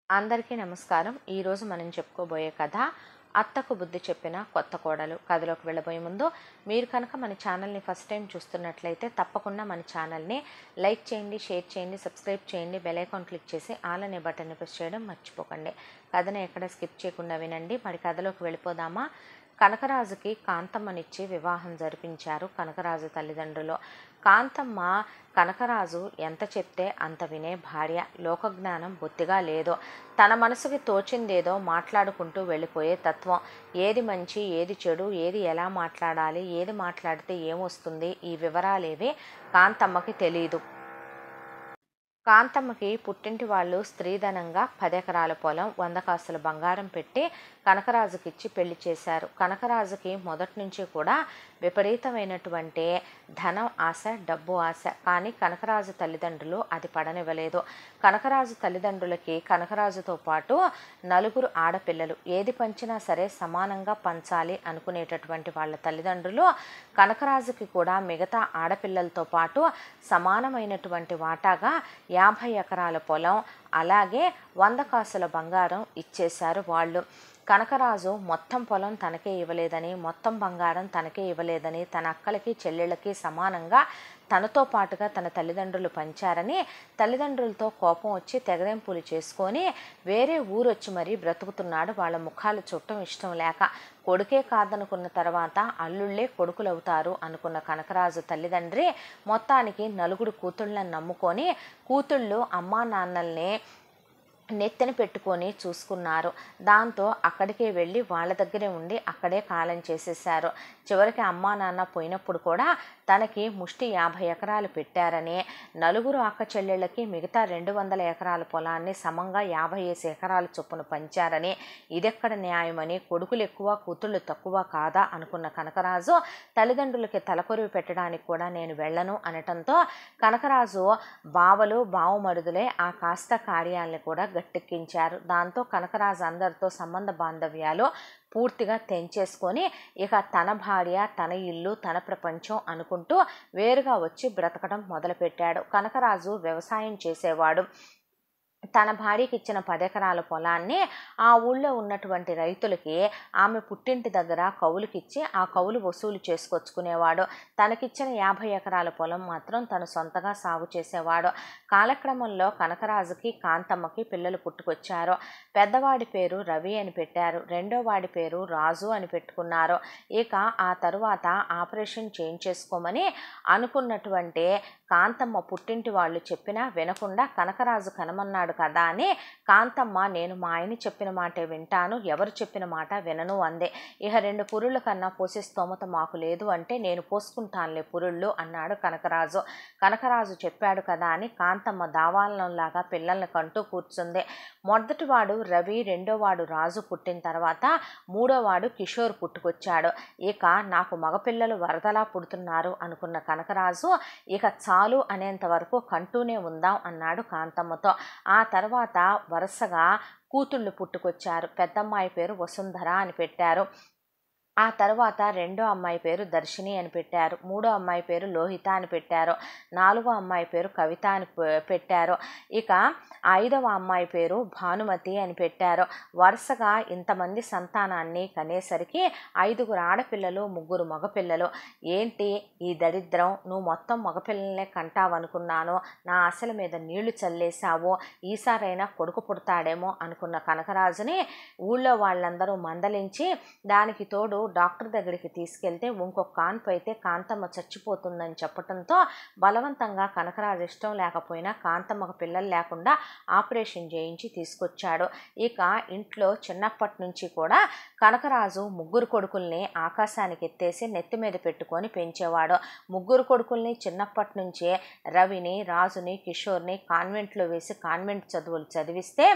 అందరికీ నమస్కారం. ఈరోజు మనం చెప్పుకోబోయే కథ అత్తకు బుద్ధి చెప్పిన కొత్త కోడలు. కథలోకి వెళ్ళబోయే ముందు మీరు కనుక మన ఛానల్ని ఫస్ట్ టైం చూస్తున్నట్లయితే తప్పకుండా మన ఛానల్ని లైక్ చేయండి, షేర్ చేయండి, సబ్స్క్రైబ్ చేయండి, బెల్ ఐకాన్ క్లిక్ చేసి ఆల్ అనే బటన్ని ప్రెస్ చేయడం మర్చిపోకండి. కథను ఎక్కడ స్కిప్ చేయకుండా వినండి. మరి కథలోకి వెళ్ళిపోదామా? కనకరాజుకి కాంతమ్మనిచ్చి వివాహం జరిపించారు కనకరాజు తల్లిదండ్రులు. కాంతమ్మ కనకరాజు ఎంత చెప్తే అంత వినే భార్య. లోకజ్ఞానం బొత్తిగా లేదు. తన మనసుకి తోచిందేదో మాట్లాడుకుంటూ వెళ్ళిపోయే తత్వం. ఏది మంచి, ఏది చెడు, ఏది ఎలా మాట్లాడాలి, ఏది మాట్లాడితే ఏమొస్తుంది, ఈ వివరాలేవి కాంతమ్మకి తెలీదు. కాంతమ్మకి పుట్టింటి వాళ్ళు స్త్రీధనంగా 10 ఎకరాల పొలం, 100 కాసుల బంగారం పెట్టి కనకరాజుకిచ్చి పెళ్లి చేశారు. కనకరాజుకి మొదటి నుంచి కూడా విపరీతమైనటువంటి ధనం ఆశ, డబ్బు ఆశ. కానీ కనకరాజు తల్లిదండ్రులు అది పడనివ్వలేదు. కనకరాజు తల్లిదండ్రులకి కనకరాజుతో పాటు 4 ఆడపిల్లలు. ఏది పంచినా సరే సమానంగా పంచాలి అనుకునేటటువంటి వాళ్ళ తల్లిదండ్రులు కనకరాజుకి కూడా మిగతా ఆడపిల్లలతో పాటు సమానమైనటువంటి వాటాగా 50 ఎకరాల పొలం, అలాగే 100 కాసుల బంగారం ఇచ్చేశారు వాళ్ళు. కనకరాజు మొత్తం పొలం తనకే ఇవ్వలేదని, మొత్తం బంగారం తనకే ఇవ్వలేదని, తన అక్కలకి చెల్లెళ్ళకి సమానంగా తనతో పాటుగా తన తల్లిదండ్రులు పంచారని తల్లిదండ్రులతో కోపం వచ్చి తెగదెంపులు చేసుకొని వేరే ఊరొచ్చి మరీ బ్రతుకుతున్నాడు. వాళ్ళ ముఖాలు చుట్టం ఇష్టం లేక. కొడుకే కాదనుకున్న తర్వాత అల్లుళ్ళే కొడుకులవుతారు అనుకున్న కనకరాజు తల్లిదండ్రి మొత్తానికి 4 కూతుళ్ళని నమ్ముకొని కూతుళ్ళు అమ్మా నాన్నల్ని నెత్తిన పెట్టుకొని చూసుకున్నారు. దాంతో అక్కడికే వెళ్ళి వాళ్ళ దగ్గరే ఉండి అక్కడే కాలం చేసేశారు. చివరికి అమ్మా నాన్న పోయినప్పుడు కూడా తనకి ముష్టి 50 ఎకరాలు పెట్టారని, 4 అక్క చెల్లెళ్ళకి మిగతా 200 ఎకరాల పొలాన్ని సమంగా 55 ఎకరాల చొప్పున పంచారని, ఇదెక్కడ న్యాయమని, కొడుకులు ఎక్కువ కూతుళ్ళు తక్కువ కాదా అనుకున్న కనకరాజు తల్లిదండ్రులకి తలకొరివి పెట్టడానికి కూడా నేను వెళ్ళను అనటంతో కనకరాజు బావలు బావమరుదులే ఆ కాస్త కార్యాలను కూడా గట్టెక్కించారు. దాంతో కనకరాజు అందరితో సంబంధ బాంధవ్యాలు పూర్తిగా తెంచేసుకొని ఇక తన భార్య, తన ఇల్లు, తన ప్రపంచం అనుకుంటూ వేరుగా వచ్చి బ్రతకడం మొదలుపెట్టాడు. కనకరాజు వ్యవసాయం చేసేవాడు. తన భార్యకి ఇచ్చిన 10 ఎకరాల పొలాన్ని ఆ ఊళ్ళో ఉన్నటువంటి రైతులకి ఆమె పుట్టింటి దగ్గర కౌలుకిచ్చి ఆ కౌలు వసూలు చేసుకొచ్చుకునేవాడు. తనకిచ్చిన 50 ఎకరాల పొలం మాత్రం తను సొంతగా సాగు చేసేవాడు. కాలక్రమంలో కనకరాజుకి కాంతమ్మకి పిల్లలు పుట్టుకొచ్చారు. పెద్దవాడి పేరు రవి అని పెట్టారు. రెండో వాడి పేరు రాజు అని పెట్టుకున్నారు. ఇక ఆ తరువాత ఆపరేషన్ చేయించేసుకోమని అనుకున్నటువంటి కాంతమ్మ పుట్టింటి వాళ్ళు చెప్పినా వినకుండా కనకరాజు కనమన్నాడు కదా అని కాంతమ్మ నేను మా ఆయన చెప్పిన మాటే వింటాను, ఎవరు చెప్పిన మాట వినను అందే. ఇక 2 పురుళ్ళ కన్నా పోసే స్తోమత మాకు లేదు అంటే నేను పోసుకుంటానులే పురుళ్ళు అన్నాడు కనకరాజు. కనకరాజు చెప్పాడు కదా అని కాంతమ్మ దావాలనంలాగా పిల్లల్ని కంటూ కూర్చుంది. మొదటివాడు రవి, రెండోవాడు రాజు పుట్టిన తర్వాత మూడోవాడు కిషోర్ పుట్టుకొచ్చాడు. ఇక నాకు మగపిల్లలు వరదలా పుడుతున్నారు అనుకున్న కనకరాజు ఇక చాలు అనేంత వరకు కంటూనే ఉందాం అన్నాడు కాంతమ్మతో. ఆ తర్వాత వరుసగా కూతుళ్ళు పుట్టుకొచ్చారు. పెద్దమ్మాయి పేరు వసుంధర అని పెట్టారు. ఆ తర్వాత రెండో అమ్మాయి పేరు దర్శిని అని పెట్టారు. మూడో అమ్మాయి పేరు లోహిత అని పెట్టారు. 4వ అమ్మాయి పేరు కవిత అని పెట్టారు. ఇక 5వ అమ్మాయి పేరు భానుమతి అని పెట్టారు. వరుసగా ఇంతమంది సంతానాన్ని కనేసరికి 5 ఆడపిల్లలు, 3 మగపిల్లలు. ఏంటి ఈ దరిద్రం, నువ్వు మొత్తం మగపిల్లలనే కంటావనుకున్నాను, నా ఆశల మీద నీళ్లు చల్లేశావు, ఈసారైనా కొడుకు పుడతాడేమో అనుకున్న కనకరాజుని ఊళ్ళో వాళ్ళందరూ మందలించి దానికి తోడు డాక్టర్ దగ్గరికి తీసుకెళ్తే ఇంకొక కాన్పు అయితే కాంతమ్మ చచ్చిపోతుందని చెప్పడంతో బలవంతంగా కనకరాజు ఇష్టం లేకపోయినా కాంతమ్మకు పిల్లలు లేకుండా ఆపరేషన్ చేయించి తీసుకొచ్చాడు. ఇక ఇంట్లో చిన్నప్పటి నుంచి కూడా కనకరాజు 3 కొడుకుల్ని ఆకాశానికి ఎత్తేసి నెత్తి మీద పెట్టుకొని పెంచేవాడు. 3 కొడుకుల్ని చిన్నప్పటి నుంచే రవిని, రాజుని, కిషోర్ని కాన్వెంట్లో వేసి కాన్వెంట్ చదువులు చదివిస్తే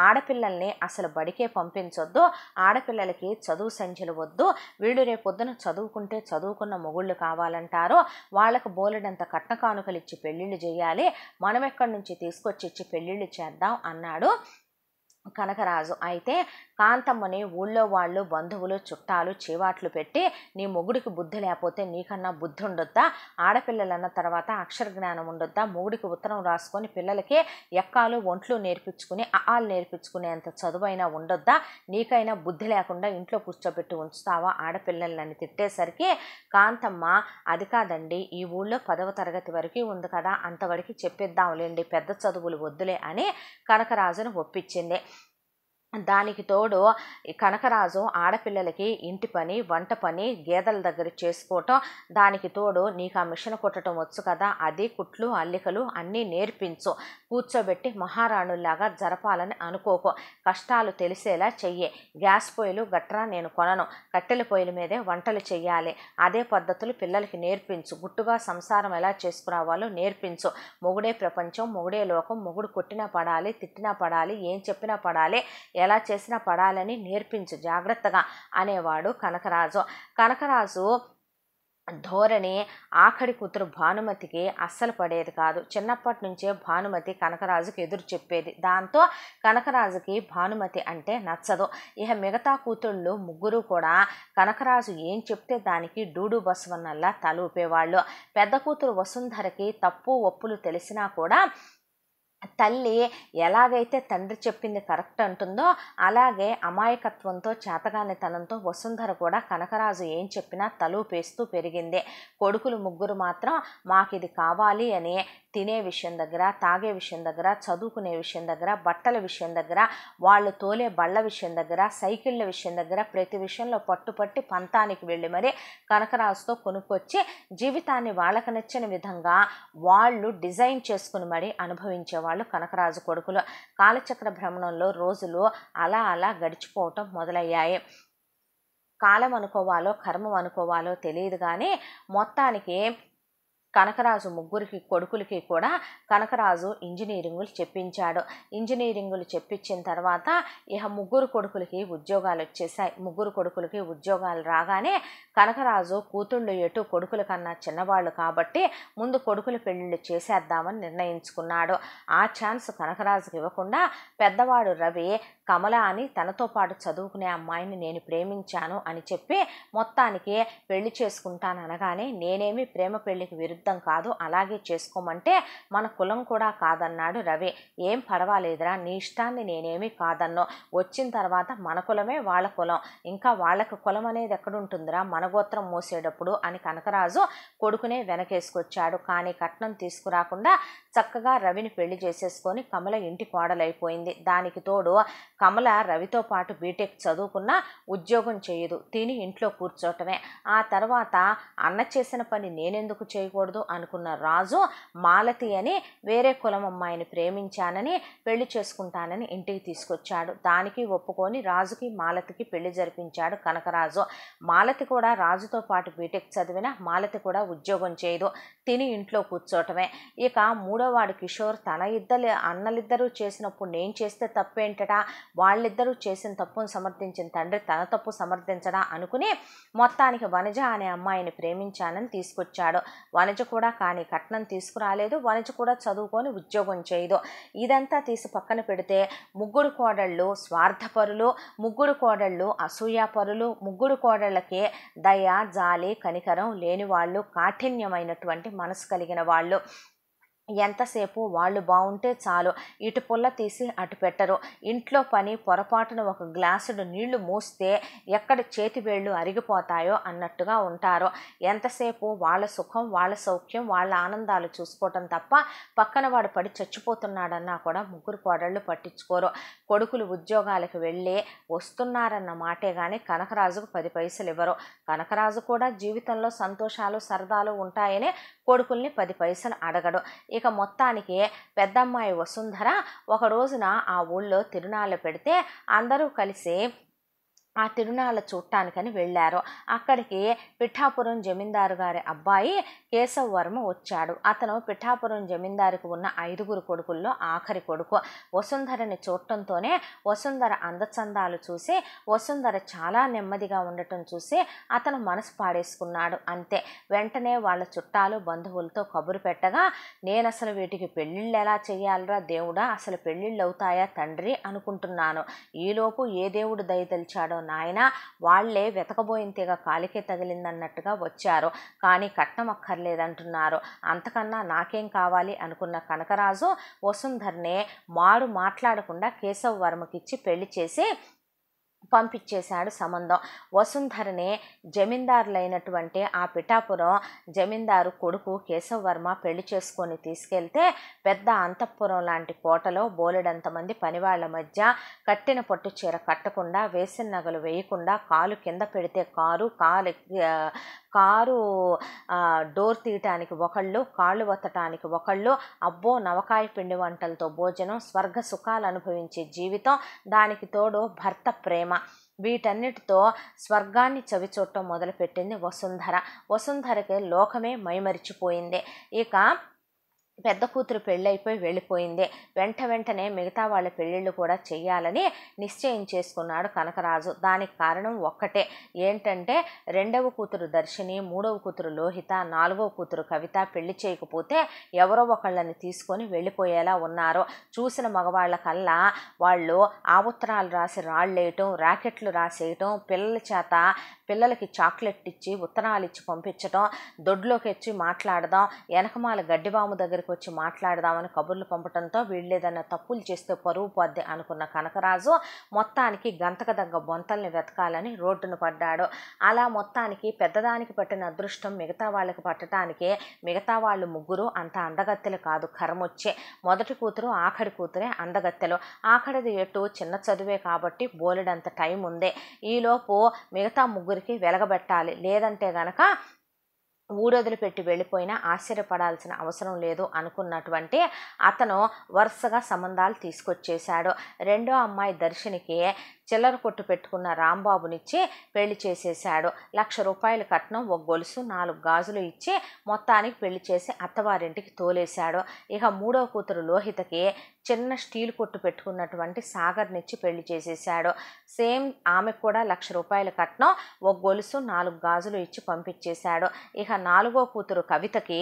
ఆడపిల్లల్ని అసలు బడికే పంపించొద్దు, ఆడపిల్లలకి చదువు సంఖ్యలు వద్దు, వీళ్ళు రేపొద్దున చదువుకుంటే చదువుకున్న మొగుళ్ళు కావాలంటారు, వాళ్ళకు బోలెడంత కట్న కానుకలు ఇచ్చి పెళ్ళిళ్ళు చేయాలి, మనం ఎక్కడి నుంచి తీసుకొచ్చి ఇచ్చి పెళ్ళిళ్ళు చేద్దాం అన్నాడు కనకరాజు. అయితే కాంతమ్మని ఊళ్ళో వాళ్ళు బంధువులు చుట్టాలు చీవాట్లు పెట్టి, నీ మొగుడికి బుద్ధి లేకపోతే నీకన్నా బుద్ధి ఉండొద్దా, ఆడపిల్లలన్న తర్వాత అక్షర జ్ఞానం ఉండొద్దా, మొగుడికి ఉత్తరం రాసుకొని పిల్లలకి ఎక్కాలు ఒంట్లు నేర్పించుకుని ఆలు నేర్పించుకునేంత చదువైనా ఉండొద్దా, నీకైనా బుద్ధి లేకుండా ఇంట్లో కూర్చోబెట్టి ఉంచుతావా ఆడపిల్లలని తిట్టేసరికి కాంతమ్మ, అది కాదండి, ఈ ఊళ్ళో 10వ తరగతి వరకు ఉంది కదా, అంతవరకు చెప్పిద్దాంలేండి, పెద్ద చదువులు వద్దులే అని కనకరాజును ఒప్పించింది. దానికి తోడు ఈ కనకరాజు ఆడపిల్లలకి ఇంటి పని వంట పని గేదెల దగ్గర చేసుకోవటం, దానికి తోడు నీకు ఆ మిషన్ కుట్టడం వచ్చు కదా, అది కుట్లు అల్లికలు అన్నీ నేర్పించు, కూర్చోబెట్టి మహారాణుల్లాగా జరపాలని అనుకోకు, కష్టాలు తెలిసేలా చెయ్యి, గ్యాస్ పొయ్యిలు గట్రా నేను కొనను, కట్టెల పొయ్యిల మీదే వంటలు చెయ్యాలి, అదే పద్ధతులు పిల్లలకి నేర్పించు, గుట్టుగా సంసారం ఎలా చేసుకురావాలో నేర్పించు, మొగుడే ప్రపంచం, మొగుడే లోకం, మొగుడు కొట్టినా పడాలి తిట్టినా పడాలి, ఏం చెప్పినా పడాలి, ఎలా చేసినా పడాలని నేర్పించు జాగ్రత్తగా అనేవాడు కనకరాజు. కనకరాజు ధోరణి ఆఖడి కూతురు భానుమతికి అస్సలు పడేది కాదు. చిన్నప్పటి నుంచే భానుమతి కనకరాజుకి ఎదురు చెప్పేది. దాంతో కనకరాజుకి భానుమతి అంటే నచ్చదు. ఇక మిగతా కూతుళ్ళు ముగ్గురు కూడా కనకరాజు ఏం చెప్తే దానికి డూడు బసవన్నల్లా తలూపేవాళ్ళు. పెద్ద కూతురు వసుంధరకి తప్పు ఒప్పులు తెలిసినా కూడా తల్లి ఎలాగైతే తండ్రి చెప్పింది కరెక్ట్ అంటుందో అలాగే అమాయకత్వంతో చేతగానితనంతో వసుంధర కూడా కనకరాజు ఏం చెప్పినా తలూపేస్తూ పెరిగింది. కొడుకులు ముగ్గురు మాత్రం మాకిది కావాలి అని తినే విషయం దగ్గర, తాగే విషయం దగ్గర, చదువుకునే విషయం దగ్గర, బట్టల విషయం దగ్గర, వాళ్ళు తోలే బళ్ళ విషయం దగ్గర, సైకిళ్ళ విషయం దగ్గర ప్రతి విషయంలో పట్టుపట్టి పంతానికి వెళ్ళి మరి కనకరాజుతో కొనుక్కొచ్చి జీవితాన్ని వాళ్ళకు నచ్చిన విధంగా వాళ్ళు డిజైన్ చేసుకుని మరి అనుభవించేవాళ్ళు కనకరాజు కొడుకులు. కాలచక్ర భ్రమణంలో రోజులు అలా అలా గడిచిపోవటం మొదలయ్యాయి. కాలం అనుకోవాలో కర్మం అనుకోవాలో తెలియదు కానీ మొత్తానికి కనకరాజు ముగ్గురికి కొడుకులకి కూడా కనకరాజు ఇంజనీరింగులు చెప్పించాడు. ఇంజనీరింగులు చెప్పించిన తర్వాత ఇక ముగ్గురు కొడుకులకి ఉద్యోగాలు వచ్చేసాయి. ముగ్గురు కొడుకులకి ఉద్యోగాలు రాగానే కనకరాజు కూతుళ్ళు ఎటు కొడుకుల కన్నా చిన్నవాళ్ళు కాబట్టి ముందు కొడుకుల పెళ్ళిళ్ళు చేసేద్దామని నిర్ణయించుకున్నాడు. ఆ ఛాన్స్ కనకరాజుకి ఇవ్వకుండా పెద్దవాడు రవి కమల అని తనతో పాటు చదువుకునే అమ్మాయిని నేను ప్రేమించాను అని చెప్పి మొత్తానికి పెళ్లి చేసుకుంటాననగానే నేనేమి ప్రేమ పెళ్లికి విరుద్ధం కాదు, అలాగే చేసుకోమంటే మన కులం కూడా కాదన్నాడు రవి. ఏం పర్వాలేదురా, నీ ఇష్టాన్ని నేనేమి కాదన్నో, వచ్చిన తర్వాత మన కులమే వాళ్ళ కులం, ఇంకా వాళ్ళకు కులం అనేది ఎక్కడుంటుందిరా మన గోత్రం మోసేటప్పుడు అని కనకరాజు కొడుకునే వెనకేసుకొచ్చాడు. కానీ కట్నం తీసుకురాకుండా చక్కగా రవిని పెళ్లి చేసేసుకొని కమల ఇంటి కోడలైపోయింది. దానికి తోడు కమల రవితో పాటు బీటెక్ చదువుకున్నా ఉద్యోగం చేయదు, తిని ఇంట్లో కూర్చోటమే. ఆ తర్వాత అన్న చేసిన పని నేనెందుకు చేయకూడదు అనుకున్న రాజు మాలతి అని వేరే కులం అమ్మాయిని ప్రేమించానని పెళ్లి చేసుకుంటానని ఇంటికి తీసుకొచ్చాడు. దానికి ఒప్పుకొని రాజుకి మాలతికి పెళ్లి జరిపించాడు కనకరాజు. మాలతి కూడా రాజుతో పాటు బీటెక్ చదివిన మాలతి కూడా ఉద్యోగం చేయదు, తిని ఇంట్లో కూర్చోటమే. ఇక మూడోవాడు కిషోర్ తన అన్నలిద్దరూ చేసినప్పుడు నేను చేస్తే తప్పేంటటా, వాళ్ళిద్దరూ చేసిన తప్పును సమర్థించిన తండ్రి తన తప్పు సమర్థించడా అనుకుని మొత్తానికి వనజ అనే అమ్మాయిని ప్రేమించానని తీసుకొచ్చాడు. వనజ కూడా కానీ కట్నం తీసుకురాలేదు, వనజ కూడా చదువుకొని ఉద్యోగం చేయదు. ఇదంతా తీసి పక్కన పెడితే ముగ్గురు కోడళ్ళు స్వార్థపరులు, ముగ్గురు కోడళ్ళు అసూయాపరులు, ముగ్గురు కోడళ్ళకి దయ జాలి కనికరం లేని వాళ్ళు, కాఠిన్యమైనటువంటి మనసు కలిగిన వాళ్ళు. ఎంతసేపు వాళ్ళు బాగుంటే చాలు, ఇటు పుల్ల తీసి అటు పెట్టరు. ఇంట్లో పని పొరపాటున ఒక గ్లాసుడు నీళ్లు మూస్తే ఎక్కడ చేతి వేళ్ళు అరిగిపోతాయో అన్నట్టుగా ఉంటారు. ఎంతసేపు వాళ్ళ సుఖం వాళ్ళ సౌఖ్యం వాళ్ళ ఆనందాలు చూసుకోవటం తప్ప పక్కన వాడు పడి చచ్చిపోతున్నాడన్నా కూడా ముగ్గురు కోడళ్ళు పట్టించుకోరు. కొడుకులు ఉద్యోగాలకు వెళ్ళి వస్తున్నారన్న మాటే కానీ కనకరాజుకు 10 పైసలు ఇవ్వరు. కనకరాజు కూడా జీవితంలో సంతోషాలు సరదాలు ఉంటాయనే కొడుకుల్ని 10 పైసలు అడగడు. ఇక మొత్తానికి పెద్దమ్మాయి వసుంధర ఒక రోజున ఆ ఊళ్ళో తిరునాళ్ళు పెడితే అందరూ కలిసి ఆ తిరునాళ్ళ చూడటానికని వెళ్ళారు. అక్కడికి పిఠాపురం జమీందారు గారి అబ్బాయి కేశవ వర్మ వచ్చాడు. అతను పిఠాపురం జమీందారికి ఉన్న 5 కొడుకుల్లో ఆఖరి కొడుకు. వసుంధరని చూడటంతోనే వసుంధర అందచందాలు చూసి వసుంధర చాలా నెమ్మదిగా ఉండటం చూసి అతను మనసు పాడేసుకున్నాడు. అంతే. వెంటనే వాళ్ళ చుట్టాలు బంధువులతో కబురు పెట్టగా, నేను అసలు వీటికి పెళ్ళిళ్ళు ఎలా చెయ్యాలరా దేవుడా, అసలు పెళ్ళిళ్ళు అవుతాయా తండ్రి అనుకుంటున్నాను. ఈలోపు ఏ దేవుడు దయతలిచాడో నాయన, వాళ్లే వెతకబోయిన తీగ కాలికే తగిలిందన్నట్టుగా వచ్చారు. కానీ కట్నం అక్కర్లేదంటున్నారు. అంతకన్నా నాకేం కావాలి అనుకున్న కనకరాజు వసుంధరనే మారు మాట్లాడకుండా కేశవ వర్మకిచ్చి పెళ్లి చేసి పంపించేశాడు సంబంధం. వసుంధరనే జమీందారులైనటువంటి ఆ పిఠాపురం జమీందారు కొడుకు కేశవ వర్మ పెళ్లి చేసుకొని తీసుకెళ్తే పెద్ద అంతఃపురం లాంటి కోటలో బోలెడంతమంది పనివాళ్ల మధ్య కట్టిన పట్టు చీర కట్టకుండా, వేసిన నగలు వేయకుండా, కాలు కింద పెడితే కారు డోర్ తీయటానికి ఒకళ్ళు, కాళ్ళు వత్తటానికి ఒకళ్ళు, అబ్బో నవకాయ పిండి వంటలతో భోజనం, స్వర్గ సుఖాలు అనుభవించే జీవితం, దానికి తోడు భర్త ప్రేమ, వీటన్నిటితో స్వర్గాన్ని చవిచూడటం మొదలుపెట్టింది వసుంధర. వసుంధరకి లోకమే మైమరిచిపోయింది. ఇక పెద్ద కూతురు పెళ్ళైపోయి వెళ్ళిపోయింది. వెంటనే మిగతా వాళ్ళ పెళ్ళిళ్ళు కూడా చెయ్యాలని నిశ్చయం చేసుకున్నాడు కనకరాజు. దానికి కారణం ఒక్కటే. ఏంటంటే 2వ కూతురు దర్శిని, 3వ కూతురు లోహిత, 4వ కూతురు కవిత పెళ్లి చేయకపోతే ఎవరో ఒకళ్ళని తీసుకొని వెళ్ళిపోయేలా ఉన్నారు. చూసిన మగవాళ్ళకల్లా వాళ్ళు ఆవుత్తరాలు రాసి రాళ్ళేయటం, ర్యాకెట్లు రాసేయటం, పిల్లలకి చాక్లెట్ ఇచ్చి ఉత్తరాలు ఇచ్చి పంపించడం, దొడ్లోకి వచ్చి మాట్లాడదాం, వెనకమాల గడ్డివాము దగ్గరికి వచ్చి మాట్లాడదామని కబుర్లు పంపటంతో వీళ్ళేదన్నా తప్పులు చేస్తే పరువు పోద్ది అనుకున్న కనకరాజు మొత్తానికి గంతకదగ్గ బొంతల్ని వెతకాలని రోడ్డును పడ్డాడు. అలా మొత్తానికి పెద్దదానికి పట్టిన అదృష్టం మిగతా వాళ్ళకి పట్టడానికి మిగతా వాళ్ళు ముగ్గురు అంత అందగత్తెలు కాదు, కరమొచ్చే. మొదటి కూతురు ఆఖరి కూతురే అందగత్తెలు. ఆఖరిది ఎటు చిన్న చదువే కాబట్టి బోలెడంత టైం ఉంది. ఈలోపు మిగతా ముగ్గురికి వెలగబెట్టాలి. లేదంటే గనక ఊరొదిలి పెట్టి వెళ్ళిపోయినా ఆశ్చర్యపడాల్సిన అవసరం లేదు అనుకున్నటువంటి అతను వరుసగా సంబంధాలు తీసుకొచ్చేశాడు. 2వ అమ్మాయి దర్శనికి చిల్లర కొట్టు పెట్టుకున్న రాంబాబునిచ్చి పెళ్లి చేసేశాడు. 1,00,000 రూపాయలు కట్నం, 1 గొలుసు, 4 గాజులు ఇచ్చి మొత్తానికి పెళ్లి చేసి అత్తవారింటికి తోలేశాడు. ఇక 3వ కూతురు లోహితకి చిన్న స్టీల్ కొట్టు పెట్టుకున్నటువంటి సాగర్నిచ్చి పెళ్లి చేసేశాడు. సేమ్ ఆమెకు కూడా 1,00,000 రూపాయల కట్నం, 1 గొలుసు, 4 గాజులు ఇచ్చి పంపించేశాడు. ఇక 4వ కూతురు కవితకి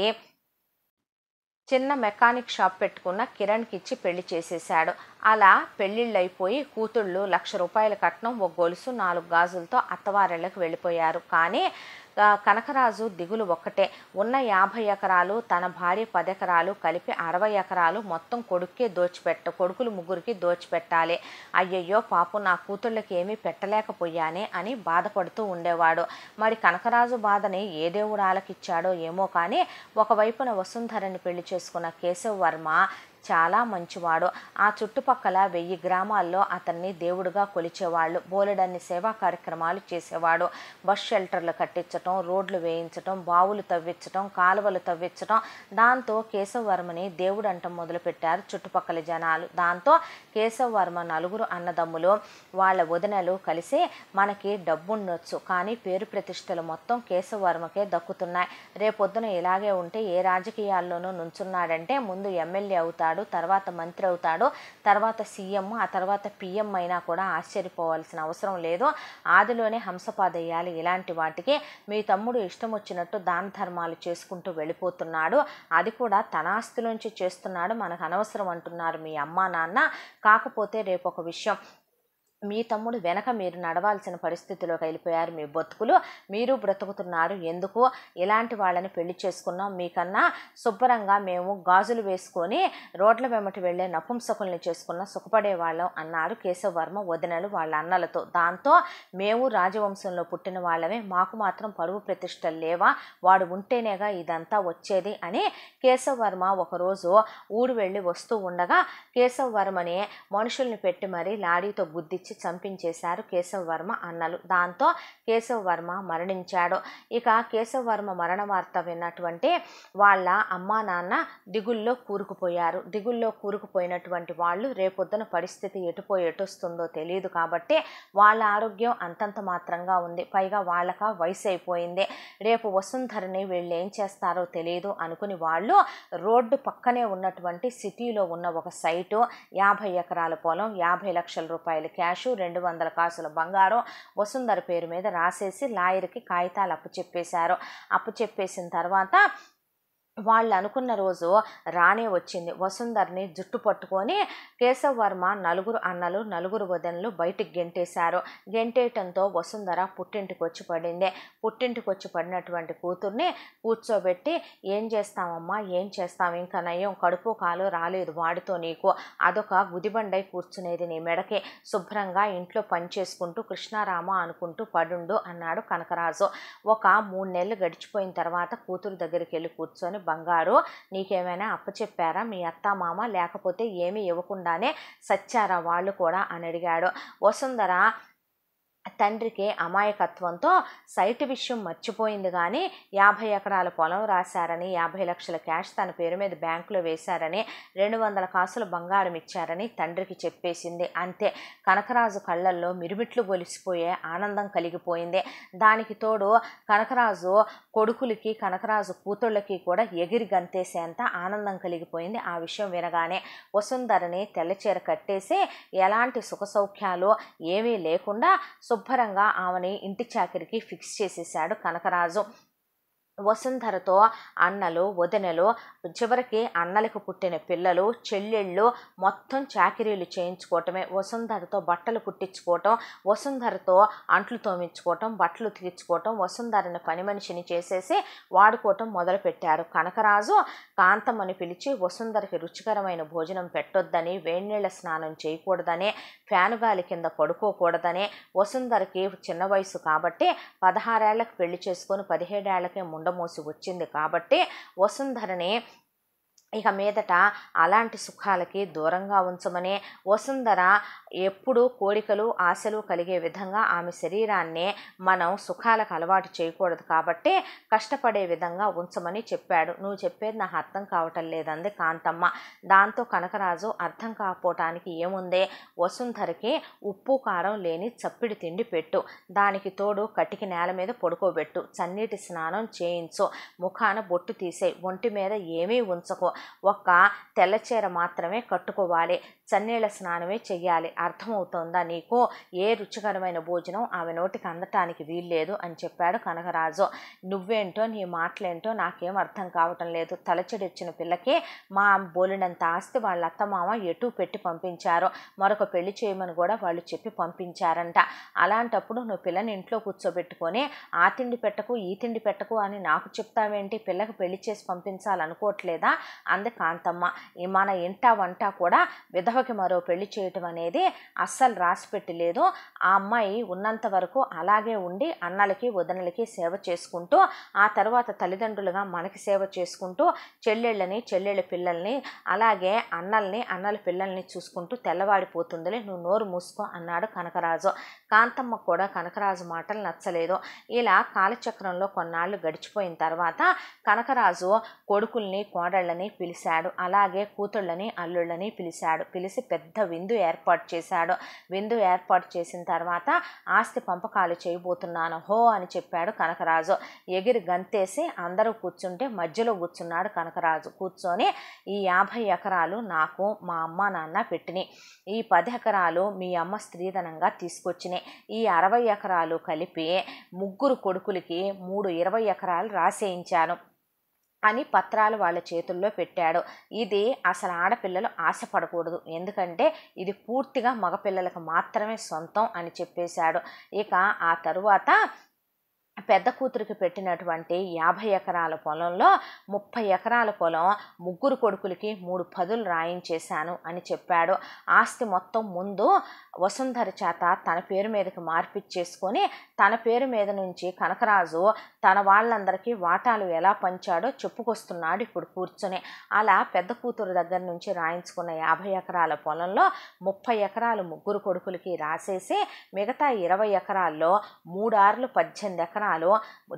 చిన్న మెకానిక్ షాప్ పెట్టుకున్న కిరణ్కి ఇచ్చి పెళ్లి చేసేశాడు. అలా పెళ్ళిళ్ళైపోయి కూతుళ్ళు 1,00,000 రూపాయల కట్నం, 1 గొలుసు, 4 గాజులతో అత్తవారిళ్ళకి వెళ్ళిపోయారు. కానీ కనకరాజు దిగులు ఒక్కటే. ఉన్న 50 ఎకరాలు, తన భార్య 10 ఎకరాలు కలిపి 60 ఎకరాలు మొత్తం కొడుకులు ముగ్గురికి దోచిపెట్టాలి. అయ్యయ్యో పాపం నా కూతుళ్ళకి ఏమీ పెట్టలేకపోయానే అని బాధపడుతూ ఉండేవాడు. మరి కనకరాజు బాధని ఏ దేవుడు ఆలకిచ్చాడో ఏమో కానీ ఒకవైపున వసుంధరని పెళ్లి చేసుకున్న కేశవ వర్మ చాలా మంచివాడు. ఆ చుట్టుపక్కల 1000 గ్రామాల్లో అతన్ని దేవుడిగా కొలిచేవాళ్ళు. బోలెడన్ని సేవా కార్యక్రమాలు చేసేవాడు. బస్ షెల్టర్లు కట్టించటం, రోడ్లు వేయించటం, బావులు తవ్వించటం, కాలువలు తవ్వించటం. దాంతో కేశవ వర్మని దేవుడు అంటం మొదలుపెట్టారు చుట్టుపక్కల జనాలు. దాంతో కేశవ వర్మ 4 అన్నదమ్ములు వాళ్ళ వదినలు కలిసి మనకి డబ్బుండొచ్చు కానీ పేరు ప్రతిష్టలు మొత్తం కేశవ వర్మకే దక్కుతున్నాయి. రేపొద్దున ఇలాగే ఉంటే ఏ రాజకీయాల్లోనూ నుంచున్నాడంటే ముందు ఎమ్మెల్యే అవుతాడు, తర్వాత మంత్రి అవుతాడు, తర్వాత సీఎం, ఆ తర్వాత పిఎం అయినా కూడా ఆశ్చర్యపోవాల్సిన అవసరం లేదు. ఆదిలోనే హంసపాదయ్యాలి. ఇలాంటి వాటికి మీ తమ్ముడు ఇష్టం వచ్చినట్టు దాన ధర్మాలు చేసుకుంటూ వెళ్ళిపోతున్నాడు. అది కూడా తన ఆస్తిలోంచి చేస్తున్నాడు, మనకు అనవసరం అంటున్నారు మీ అమ్మా నాన్న. కాకపోతే రేపు ఒక విషయం, మీ తమ్ముడు వెనక మీరు నడవాల్సిన పరిస్థితిలోకి వెళ్ళిపోయారు. మీ బతుకులు మీరు బ్రతుకుతున్నారు. ఎందుకు ఇలాంటి వాళ్ళని పెళ్లి చేసుకున్నాం, మీకన్నా శుభ్రంగా మేము గాజులు వేసుకొని రోడ్ల వెంబటి వెళ్ళే నపుంసకుల్ని చేసుకున్న సుఖపడేవాళ్ళం అన్నారు కేశవ వర్మ వదినలు వాళ్ళ అన్నలతో. దాంతో మేము రాజవంశంలో పుట్టిన వాళ్ళమే, మాకు మాత్రం పరువు ప్రతిష్టలు లేవా, వాడు ఉంటేనేగా ఇదంతా వచ్చేది అని కేశవ వర్మ ఒకరోజు ఊరు వెళ్ళి వస్తూ ఉండగా కేశవ వర్మని మనుషుల్ని పెట్టి మరీ లాడీతో గుద్దిచ్చి చంపించేశారు కేశవవర్మ అన్నలు. దాంతో కేశవవర్మ మరణించాడు. ఇక కేశవవర్మ మరణ వార్త విన్నటువంటి వాళ్ళ అమ్మా నాన్న దిగుల్లో కూరుకుపోయారు. దిగుల్లో కూరుకుపోయినటువంటి వాళ్ళు రేపొద్దున పరిస్థితి ఎటువస్తుందో తెలియదు కాబట్టి వాళ్ళ ఆరోగ్యం అంతంత మాత్రంగా ఉంది. పైగా వాళ్ళక వయసు అయిపోయింది. రేపు వసుంధరని వీళ్ళు ఏం చేస్తారో తెలియదు అనుకుని వాళ్ళు రోడ్డు పక్కనే ఉన్నటువంటి సిటీలో ఉన్న ఒక సైటు, 50 ఎకరాల పొలం, 50 లక్షల రూపాయల క్యాషు, 200 కాసుల బంగారం వసుంధర పేరు మీద రాసేసి లాయర్కి కాగితాలు అప్పచెప్పేశారు. అప్పచెప్పేసిన తర్వాత వాళ్ళు అనుకున్న రోజు రానే వచ్చింది. వసుంధరని జుట్టు పట్టుకొని కేశవవర్మ నలుగురు అన్నలు, నలుగురు వదనలు బయటికి గెంటేశారు. గెంటేయటంతో వసుంధర పుట్టింటికి వచ్చి పడింది. పుట్టింటికి వచ్చి పడినటువంటి కూతుర్ని కూర్చోబెట్టి, ఏం చేస్తామమ్మా, ఏం చేస్తాం, ఇంకా నయం కడుపు కాలు రాలేదు వాడితో నీకు, అదొక గుదిబండై కూర్చునేది నీ మెడకి, శుభ్రంగా ఇంట్లో పని చేసుకుంటూ కృష్ణారామ అనుకుంటూ పడుండు అన్నాడు కనకరాజు. ఒక 3 నెలలు గడిచిపోయిన తర్వాత కూతురు దగ్గరికి వెళ్ళి కూర్చొని, బంగారు నీకేమైనా అప్పచెప్పారా మీ అత్త మామ, లేకపోతే ఏమీ ఇవ్వకుండానే సచ్చారా వాళ్ళు కూడా అని అడిగాడు. వసుంధర తండ్రికి అమాయకత్వంతో సైటు విషయం మర్చిపోయింది, కానీ 50 ఎకరాల పొలం రాశారని, 50 లక్షల క్యాష్ తన పేరు మీద బ్యాంకులో వేశారని, 200 కాసుల బంగారం ఇచ్చారని తండ్రికి చెప్పేసింది. అంతే, కనకరాజు కళ్ళల్లో మిరుమిట్లు గొలిసిపోయే ఆనందం కలిగిపోయింది. దానికి తోడు కనకరాజు కొడుకులకి, కనకరాజు కూతుళ్ళకి కూడా ఎగిరి గంతేసేంత ఆనందం కలిగిపోయింది ఆ విషయం వినగానే. వసుంధరని తెల్లచీర కట్టేసి ఎలాంటి సుఖ సౌఖ్యాలు ఏమీ లేకుండా శుభ్రంగా ఆమెని ఇంటి చాకిరికి ఫిక్స్ చేసేసాడు కనకరాజు. వసుంధరతో అన్నలు, వదినలు, చివరికి అన్నలకు పుట్టిన పిల్లలు, చెల్లెళ్ళు మొత్తం చాకిరీలు చేయించుకోవటమే. వసుంధరతో బట్టలు కుట్టించుకోవటం, వసుంధరతో అంట్లు తోమించుకోవటం, బట్టలు తీర్చుకోవటం, వసుంధరని పని మనిషిని చేసేసి వాడుకోవటం మొదలుపెట్టారు. కనకరాజు కాంతమ్మని పిలిచి వసుంధరకి రుచికరమైన భోజనం పెట్టొద్దని, వేడినీళ్ళ స్నానం చేయకూడదని, ఫ్యాను గాలి కింద పడుకోకూడదని, వసుంధరకి చిన్న వయసు కాబట్టి 16 ఏళ్లకు పెళ్లి చేసుకొని 17 ఏళ్లకే ముండమోసి వచ్చింది కాబట్టి వసుంధరని ఇక మీదట అలాంటి సుఖాలకి దూరంగా ఉంచమని, వసుంధర ఎప్పుడూ కోరికలు ఆశలు కలిగే విధంగా ఆమె శరీరాన్ని మనం సుఖాలకు అలవాటు చేయకూడదు కాబట్టి కష్టపడే విధంగా ఉంచమని చెప్పాడు. నువ్వు చెప్పేది నాకు అర్థం కావటం లేదంది కాంతమ్మ. దాంతో కనకరాజు అర్థం కాకపోవటానికి ఏముంది, వసుంధరకి ఉప్పు కారం లేని చప్పిడి తిండి పెట్టు, దానికి తోడు కటికి నేల మీద పడుకోబెట్టు, చన్నీటి స్నానం చేయించు, ముఖాన బొట్టు తీసేయి, ఒంటి మీద ఏమీ ఉంచకు, ఒక్క తెల్లచీర మాత్రమే కట్టుకోవాలి, చన్నీళ్ళ స్నానమే చెయ్యాలి, అర్థమవుతోందా నీకు, ఏ రుచికరమైన భోజనం ఆమె నోటికి అందటానికి వీల్లేదు అని చెప్పాడు కనకరాజు. నువ్వేంటో నీ మాటలేంటో నాకేం అర్థం కావటం లేదు, తలచెడిచ్చిన పిల్లకి మా బోలినంత ఆస్తి వాళ్ళ అత్తమామ ఎటు పెట్టి పంపించారు, మరొక పెళ్లి చేయమని కూడా వాళ్ళు చెప్పి పంపించారంట. అలాంటప్పుడు నువ్వు పిల్లని ఇంట్లో కూర్చోబెట్టుకొని ఆ తిండి పెట్టకు ఈ తిండి పెట్టకు అని నాకు చెప్తావేంటి, పిల్లకి పెళ్లి చేసి పంపించాలనుకోవట్లేదా అంది కాంతమ్మ. మన ఇంట వంట కూడా విధవకి మరో పెళ్లి చేయటం అనేది అస్సలు రాసిపెట్టి లేదు. ఆ అమ్మాయి ఉన్నంత వరకు అలాగే ఉండి అన్నలకి వదనలకి సేవ చేసుకుంటూ, ఆ తర్వాత తల్లిదండ్రులుగా మనకి సేవ చేసుకుంటూ, చెల్లెళ్ళని చెల్లెళ్ళ పిల్లల్ని అలాగే అన్నల్ని అన్నల పిల్లల్ని చూసుకుంటూ తెల్లవాడిపోతుందిలే, నువ్వు నోరు మూసుకో అన్నాడు కనకరాజు. కాంతమ్మ కూడా కనకరాజు మాటలు నచ్చలేదు. ఇలా కాలచక్రంలో కొన్నాళ్ళు గడిచిపోయిన తర్వాత కనకరాజు కొడుకుల్ని కోడళ్ళని పిలిచాడు, అలాగే కూతుళ్ళని అల్లుళ్ళని పిలిచాడు. పిలిచి పెద్ద విందు ఏర్పాటు చేశాడు. విందు ఏర్పాటు చేసిన తర్వాత ఆస్తి పంపకాలు చేయబోతున్నాను హో అని చెప్పాడు కనకరాజు. ఎగిరి గంతేసి అందరూ కూర్చుంటే మధ్యలో కూర్చున్నాడు కనకరాజు. కూర్చొని ఈ 50 ఎకరాలు నాకు మా అమ్మ నాన్న పెట్టినాయి, ఈ 10 ఎకరాలు మీ అమ్మ స్త్రీధనంగా తీసుకొచ్చినాయి, ఈ 60 ఎకరాలు కలిపి 3 కొడుకులకి 3 20 ఎకరాలు రాసేయించాను అని పత్రాలు వాళ్ళ చేతుల్లో పెట్టాడు. ఇది అసలు ఆడపిల్లలు ఆశపడకూడదు, ఎందుకంటే ఇది పూర్తిగా మగపిల్లలకు మాత్రమే సొంతం అని చెప్పేశాడు. ఇక ఆ తరువాత పెద్ద కూతురికి పెట్టినటువంటి 50 ఎకరాల పొలంలో 30 ఎకరాల పొలం 3 కొడుకులకి 3 పదులు రాయించేశాను అని చెప్పాడు. ఆస్తి మొత్తం ముందు వసుంధర చేత తన పేరు మీదకి మార్పిచ్చేసుకొని తన పేరు మీద నుంచి కనకరాజు తన వాళ్ళందరికీ వాటాలు ఎలా పంచాడో చెప్పుకొస్తున్నాడు ఇప్పుడు కూర్చొని. అలా పెద్ద కూతురు దగ్గర నుంచి రాయించుకున్న 50 ఎకరాల పొలంలో 30 ఎకరాలు ముగ్గురు కొడుకులకి రాసేసి మిగతా 20 ఎకరాల్లో 3 ఆర్లు 18 ఎకరాలు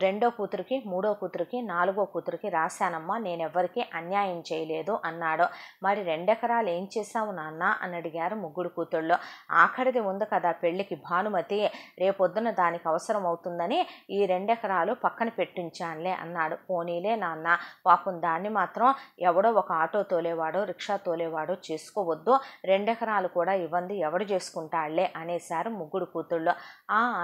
రెండో కూతురికి, మూడో కూతురికి, నాలుగో కూతురికి రాశానమ్మా, నేనెవ్వరికీ అన్యాయం చేయలేదు అన్నాడు. మరి 2 ఎకరాలు ఏం చేశావు నాన్న అని అడిగారు ముగ్గురు కూతుళ్ళు. ఆఖరిది ఉంది కదా పెళ్లికి భానుమతి, రేపొద్దున దానికి అవసరం అవుతుందని ఈ 2 ఎకరాలు పక్కన పెట్టించానులే అన్నాడు. పోనీలే నాన్న, పాపం దాన్ని మాత్రం ఎవడో ఒక ఆటో తోలేవాడో రిక్షా తోలేవాడో చేసుకోవద్దు, 2 ఎకరాలు కూడా ఇవ్వండి, ఎవడు చేసుకుంటాళ్లే అనేశారు ముగ్గురు కూతుళ్ళు.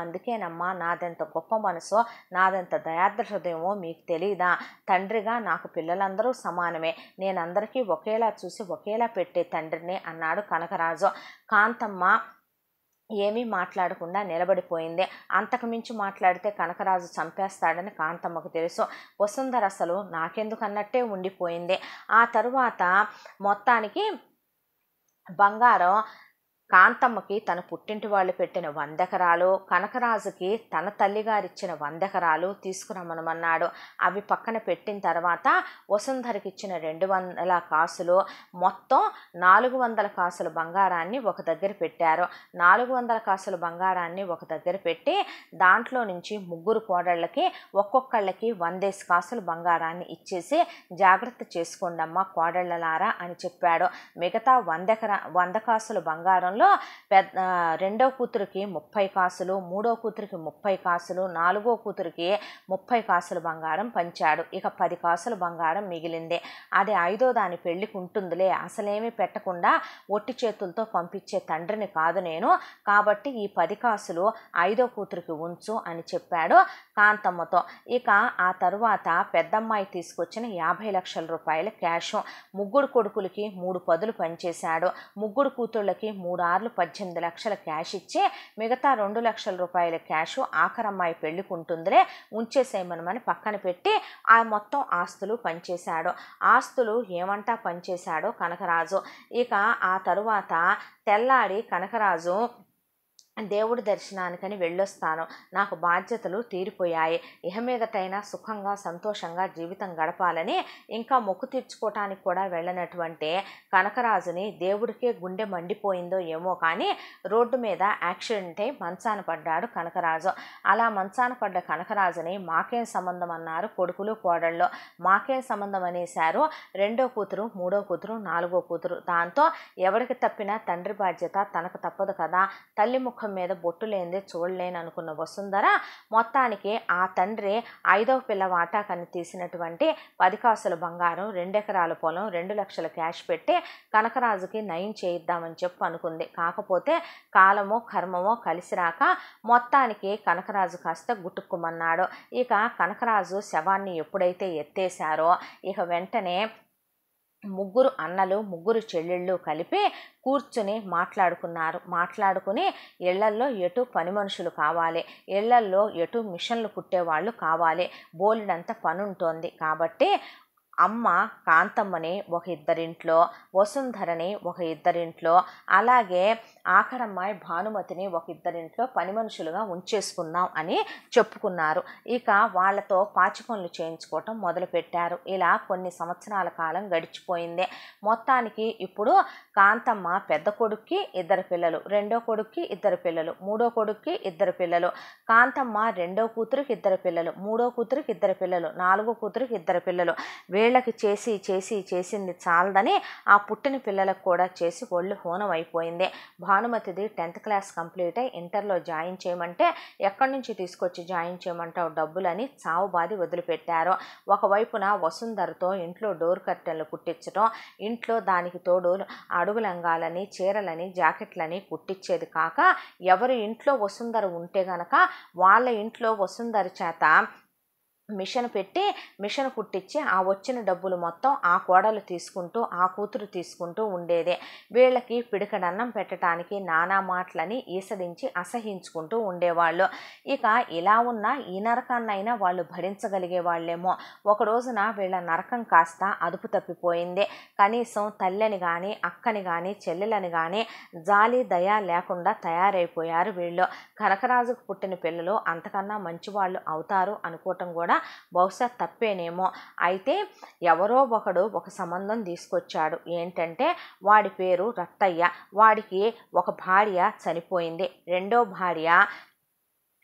అందుకేనమ్మా నాదెంత గొప్ప మనసో, నాదెంత దయాద్ర హృదయమో మీకు తెలీదా? తండ్రిగా నాకు పిల్లలందరూ సమానమే, నేనందరికీ ఒకేలా చూసి ఒకేలా పెట్టే తండ్రిని అన్నాడు కనకరాజు. కాంతమ్మ ఏమీ మాట్లాడకుండా నిలబడిపోయింది. అంతకుమించి మాట్లాడితే కనకరాజు చంపేస్తాడని కాంతమ్మకు తెలుసు. వసుంధర అసలు నాకెందుకన్నట్టే ఉండిపోయింది. ఆ తరువాత మొత్తానికి బంగారం కాంతమ్మకి తన పుట్టింటి వాళ్ళు పెట్టిన 100 ఎకరాలు, కనకరాజుకి తన తల్లిగారిచ్చిన 100 ఎకరాలు తీసుకురమ్మనమన్నాడు. అవి పక్కన పెట్టిన తర్వాత వసుంధరకి ఇచ్చిన 200 కాసులు, మొత్తం 400 కాసుల బంగారాన్ని ఒక దగ్గర పెట్టారు. 400 కాసుల బంగారాన్ని ఒక దగ్గర పెట్టి దాంట్లో నుంచి ముగ్గురు కోడళ్ళకి ఒక్కొక్కళ్ళకి 100 కాసుల బంగారాన్ని ఇచ్చేసి జాగ్రత్త చేసుకోండమ్మా కోడళ్ళలారా అని చెప్పాడు. మిగతా 100 కాసుల బంగారంలో రెండో కూతురికి 30 కాసులు, మూడో కూతురికి 30 కాసులు, నాలుగో కూతురికి 30 కాసుల బంగారం పంచాడు. ఇక 10 కాసుల బంగారం మిగిలింది. అది 5వ దాని పెళ్లికి ఉంటుందిలే, అసలేమీ పెట్టకుండా ఒట్టి చేతులతో పంపించే తండ్రిని కాదు నేను, కాబట్టి ఈ 10 కాసులు 5వ కూతురికి ఉంచు అని చెప్పాడు కాంతమ్మతో. ఇక ఆ తరువాత పెద్దమ్మాయి తీసుకొచ్చిన 50 లక్షల రూపాయల క్యాష్ ముగ్గురు కొడుకులకి 3 పదులు పంచేశాడు. ముగ్గురు కూతుళ్ళకి 3 ఆర్లు 18 లక్షల క్యాష్ ఇచ్చి మిగతా 2 లక్షల రూపాయల క్యాష్ ఆఖరమ్మాయి పెళ్లికుంటుందిలే ఉంచేసేయమనమని పక్కన పెట్టి ఆ మొత్తం ఆస్తులు పంచేశాడు. ఆస్తులు ఏమంటా పంచేశాడో కనకరాజు. ఇక ఆ తరువాత తెల్లాడి కనకరాజు దేవుడి దర్శనానికని వెళ్ళొస్తాను, నాకు బాధ్యతలు తీరిపోయాయి, ఇహ మీదటైనా సుఖంగా సంతోషంగా జీవితం గడపాలని ఇంకా మొక్కు తీర్చుకోవటానికి కూడా వెళ్ళనటువంటి కనకరాజుని దేవుడికే గుండె మండిపోయిందో ఏమో కానీ రోడ్డు మీద యాక్సిడెంట్ అయి మంచాన పడ్డాడు కనకరాజు. అలా మంచాన పడ్డ కనకరాజుని మాకేం సంబంధం అన్నారు కొడుకులు కోడళ్ళు. మాకేం సంబంధం అనేశారు రెండో కూతురు, మూడో కూతురు, నాలుగో కూతురు. దాంతో ఎవరికి తప్పినా తండ్రి బాధ్యత తనకు తప్పదు కదా, తల్లి ముఖం మీద బొట్టు లేనిదే చూడలేను అనుకున్న వసుంధర మొత్తానికి ఆ తండ్రి 5వ పిల్ల వాటాకని తీసినటువంటి 10 కాసుల బంగారం, 2 ఎకరాల పొలం, 2 లక్షల క్యాష్ పెట్టి కనకరాజుకి నయం చేయిద్దామని చెప్పి అనుకుంది. కాకపోతే కాలమో కర్మమో కలిసి రాక మొత్తానికి కనకరాజు కాస్త గుట్టుక్కుమన్నాడు. ఇక కనకరాజు శవాన్ని ఎప్పుడైతే ఎత్తేశారో ఇక వెంటనే ముగ్గురు అన్నలు ముగ్గురు చెల్లెళ్ళు కలిపి కూర్చుని మాట్లాడుకుని ఇళ్లల్లో ఎటు పని మనుషులు కావాలి, ఇళ్లల్లో ఎటు మిషన్లు కుట్టేవాళ్ళు కావాలి, బోలెడంత పని ఉంటుంది. కాబట్టి అమ్మ కాంతమ్మని ఒక ఇద్దరింట్లో, వసుంధరని ఒక ఇద్దరింట్లో, అలాగే ఆఖరమ్మాయి భానుమతిని ఒక ఇద్దరింట్లో పని మనుషులుగా ఉంచేసుకుందాం అని చెప్పుకున్నారు. ఇక వాళ్ళతో పాచి పనులు చేయించుకోవటం మొదలుపెట్టారు. ఇలా కొన్ని సంవత్సరాల కాలం గడిచిపోయింది. మొత్తానికి ఇప్పుడు కాంతమ్మ పెద్ద కొడుక్కి 2 పిల్లలు, రెండో కొడుక్కి 2 పిల్లలు, మూడో కొడుక్కి 2 పిల్లలు, కాంతమ్మ రెండో కూతురికి 2 పిల్లలు, మూడో కూతురికి 2 పిల్లలు, నాలుగో కూతురికి 2 పిల్లలు. వీళ్ళకి చేసింది చాలదని ఆ పుట్టిన పిల్లలకు కూడా చేసి ఒళ్ళు హోనం అయిపోయింది. భానుమతిది 10th క్లాస్ కంప్లీట్ అయి ఇంటర్లో జాయిన్ చేయమంటే ఎక్కడి నుంచి తీసుకొచ్చి జాయిన్ చేయమంటావు డబ్బులని చావుబాది వదిలిపెట్టారు. ఒకవైపున వసుంధరతో ఇంట్లో డోర్ కర్టెన్లు కుట్టించడం, ఇంట్లో దానికి తోడు అడుగు లంగాలని, చీరలని, జాకెట్లని కుట్టించేది కాక ఎవరి ఇంట్లో వసుంధర ఉంటే గనక వాళ్ళ ఇంట్లో వసుంధర చేత మిషన్ కుట్టించి ఆ వచ్చిన డబ్బులు మొత్తం ఆ కోడలు తీసుకుంటూ ఆ కూతురు తీసుకుంటూ ఉండేదే. వీళ్ళకి పిడికడన్నం పెట్టడానికి నానా మాటలని ఈసడించి అసహించుకుంటూ ఉండేవాళ్ళు. ఇక ఇలా ఉన్న ఈ నరకాన్నైనా వాళ్ళు భరించగలిగే వాళ్ళేమో. ఒక రోజున వీళ్ళ నరకం కాస్త అదుపు తప్పిపోయింది. కనీసం తల్లిని కానీ అక్కని కానీ చెల్లెలని కానీ జాలి దయ లేకుండా తయారైపోయారు వీళ్ళు. కనకరాజుకు పుట్టిన పిల్లలు అంతకన్నా మంచివాళ్ళు అవుతారు అనుకోవటం కూడా బహుశా తప్పేనేమో. అయితే ఎవరో ఒకడు ఒక సంబంధం తీసుకొచ్చాడు. ఏంటంటే వాడి పేరు రత్తయ్య. వాడికి ఒక భార్య చనిపోయింది. రెండో భార్య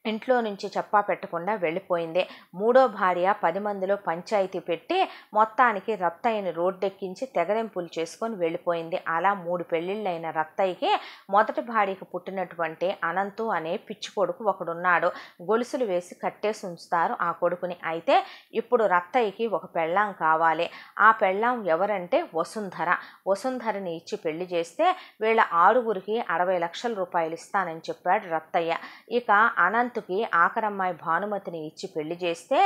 ఇంట్లో నుంచి చెప్పా పెట్టకుండా వెళ్ళిపోయింది. మూడో భార్య 10 మందిలో పంచాయతీ పెట్టి మొత్తానికి రత్తయ్యని రోడ్డెక్కించి తెగదెంపులు చేసుకొని వెళ్ళిపోయింది. అలా 3 పెళ్ళిళ్ళైన రత్తయ్యకి మొదటి భార్యకు పుట్టినటువంటి అనంతు అనే పిచ్చి కొడుకు ఒకడున్నాడు. గొలుసులు వేసి కట్టేసి ఉంచుతారు ఆ కొడుకుని. అయితే ఇప్పుడు రత్తయ్యకి ఒక పెళ్ళాం కావాలి. ఆ పెళ్ళాం ఎవరంటే వసుంధర. వసుంధరని ఇచ్చి పెళ్లి చేస్తే వీళ్ళ 6గురికి 60 లక్షల రూపాయలు ఇస్తానని చెప్పాడు రత్తయ్య. ఇక అనంతుకి ఆఖరమ్మాయి భానుమతిని ఇచ్చి పెళ్లి చేస్తే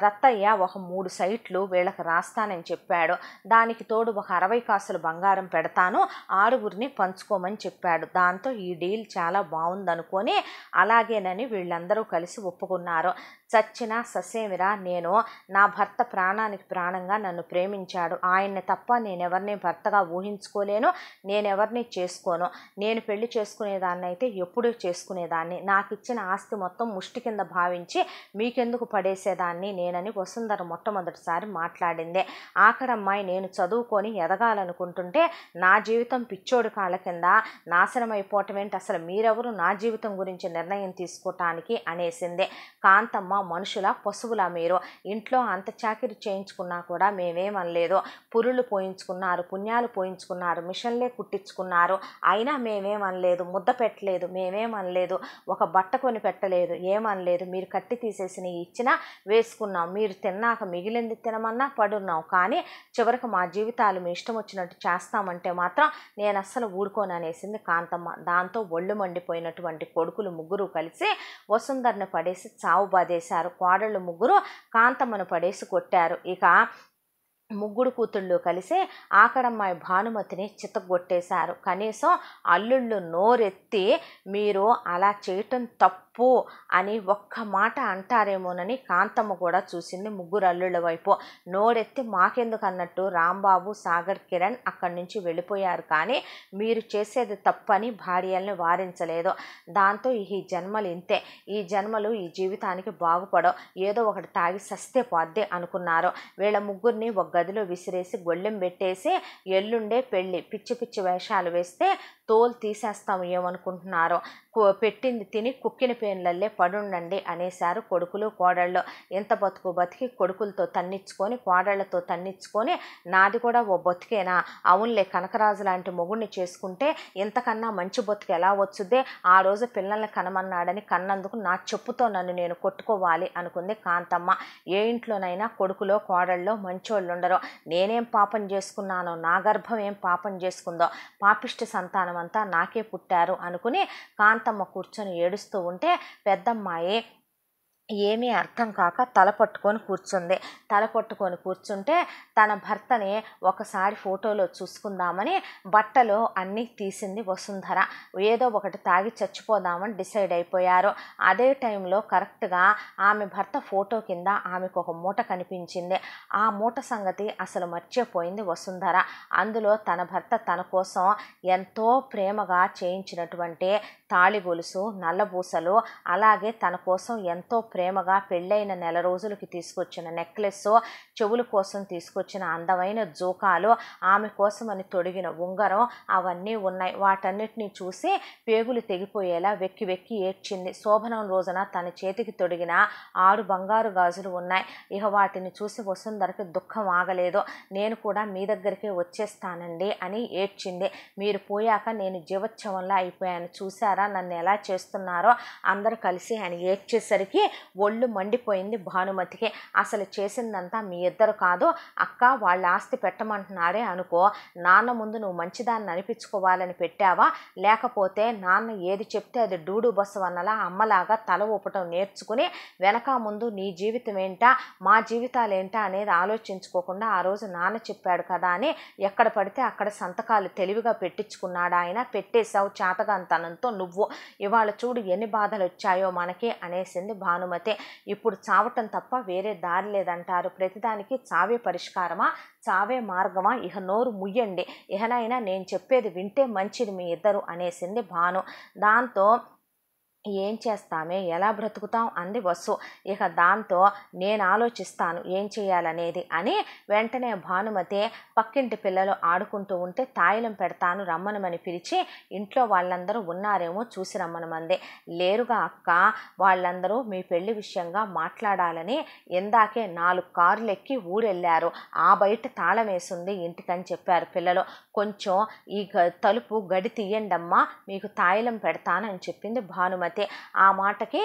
రత్తయ్య ఒక 3 సైట్లు వీళ్ళకి రాస్తానని చెప్పాడు. దానికి తోడు ఒక 60 కాసులు బంగారం పెడతాను, 6గురిని పంచుకోమని చెప్పాడు. దాంతో ఈ డీల్ చాలా బాగుందనుకొని అలాగేనని వీళ్ళందరూ కలిసి ఒప్పుకున్నారు. చచ్చినా ససేమిరా నేను నా భర్త ప్రాణానికి ప్రాణంగా నన్ను ప్రేమించాడు. ఆయన్ని తప్ప నేనెవరిని భర్తగా ఊహించుకోలేను, నేనెవరిని చేసుకోను. నేను పెళ్లి చేసుకునేదాన్ని అయితే ఎప్పుడూ చేసుకునేదాన్ని. నాకు ఇచ్చిన ఆస్తి మొత్తం ముష్టి కింద భావించి మీకెందుకు పడేసేదాన్ని నేనని వసుంధర మొట్టమొదటిసారి మాట్లాడిందే. ఆఖరమ్మాయి నేను చదువుకొని ఎదగాలనుకుంటుంటే నా జీవితం పిచ్చోడి కాళ్ళ కింద నాశనం అయిపోవటం ఏంటి, అసలు మీరెవరు నా జీవితం గురించి నిర్ణయం తీసుకోవటానికి అనేసిందే. కాంతమ్మ మనుషుల పశువులా మీరు? ఇంట్లో అంత చాకిరి చేయించుకున్నా కూడా మేమేమనలేదు. పురుళ్ళు పోయించుకున్నారు, పుణ్యాలు పోయించుకున్నారు, మిషన్లే కుట్టించుకున్నారు, అయినా మేమేమనలేదు. ముద్ద పెట్టలేదు, మేమేమనలేదు. ఒక బట్ట కొని పెట్టలేదు, ఏమనలేదు. మీరు కట్టి తీసేసిన ఇచ్చినా వేసుకున్నాం, మీరు తిన్నాక మిగిలింది తినమన్నా పడున్నాం. కానీ చివరికి మా జీవితాలు మీ ఇష్టం వచ్చినట్టు చేస్తామంటే మాత్రం నేను అస్సలు ఊరుకోననేసింది కాంతమ్మ. దాంతో ఒళ్ళు మండిపోయినటువంటి కొడుకులు 3 కలిసి వసుంధరని పడేసి చావు బాధేశారు. కోడళ్ళు 3 కాంతమ్మను పడేసి కొట్టారు. ఇక 3 కూతుళ్ళు కలిసి ఆఖరమ్మాయి భానుమతిని చితగొట్టేశారు. కనీసం అల్లుళ్ళు నోరెత్తి మీరు అలా చేయటం తప్పు అని ఒక్క మాట అంటారేమోనని కాంతమ్మ కూడా చూసింది 3 అల్లుళ్ళ వైపు. నోరెత్తి మాకెందుకు అన్నట్టు రాంబాబు, సాగర్, కిరణ్ అక్కడి నుంచి వెళ్ళిపోయారు. కానీ మీరు చేసేది తప్పని భార్యల్ని వారించలేదు. దాంతో ఈ జన్మలు ఇంతే, ఈ జన్మలు ఈ జీవితానికి బాగుపడవు, ఏదో ఒకటి తాగి సస్తే పోద్దే అనుకున్నారు. వీళ్ళ 3ని ఒక గదిలో విసిరేసి గొళ్ళెం పెట్టేసి ఎల్లుండే పెళ్ళి, పిచ్చి పిచ్చి వేషాలు వేస్తే తోలు తీసేస్తాం ఏమనుకుంటున్నారో, పెట్టింది తిని కుక్కిన పేన్లల్లే పడుండండి అనేశారు కొడుకులు కోడళ్ళు. ఎంత బతుకు బతికి కొడుకులతో తన్నిచ్చుకొని కోడళ్లతో తన్నిచ్చుకొని నాది కూడా ఓ బతుకేనా, అవునులే కనకరాజు లాంటి మొగుడిని చేసుకుంటే ఇంతకన్నా మంచి బతుకు ఎలా వచ్చుద్దే, ఆ రోజు పిల్లల్ని కనమన్నాడని కన్నందుకు నా చెప్పుతో నన్ను నేను కొట్టుకోవాలి అనుకుంది కాంతమ్మ. ఏ ఇంట్లోనైనా కొడుకులో కోడళ్ళలో మంచోళ్ళు ఉండరు. నేనేం పాపం చేసుకున్నానో, నా గర్భం ఏం పాపం చేసుకుందో, పాపిష్టి సంతానం అంతా నాకే పుట్టారు అనుకుని కాంతమ్మ కూర్చొని ఏడుస్తూ ఉంటే పెద్దమ్మాయి ఏమీ అర్థం కాక తల పట్టుకొని కూర్చుంటే తన భర్తని ఒకసారి ఫోటోలో చూసుకుందామని బట్టలు అన్నీ తీసింది వసుంధర. ఏదో ఒకటి తాగి చచ్చిపోదామని డిసైడ్ అయిపోయారు. అదే టైంలో కరెక్ట్గా ఆమె భర్త ఫోటో కింద ఆమెకు ఒక మూట కనిపించింది. ఆ మూట సంగతి అసలు మర్చిపోయింది వసుంధర. అందులో తన భర్త తన కోసం ఎంతో ప్రేమగా చేయించినటువంటి తాళి గొలుసు, నల్లబూసలు, అలాగే తన కోసం ఎంతో ప్రేమగా పెళ్ళైన నెల రోజులకి తీసుకొచ్చిన నెక్లెస్, చెవుల కోసం తీసుకొచ్చిన అందమైన జోకాలు, ఆమె కోసమని తొడిగిన ఉంగరం అవన్నీ ఉన్నాయి. వాటన్నిటిని చూసి పేగులు తెగిపోయేలా వెక్కి వెక్కి ఏడ్చింది. శోభనం రోజున తన చేతికి తొడిగిన 6 బంగారు గాజులు ఉన్నాయి. ఇక వాటిని చూసి వసుంధరకి దుఃఖం ఆగలేదు. నేను కూడా మీ దగ్గరికే వచ్చేస్తానండి అని ఏడ్చింది. మీరు పోయాక నేను జీవోత్సవంలా అయిపోయాను, చూసారా నన్ను ఎలా చేస్తున్నారో అందరూ కలిసి అని ఏడ్చేసరికి ఒళ్ళు మండిపోయింది భానుమతికి. అసలు చేసిందంతా మీ ఇద్దరు కాదు అక్క, వాళ్ళ ఆస్తి పెట్టమంటున్నారే అనుకో, నాన్న ముందు నువ్వు మంచిదాన్ని అనిపించుకోవాలని పెట్టావా, లేకపోతే నాన్న ఏది చెప్తే అది డూడు బస్సు అన్నలా అమ్మలాగా తల ఊపటం నేర్చుకుని వెనక ముందు నీ జీవితం ఏంటా మా జీవితాలు ఏంటా అనేది ఆలోచించుకోకుండా ఆ రోజు నాన్న చెప్పాడు కదా అని ఎక్కడ పడితే అక్కడ సంతకాలు తెలివిగా పెట్టించుకున్నాడు ఆయన. పెట్టేశావు చేతగాంతనంతో నువ్వు. ఇవాళ చూడు ఎన్ని బాధలు వచ్చాయో మనకి అనేసింది భానుమతి. ఇప్పుడు చావటం తప్ప వేరే దారి లేదంటారు. ప్రతిదానికి చావే పరిష్కారమా, చావే మార్గమా? ఇహ నోరు ముయ్యండి, ఇహనైనా నేను చెప్పేది వింటే మంచిది మీ ఇద్దరు అనేసింది భాను. దాంతో ఏం చేస్తామే, ఎలా బ్రతుకుతాం అంది వసు. ఇక దాంతో నేను ఆలోచిస్తాను ఏం చేయాలనేది అని వెంటనే భానుమతి పక్కింటి పిల్లలు ఆడుకుంటూ ఉంటే తాయిలం పెడతాను రమ్మనమని పిలిచి ఇంట్లో వాళ్ళందరూ ఉన్నారేమో చూసి రమ్మనమంది. లేరుగా అక్క, వాళ్ళందరూ మీ పెళ్లి విషయంగా మాట్లాడాలని ఇందాకే 4 కార్లు ఎక్కి ఊరెళ్ళారు, ఆ బయట తాళం వేసింది ఇంటికని చెప్పారు పిల్లలు. కొంచెం ఈ తలుపు గడి తీయండమ్మా, మీకు తాయిలం పెడతానని చెప్పింది భానుమతి. ఆ మాటకి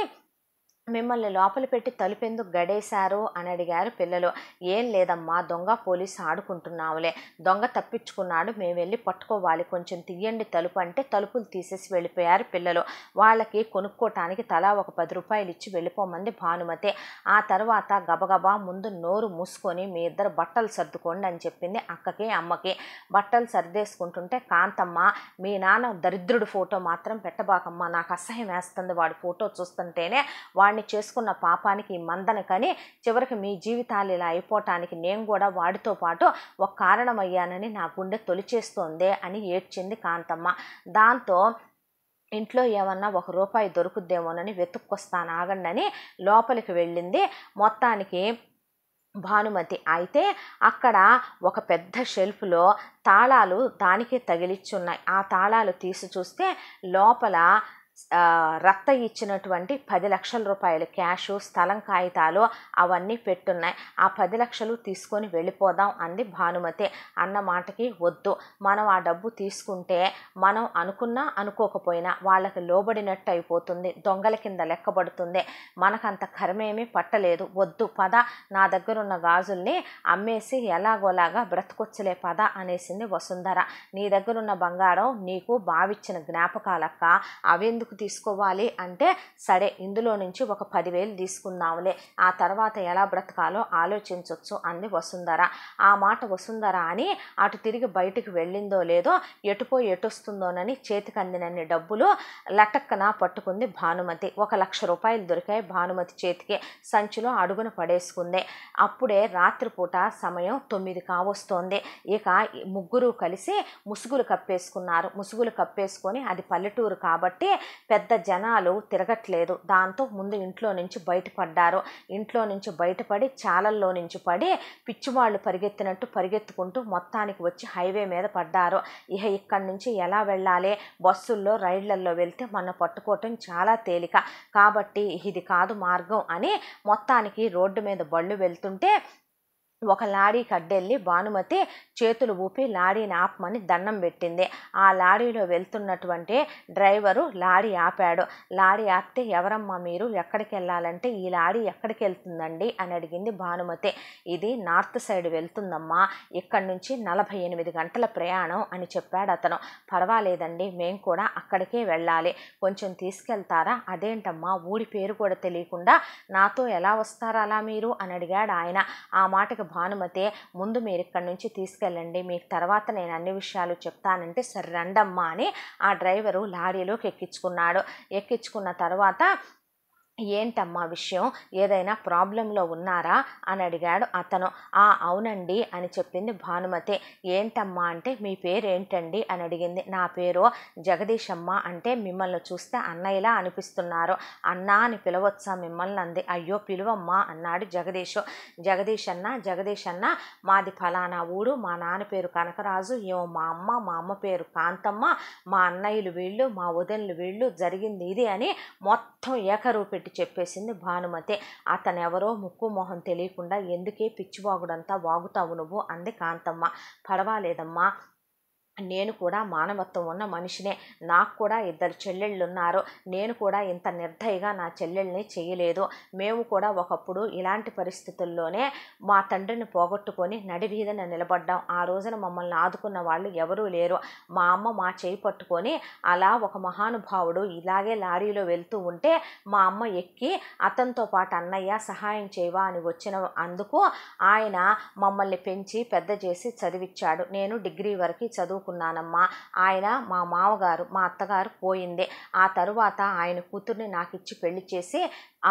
మిమ్మల్ని లోపల పెట్టి తలుపెందుకు గడేశారు అని అడిగారు పిల్లలు. ఏం లేదమ్మా, దొంగ పోలీసు ఆడుకుంటున్నావులే, దొంగ తప్పించుకున్నాడు, మేము వెళ్ళి పట్టుకోవాలి, కొంచెం తీయండి తలుపు అంటే తలుపులు తీసేసి వెళ్ళిపోయారు పిల్లలు. వాళ్ళకి కొనుక్కోటానికి తలా ఒక 10 రూపాయలు ఇచ్చి వెళ్ళిపోమంది భానుమతి. ఆ తర్వాత గబగబా ముందు నోరు మూసుకొని మీ ఇద్దరు బట్టలు సర్దుకోండి అని చెప్పింది అక్కకి అమ్మకి. బట్టలు సర్దేసుకుంటుంటే కాంతమ్మ, మీ నాన్న దరిద్రుడు ఫోటో మాత్రం పెట్టబాకమ్మా, నాకు అసహ్యం వేస్తుంది వాడి ఫోటో చూస్తుంటేనే, వాడిని చేసుకున్న పాపానికి మందన కని చివరికి మీ జీవితాలు ఇలా అయిపోవటానికి నేను కూడా వాడితో పాటు ఒక కారణమయ్యానని నా గుండె తొలిచేస్తోందే అని ఏడ్చింది కాంతమ్మ. దాంతో ఇంట్లో ఏమన్నా 1 రూపాయి దొరుకుద్దేమోనని వెతుక్కొస్తాను ఆగండి లోపలికి వెళ్ళింది మొత్తానికి భానుమతి. అయితే అక్కడ ఒక పెద్ద షెల్ఫ్లో తాళాలు దానికి తగిలిచ్చున్నాయి. ఆ తాళాలు తీసి చూస్తే లోపల రత్త ఇచ్చినటువంటి 10 లక్షల రూపాయలు క్యాషు, స్థలం కాగితాలు అవన్నీ పెట్టున్నాయి. ఆ 10 లక్షలు తీసుకొని వెళ్ళిపోదాం అంది భానుమతి. అన్న మాటకి వద్దు, మనం ఆ డబ్బు తీసుకుంటే మనం అనుకున్నా అనుకోకపోయినా వాళ్ళకి లోబడినట్టు అయిపోతుంది, దొంగల కింద లెక్కబడుతుంది, మనకంత కర్మేమీ పట్టలేదు, వద్దు పద, నా దగ్గరున్న గాజుల్ని అమ్మేసి ఎలాగోలాగా బ్రతకొచ్చులే పద అనేసింది వసుంధర. నీ దగ్గరున్న బంగారం నీకు బావిచ్చిన జ్ఞాపకాలక్క, అవెందుకు తీసుకోవాలి అంటే సరే ఇందులో నుంచి ఒక 10,000 తీసుకుందాంలే, ఆ తర్వాత ఎలా బ్రతకాలో ఆలోచించవచ్చు అంది వసుంధర. ఆ మాట వసుంధర అని అటు తిరిగి బయటికి వెళ్ళిందో లేదో ఎటుపోయి ఎటొస్తుందోనని చేతికి అందినన్ని డబ్బులు లటక్కన పట్టుకుంది భానుమతి. 1,00,000 రూపాయలు దొరికాయి భానుమతి చేతికి. సంచిలో అడుగున పడేసుకుంది. అప్పుడే రాత్రిపూట సమయం 9 కావస్తోంది. ఇక ముగ్గురు కలిసి ముసుగులు కప్పేసుకున్నారు. ముసుగులు కప్పేసుకొని అది పల్లెటూరు కాబట్టి పెద్ద జనాలు తిరగట్లేదు. దాంతో ముందు ఇంట్లో నుంచి బయటపడ్డారు. ఇంట్లో నుంచి బయటపడి చాలల్లో నుంచి పడి పిచ్చివాళ్ళు పరిగెత్తినట్టు పరిగెత్తుకుంటూ మొత్తానికి వచ్చి హైవే మీద పడ్డారు. ఇక ఇక్కడి నుంచి ఎలా వెళ్ళాలి, బస్సుల్లో రైళ్లల్లో వెళ్తే మన పట్టుకోవటం చాలా తేలిక కాబట్టి ఇది కాదు మార్గం అని మొత్తానికి రోడ్డు మీద బళ్ళు వెళ్తుంటే ఒక లారీకి అడ్డెళ్ళి భానుమతి చేతులు ఊపి లారీని ఆపమని దండం పెట్టింది. ఆ లారీలో వెళ్తున్నటువంటి డ్రైవరు లారీ ఆపాడు. లారీ ఆపితే ఎవరమ్మా మీరు, ఎక్కడికి వెళ్ళాలంటే ఈ లారీ ఎక్కడికి వెళ్తుందండి అని అడిగింది భానుమతి. ఇది నార్త్ సైడ్ వెళ్తుందమ్మా, ఇక్కడి నుంచి 48 గంటల ప్రయాణం అని చెప్పాడు అతను. పర్వాలేదండి, మేము కూడా అక్కడికే వెళ్ళాలి, కొంచెం తీసుకెళ్తారా? అదేంటమ్మా ఊరి పేరు కూడా తెలియకుండా నాతో ఎలా వస్తారా అలా మీరు అని అడిగాడు ఆయన. ఆ మాటకి భానుమతి, ముందు మీరు ఇక్కడి నుంచి తీసుకెళ్ళండి, మీకు తర్వాత నేను అన్ని విషయాలు చెప్తానంటే సరే రండమ్మా అని ఆ డ్రైవరు లారీలోకి ఎక్కించుకున్నాడు. ఎక్కించుకున్న తర్వాత ఏంటమ్మా విషయం, ఏదైనా ప్రాబ్లంలో ఉన్నారా అని అడిగాడు అతను. అవునండి అని చెప్పింది భానుమతి. ఏంటమ్మా అంటే మీ పేరు ఏంటండి అని అడిగింది. నా పేరు జగదీష్ అమ్మ అంటే మిమ్మల్ని చూస్తే అన్నయ్యలా అనిపిస్తున్నారు, అన్నా అని పిలవచ్చా మిమ్మల్ని అంది. అయ్యో పిలువమ్మా అన్నాడు జగదీష్. జగదీష్ అన్న మాది ఫలానా ఊరు, మా నాన్న పేరు కనకరాజు, ఏమో మా అమ్మ పేరు కాంతమ్మ, మా అన్నయ్యలు వీళ్ళు, మా వదినలు వీళ్ళు, జరిగింది ఇది అని మొత్తం ఏకరువు పెట్టి చెప్పేసింది భానుమతి. అతనెవరో ముక్కు మొహం తెలియకుండా ఎందుకే పిచ్చివాగుడంతా వాగుతావు నువ్వు అంది కాంతమ్మ. పర్వాలేదమ్మా, నేను కూడా మానవత్వం ఉన్న మనిషినే, నాకు కూడా 2 చెల్లెళ్ళున్నారు, నేను కూడా ఇంత నిర్దయగా నా చెల్లెల్ని చేయలేదు. మేము కూడా ఒకప్పుడు ఇలాంటి పరిస్థితుల్లోనే మా తండ్రిని పోగొట్టుకొని నడివీధిన నిలబడ్డాం. ఆ రోజున మమ్మల్ని ఆదుకున్న వాళ్ళు ఎవరూ లేరు. మా అమ్మ మా చేయి పట్టుకొని అలా ఒక మహానుభావుడు ఇలాగే లారీలో వెళ్తూ ఉంటే మా అమ్మ ఎక్కి అతనితో పాటు అన్నయ్య సహాయం చేయవా అని వచ్చిన అందుకు ఆయన మమ్మల్ని పెంచి పెద్ద చేసి చదివిచ్చాడు. నేను డిగ్రీ వరకు చదువుకున్నానమ్మా. ఆయన మా మామగారు, మా అత్తగారు పోయింది. ఆ తరువాత ఆయన కూతుర్ని నాకు ఇచ్చి పెళ్లి చేసి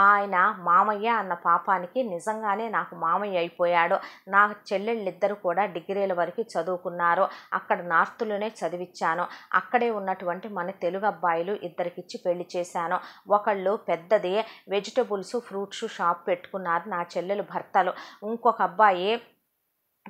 ఆయన మామయ్య అన్న పాపానికి నిజంగానే నాకు మామయ్య అయిపోయాడు. నా చెల్లెళ్ళిద్దరూ కూడా డిగ్రీల వరకు చదువుకున్నారు. అక్కడ నార్త్లోనే చదివిచ్చాను. అక్కడే ఉన్నటువంటి మన తెలుగు అబ్బాయిలు 2కిచ్చి పెళ్లి చేశాను. ఒకళ్ళు పెద్దది వెజిటబుల్స్ ఫ్రూట్స్ షాప్ పెట్టుకున్నారు నా చెల్లెలు భర్తలు. ఇంకొక అబ్బాయి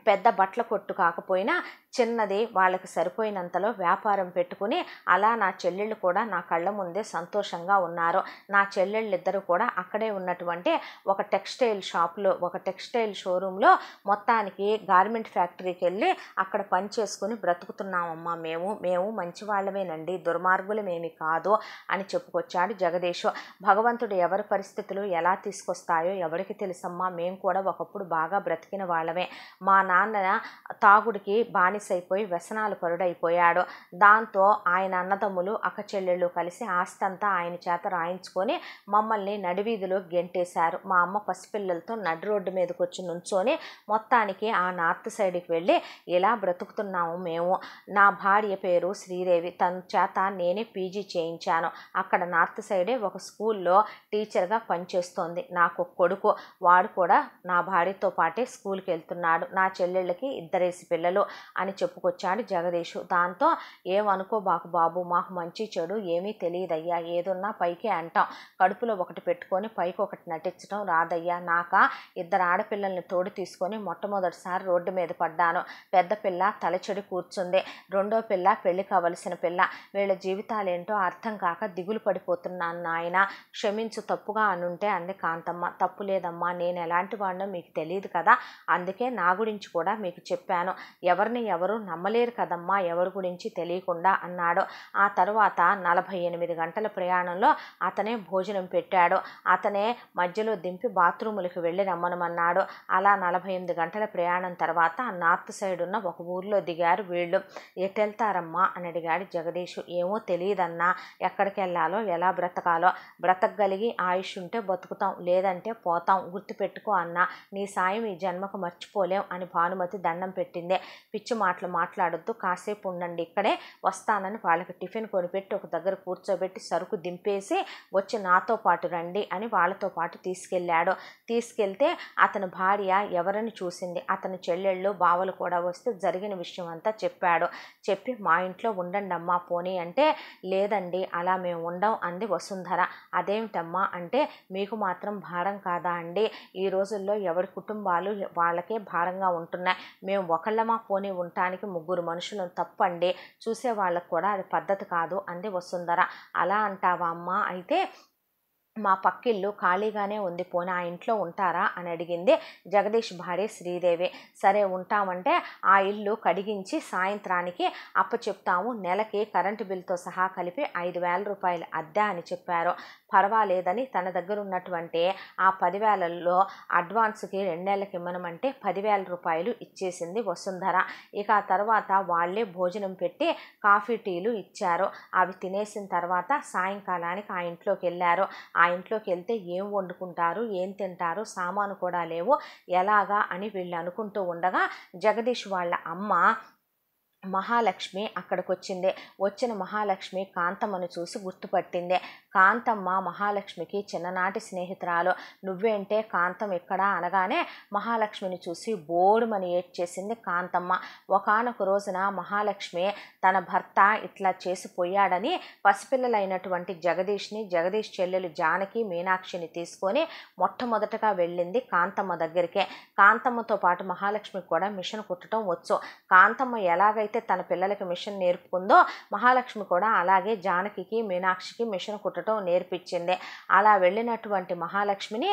పెద్ద బట్టల కొట్టు కాకపోయినా చిన్నది వాళ్ళకి సరిపోయినంతలో వ్యాపారం పెట్టుకుని అలా నా చెల్లెళ్ళు కూడా నా కళ్ళ ముందే సంతోషంగా ఉన్నారు. నా చెల్లెళ్ళిద్దరూ కూడా అక్కడే ఉన్నటువంటి ఒక టెక్స్టైల్ షోరూంలో మొత్తానికి గార్మెంట్ ఫ్యాక్టరీకి వెళ్ళి అక్కడ పని చేసుకుని బ్రతుకుతున్నామమ్మా. మేము మంచి వాళ్ళమేనండి, దుర్మార్గులమేమి కాదు అని చెప్పుకొచ్చాడు జగదీష్. భగవంతుడు ఎవరి పరిస్థితులు ఎలా తీసుకొస్తాయో ఎవరికి తెలుసమ్మా. మేము కూడా ఒకప్పుడు బాగా బ్రతికిన వాళ్ళమే. మా నాన్న తాగుడికి బానిసైపోయి వ్యసనాలు పరుడైపోయాడు. దాంతో ఆయన అన్నదమ్ములు అక్క చెల్లెళ్ళు కలిసి ఆస్తి అంతా ఆయన చేత రాయించుకొని మమ్మల్ని నడివీధిలో గెంటేశారు. మా అమ్మ పసిపిల్లలతో నడి రోడ్డు మీదకి వచ్చి నుంచొని మొత్తానికి ఆ నార్త్ సైడ్కి వెళ్ళి ఇలా బ్రతుకుతున్నాము మేము. నా భార్య పేరు శ్రీదేవి, తన చేత నేనే పీజీ చేయించాను. అక్కడ నార్త్ సైడే ఒక స్కూల్లో టీచర్గా పనిచేస్తోంది. నాకు కొడుకు, వాడు కూడా నా భార్యతో పాటే స్కూల్కి వెళ్తున్నాడు. నా చెల్లెళ్ళకి 2 పిల్లలు అని చెప్పుకొచ్చాడు జగదీష్. దాంతో ఏమనుకోబాకు బాబు, మాకు మంచి చెడు ఏమీ తెలియదయ్యా, ఏదున్నా పైకే అంటాం, కడుపులో ఒకటి పెట్టుకొని పైకి ఒకటి నటించడం రాదయ్యా. నాక 2 ఆడపిల్లల్ని తోడు తీసుకొని మొట్టమొదటిసారి రోడ్డు మీద పడ్డాను. పెద్ద పిల్ల తలచెడి కూర్చుంది, రెండో పిల్ల పెళ్లి కావలసిన పిల్ల. వీళ్ళ జీవితాలేంటో అర్థం కాక దిగులు పడిపోతున్నాను నాయన, క్షమించు తప్పుగా అనుంటే అంది కాంతమ్మ. తప్పు లేదమ్మా, నేను ఎలాంటి వాడినో మీకు తెలియదు కదా, అందుకే నా గురించి కూడా మీకు చెప్పాను. ఎవరిని ఎవరు నమ్మలేరు కదమ్మా ఎవరి గురించి తెలియకుండా అన్నాడు. ఆ తర్వాత 48 గంటల ప్రయాణంలో అతనే భోజనం పెట్టాడు. అతనే మధ్యలో దింపి బాత్రూములకు వెళ్ళి రమ్మనమన్నాడు. అలా 48 గంటల ప్రయాణం తర్వాత నార్త్ సైడ్ ఉన్న ఒక ఊర్లో దిగారు వీళ్ళు. ఎటెళ్తారమ్మా అని అడిగాడు జగదీష్. ఏమో తెలియదన్నా, ఎక్కడికి వెళ్ళాలో ఎలా బ్రతకాలో. బ్రతకగలిగి ఆయుష్ ఉంటే బతుకుతాం, లేదంటే పోతాం, గుర్తుపెట్టుకో అన్నా. నీ సాయం ఈ జన్మకు మర్చిపోలేం అని భానుమతి దండం పెట్టింది. పిచ్చి మాటలు మాట్లాడొద్దు, కాసేపు ఉండండి, ఇక్కడే వస్తానని వాళ్ళకి టిఫిన్ కొనిపెట్టి ఒక దగ్గర కూర్చోబెట్టి సరుకు దింపేసి వచ్చి నాతో పాటు రండి అని వాళ్ళతో పాటు తీసుకెళ్ళాడు. తీసుకెళ్తే అతని భార్య ఎవరిని చూసింది, అతని చెల్లెళ్ళు బావలు కూడా వస్తే జరిగిన విషయం అంతా చెప్పాడు. చెప్పి మా ఇంట్లో ఉండండి అమ్మా పోనీ అంటే, లేదండి అలా మేము ఉండం అంది వసుంధర. అదేమిటమ్మా అంటే, మీకు మాత్రం భారం కాదా అండి, ఈ రోజుల్లో ఎవరి కుటుంబాలు వాళ్ళకే భారంగా ఉంటున్నాయి, మేము ఒకళ్ళమా పోనీ ఉండటానికి 3 మనుషులను తప్పండి, చూసే వాళ్ళకు కూడా అది పద్ధతి కాదు అంది వసుంధర. అలా అంటావా అమ్మా, అయితే మా పక్కిల్లు ఖాళీగానే ఉంది, పోనీ ఆ ఇంట్లో ఉంటారా అని అడిగింది జగదీష్ భార్య శ్రీదేవి. సరే ఉంటామంటే ఆ ఇల్లు కడిగించి సాయంత్రానికి అప్పచెప్తాము, నెలకి కరెంటు బిల్లుతో సహా కలిపి 5,000 రూపాయలు అద్దె అని చెప్పారు. పర్వాలేదని తన దగ్గర ఉన్నటువంటి ఆ 10,000లో అడ్వాన్స్కి 2 నెలలకి ఇమ్మనమంటే 10,000 రూపాయలు ఇచ్చేసింది వసుంధర. ఇక ఆ తర్వాత వాళ్ళే భోజనం పెట్టి కాఫీ టీలు ఇచ్చారు. అవి తినేసిన తర్వాత సాయంకాలానికి ఆ ఇంట్లోకి వెళ్ళారు. ఆ ఇంట్లోకి వెళ్తే ఏం వండుకుంటారు, ఏం తింటారు, సామాను కూడా లేవు, ఎలాగా అని వీళ్ళు అనుకుంటూ ఉండగా జగదీష్ వాళ్ళ అమ్మ మహాలక్ష్మి అక్కడికి వచ్చింది. వచ్చిన మహాలక్ష్మి కాంతమ్మను చూసి గుర్తుపట్టింది. కాంతమ్మ మహాలక్ష్మికి చిన్ననాటి స్నేహితురాలు. నువ్వేంటే కాంతం ఎక్కడా అనగానే మహాలక్ష్మిని చూసి బోడుమని ఏడ్చేసింది కాంతమ్మ. ఒకానొక రోజున మహాలక్ష్మి తన భర్త ఇట్లా చేసిపోయాడని పసిపిల్లలైనటువంటి జగదీష్ చెల్లెలు జానకి మీనాక్షిని తీసుకొని మొట్టమొదటగా వెళ్ళింది కాంతమ్మ దగ్గరికే. కాంతమ్మతో పాటు మహాలక్ష్మికి కూడా మిషన్ కుట్టడం వచ్చు. కాంతమ్మ ఎలాగైతే అయితే తన పిల్లలకి మిషన్ నేర్పుకుందో మహాలక్ష్మి కూడా అలాగే జానకికి మీనాక్షికి మిషన్ కుట్టడం నేర్పించింది. అలా వెళ్ళినటువంటి మహాలక్ష్మిని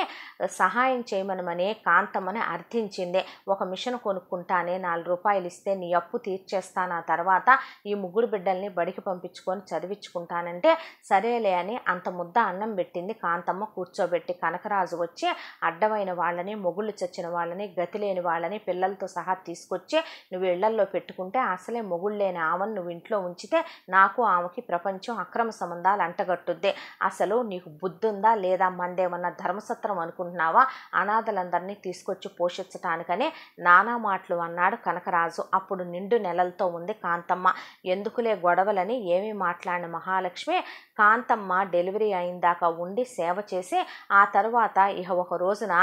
సహాయం చేయమనమని కాంతమ్మని అర్థించింది. ఒక మిషన్ కొనుక్కుంటానే 4 రూపాయలు ఇస్తే నీ అప్పు తీర్చేస్తాను, ఆ తర్వాత ఈ ముగ్గురు బిడ్డల్ని బడికి పంపించుకొని చదివించుకుంటానంటే సరేలే అని అంత ముద్ద అన్నం పెట్టింది కాంతమ్మ కూర్చోబెట్టి. కనకరాజు వచ్చి అడ్డమైన వాళ్ళని, మొగుళ్ళు చచ్చిన వాళ్ళని, గతి లేని వాళ్ళని పిల్లలతో సహా తీసుకొచ్చి నువ్వు ఇళ్లల్లో పెట్టుకుంటే అసలే మొగుళ్ళు లేని ఆమెను నువ్వు ఇంట్లో ఉంచితే నాకు ఆమెకి ప్రపంచం అక్రమ సంబంధాలు అంటగట్టుద్ది. అసలు నీకు బుద్ధి ఉందా లేదా? మందేమన్నా ధర్మసత్రం అనుకుంటున్నావా? అనాథలందరినీ తీసుకొచ్చి పోషించటానికని నానా మాటలు అన్నాడు కనకరాజు. అప్పుడు నిండు నెలలతో ఉంది కాంతమ్మ. ఎందుకులే గొడవలని ఏమీ మాట్లాడిన మహాలక్ష్మి కాంతమ్మ డెలివరీ అయిందాకా ఉండి సేవ చేసి ఆ తరువాత ఇహ ఒక రోజున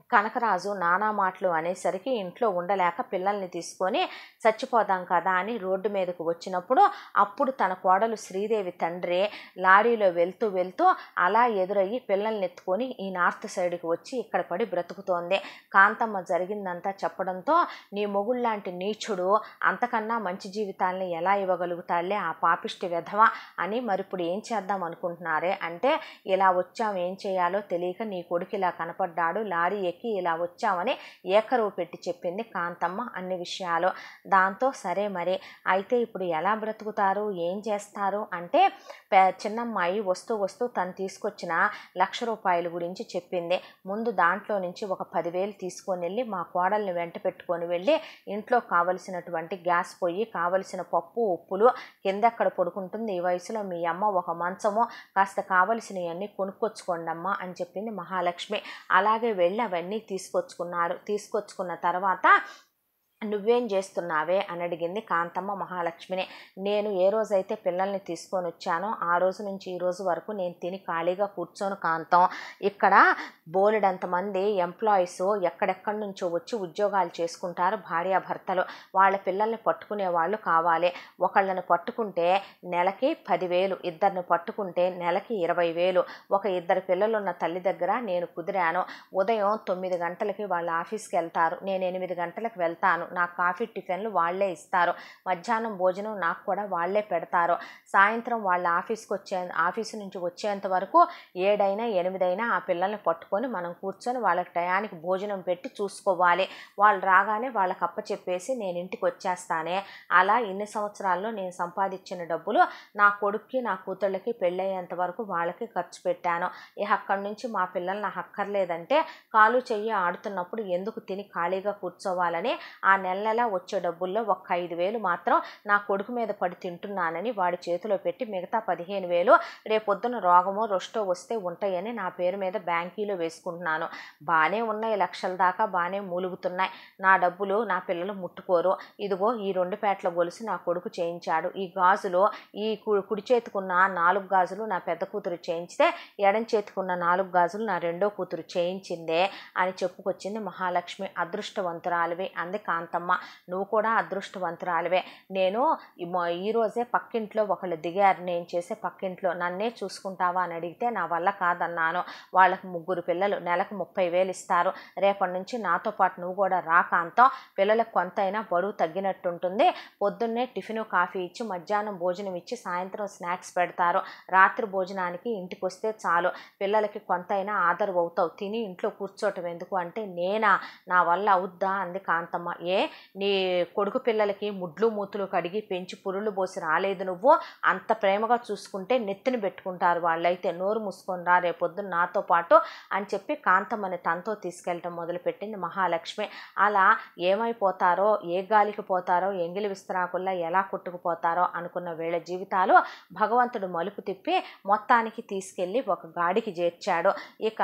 కనకరాజు నానా మాటలు అనేసరికి ఇంట్లో ఉండలేక పిల్లల్ని తీసుకొని చచ్చిపోదాం కదా అని రోడ్డు మీదకు వచ్చినప్పుడు అప్పుడు తన కోడలు శ్రీదేవి తండ్రి లారీలో వెళ్తూ వెళ్తూ అలా ఎదురయ్యి పిల్లల్ని ఎత్తుకొని ఈ నార్త్ సైడ్కి వచ్చి ఇక్కడ పడి బ్రతుకుతోంది. కాంతమ్మ జరిగిందంతా చెప్పడంతో నీ మొగుళ్ళలాంటి నీచుడు అంతకన్నా మంచి జీవితాలని ఎలా ఇవ్వగలుగుతాడులే ఆ పాపిష్టి వెధవ అని మరిప్పుడు ఏం చేద్దాం అనుకుంటున్నారే అంటే ఇలా వచ్చాం, ఏం చేయాలో తెలియక నీ కొడుకు ఇలా కనపడ్డాడు, లారీ ఇలా వచ్చామని ఏకరువు పెట్టి చెప్పింది కాంతమ్మ అన్ని విషయాలు. దాంతో సరే మరి అయితే ఇప్పుడు ఎలా బ్రతుకుతారు, ఏం చేస్తారు అంటే చిన్నమ్మాయి వస్తూ వస్తూ తను తీసుకొచ్చిన 1,00,000 రూపాయల గురించి చెప్పింది. ముందు దాంట్లో నుంచి ఒక 10,000 తీసుకొని వెళ్ళి మా కోడల్ని వెంట పెట్టుకొని వెళ్ళి ఇంట్లో కావలసినటువంటి గ్యాస్ పొయ్యి, కావలసిన పప్పు ఉప్పులు, కిందెక్కడ పడుకుంటుంది ఈ వయసులో మీ అమ్మ, ఒక మంచమో కాస్త కావలసినవన్నీ కొనుక్కొచ్చుకోండమ్మా అని చెప్పింది మహాలక్ష్మి. అలాగే వెళ్ళి అవన్నీ తీసుకొచ్చుకున్న తర్వాత నువ్వేం చేస్తున్నావే అని అడిగింది కాంతమ్మ మహాలక్ష్మిని. నేను ఏ రోజైతే పిల్లల్ని తీసుకొని వచ్చానో ఆ రోజు నుంచి ఈ రోజు వరకు నేను తిని ఖాళీగా కూర్చోను కాంతం. ఇక్కడ బోలెడంతమంది ఎంప్లాయీస్ ఎక్కడెక్కడి నుంచో వచ్చి ఉద్యోగాలు చేసుకుంటారు, భార్యాభర్తలు. వాళ్ళ పిల్లల్ని పట్టుకునే వాళ్ళు కావాలి. ఒకళ్ళని పట్టుకుంటే నెలకి 10,000, ఇద్దరిని పట్టుకుంటే నెలకి 20,000. ఒక 2 పిల్లలున్న తల్లి దగ్గర నేను కుదిరాను. ఉదయం 9 గంటలకి వాళ్ళ ఆఫీస్కి వెళ్తారు, నేను 8 గంటలకు వెళ్తాను. నాకు కాఫీ టిఫిన్లు వాళ్లే ఇస్తారు, మధ్యాహ్నం భోజనం నాకు కూడా వాళ్లే పెడతారు. సాయంత్రం వాళ్ళ ఆఫీసు నుంచి వచ్చేంత వరకు 7 అయినా 8 అయినా ఆ పిల్లల్ని పట్టుకొని మనం కూర్చొని వాళ్ళకి టయానికి భోజనం పెట్టి చూసుకోవాలి. వాళ్ళు రాగానే వాళ్ళకి అప్పచెప్పేసి నేను ఇంటికి వచ్చేస్తానే. అలా ఇన్ని సంవత్సరాల్లో నేను సంపాదించిన డబ్బులు నా కొడుక్కి నా కూతుళ్ళకి పెళ్ళయ్యేంత వరకు వాళ్ళకి ఖర్చు పెట్టాను. ఇక అక్కడి నుంచి మా పిల్లలు నాకు అక్కర్లేదంటే కాలు చెయ్యి ఆడుతున్నప్పుడు ఎందుకు తిని ఖాళీగా కూర్చోవాలని ఆ నెల వచ్చే డబ్బుల్లో ఒక 5,000 మాత్రం నా కొడుకు మీద పడి తింటున్నానని వాడి చేతిలో పెట్టి మిగతా 15,000 రేపొద్దున రోగమో రొస్టో వస్తే ఉంటాయని నా పేరు మీద బ్యాంకీలో వేసుకుంటున్నాను. బాగానే ఉన్నాయి, లక్షల దాకా బాగానే మూలుగుతున్నాయి. నా డబ్బులు నా పిల్లలు ముట్టుకోరు. ఇదిగో ఈ 2 పేటల గొలుసు నా కొడుకు చేయించాడు, ఈ గాజులు, ఈ కుడి చేతికున్న 4 గాజులు నా పెద్ద కూతురు చేయించితే ఎడం చేతికున్న 4 గాజులు నా రెండో కూతురు చేయించిందే అని చెప్పుకొచ్చింది మహాలక్ష్మి. అదృష్టవంతురాలివి అంది కాంతమ్మ. నువ్వు కూడా అదృష్టవంతురాలివే. నేను ఈరోజే పక్కింట్లో ఒకళ్ళు దిగారు, నేను చేసే పక్కింట్లో, నన్నే చూసుకుంటావా అని అడిగితే నా వల్ల కాదన్నాను. వాళ్ళకి 3 పిల్లలు, నెలకు 30,000 ఇస్తారు. రేపటి నుంచి నాతో పాటు నువ్వు కూడా రా కాంతం. పిల్లలకు కొంతైనా బరువు తగ్గినట్టుంటుంది. పొద్దున్నే టిఫిను కాఫీ ఇచ్చి మధ్యాహ్నం భోజనం ఇచ్చి సాయంత్రం స్నాక్స్ పెడతారు. రాత్రి భోజనానికి ఇంటికి వస్తే చాలు. పిల్లలకి కొంతైనా ఆదరవు అవుతావు. తిని ఇంట్లో కూర్చోవటం ఎందుకు అంటే నేనా, నా వల్ల అవుద్దా అంది కాంతమ్మ. ఏ నీ కొడుకు పిల్లలకి ముడ్లు మూతులు కడిగి పెంచి పురుళ్ళు పోసి రాలేదు నువ్వు? అంత ప్రేమగా చూసుకుంటే నెత్తిని పెట్టుకుంటారు వాళ్ళైతే. నోరు మూసుకొని రా రేపొద్దున నాతో పాటు అని చెప్పి కాంతమ్మని తనతో తీసుకెళ్ళటం మొదలుపెట్టింది మహాలక్ష్మి. అలా ఏమైపోతారో, ఏ గాలికి పోతారో, ఎంగిలి విస్తరాకుల్లా ఎలా కొట్టుకుపోతారో అనుకున్న వీళ్ళ జీవితాలు భగవంతుడు మలుపు తిప్పి మొత్తానికి తీసుకెళ్ళి ఒక గాడికి చేర్చాడు. ఇక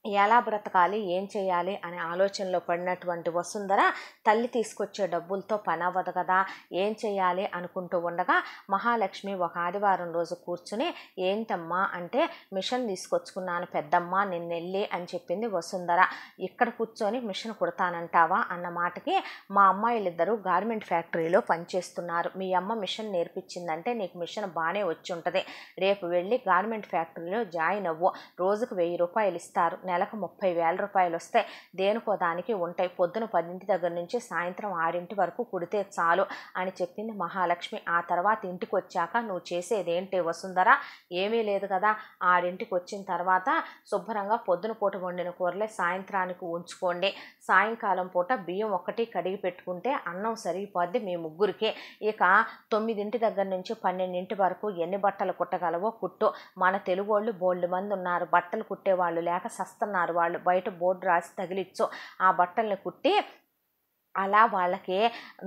ఎలా బ్రతకాలి, ఏం చేయాలి అనే ఆలోచనలో పడినటువంటి వసుంధర తల్లి తీసుకొచ్చే డబ్బులతో పని అవ్వదు కదా, ఏం చేయాలి అనుకుంటూ ఉండగా మహాలక్ష్మి ఒక ఆదివారం రోజు కూర్చుని ఏంటమ్మా అంటే మిషన్ తీసుకొచ్చుకున్నాను పెద్దమ్మ నిన్న వెళ్ళి అని చెప్పింది వసుంధర. ఇక్కడ కూర్చొని మిషన్ కుడతానంటావా అన్న మాటకి మా అమ్మాయిలిద్దరూ గార్మెంట్ ఫ్యాక్టరీలో పనిచేస్తున్నారు. మీ అమ్మ మిషన్ నేర్పించిందంటే నీకు మిషన్ బాగానే వచ్చి ఉంటుంది. రేపు వెళ్ళి గార్మెంట్ ఫ్యాక్టరీలో జాయిన్ అవ్వు. రోజుకు 1,000 రూపాయలు ఇస్తారు. నెలకు 30,000 రూపాయలు వస్తాయి, దేనికో దానికి ఉంటాయి, పొద్దున 10 దగ్గర నుంచి సాయంత్రం 6 వరకు కుడితే చాలు అని చెప్పింది మహాలక్ష్మి. ఆ తర్వాత ఇంటికి వచ్చాక నువ్వు చేసేదేంటి వసుంధర? ఏమీ లేదు కదా. 6 వచ్చిన తర్వాత శుభ్రంగా పొద్దున పూట వండిన కూరలే సాయంత్రానికి ఉంచుకోండి, సాయంకాలం పూట బియ్యం ఒక్కటి కడిగి పెట్టుకుంటే అన్నం సరిపోద్ది మీ ముగ్గురికి. ఇక 9 దగ్గర నుంచి 12 వరకు ఎన్ని బట్టలు కుట్టగలవో కుట్టు. మన తెలుగు వాళ్ళు బోల్డ్ మంది ఉన్నారు, బట్టలు కుట్టేవాళ్ళు లేక సస్తున్నారు, వాళ్ళు బయట బోర్డు రాసి తగిలిచ్చు, ఆ బట్టల్ని కుట్టి అలా వాళ్ళకి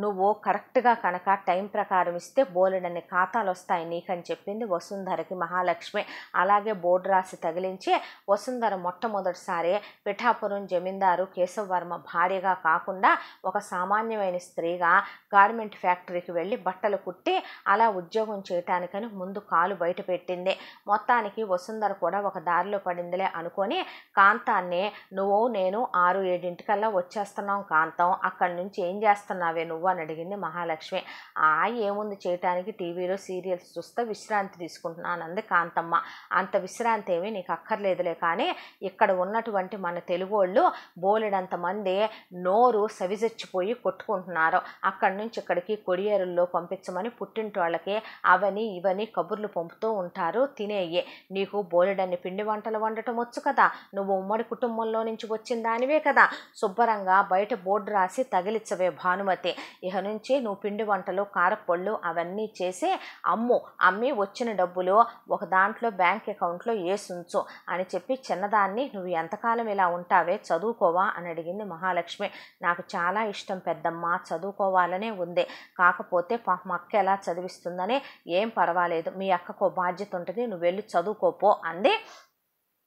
నువ్వు కరెక్ట్గా కనుక టైం ప్రకారం ఇస్తే బోలెడన్ని ఖాతాలు వస్తాయి నీకని చెప్పింది వసుంధరకి మహాలక్ష్మి. అలాగే బోర్డు రాసి తగిలించి వసుంధర మొట్టమొదటిసారి పిఠాపురం జమీందారు కేశవవర్మ భార్యగా కాకుండా ఒక సామాన్యమైన స్త్రీగా గార్మెంట్ ఫ్యాక్టరీకి వెళ్ళి బట్టలు కుట్టి అలా ఉద్యోగం చేయటానికని ముందు కాలు బయట పెట్టింది. మొత్తానికి వసుంధర కూడా ఒక దారిలో పడిందిలే అనుకొని కాంతాన్ని నువ్వు నేను 6-7 వచ్చేస్తున్నాం కాంతం, అక్కడి నుంచి ఏం చేస్తున్నావే నువ్వు అని అడిగింది మహాలక్ష్మి. ఏముంది చేయటానికి, టీవీలో సీరియల్స్ చూస్తే విశ్రాంతి తీసుకుంటున్నాను అంది కాంతమ్మ. అంత విశ్రాంతి ఏమీ నీకు అక్కర్లేదులే, కానీ ఇక్కడ ఉన్నటువంటి మన తెలుగు వాళ్ళు బోలెడంత మంది నోరు సవిజచ్చిపోయి కొట్టుకుంటున్నారు, అక్కడి నుంచి ఇక్కడికి కొరియరుల్లో పంపించమని పుట్టింటి వాళ్ళకి అవని ఇవని కబుర్లు పంపుతూ ఉంటారు, తినేయి. నీకు బోలెడన్ని పిండి వంటలు వండటం వచ్చు కదా, నువ్వు ఉమ్మడి కుటుంబంలో నుంచి వచ్చిన దానివే కదా, శుభ్రంగా బయట బోర్డు రాసి తగిలిచ్చవే భానుమతి. ఇక నుంచి నువ్వు పిండి వంటలు కారపళ్ళు అవన్నీ చేసి అమ్మి వచ్చిన డబ్బులు ఒక దాంట్లో బ్యాంక్ అకౌంట్లో వేసుంచు అని చెప్పి చిన్నదాన్ని నువ్వు ఎంతకాలం ఇలా ఉంటావే, చదువుకోవా అని అడిగింది మహాలక్ష్మి. నాకు చాలా ఇష్టం పెద్దమ్మ, చదువుకోవాలనే ఉంది, కాకపోతే మా అక్క ఎలా చదివిస్తుందని. ఏం పర్వాలేదు, మీ అక్కకో బాధ్యత ఉంటుంది, నువ్వు వెళ్ళి చదువుకోపో అంది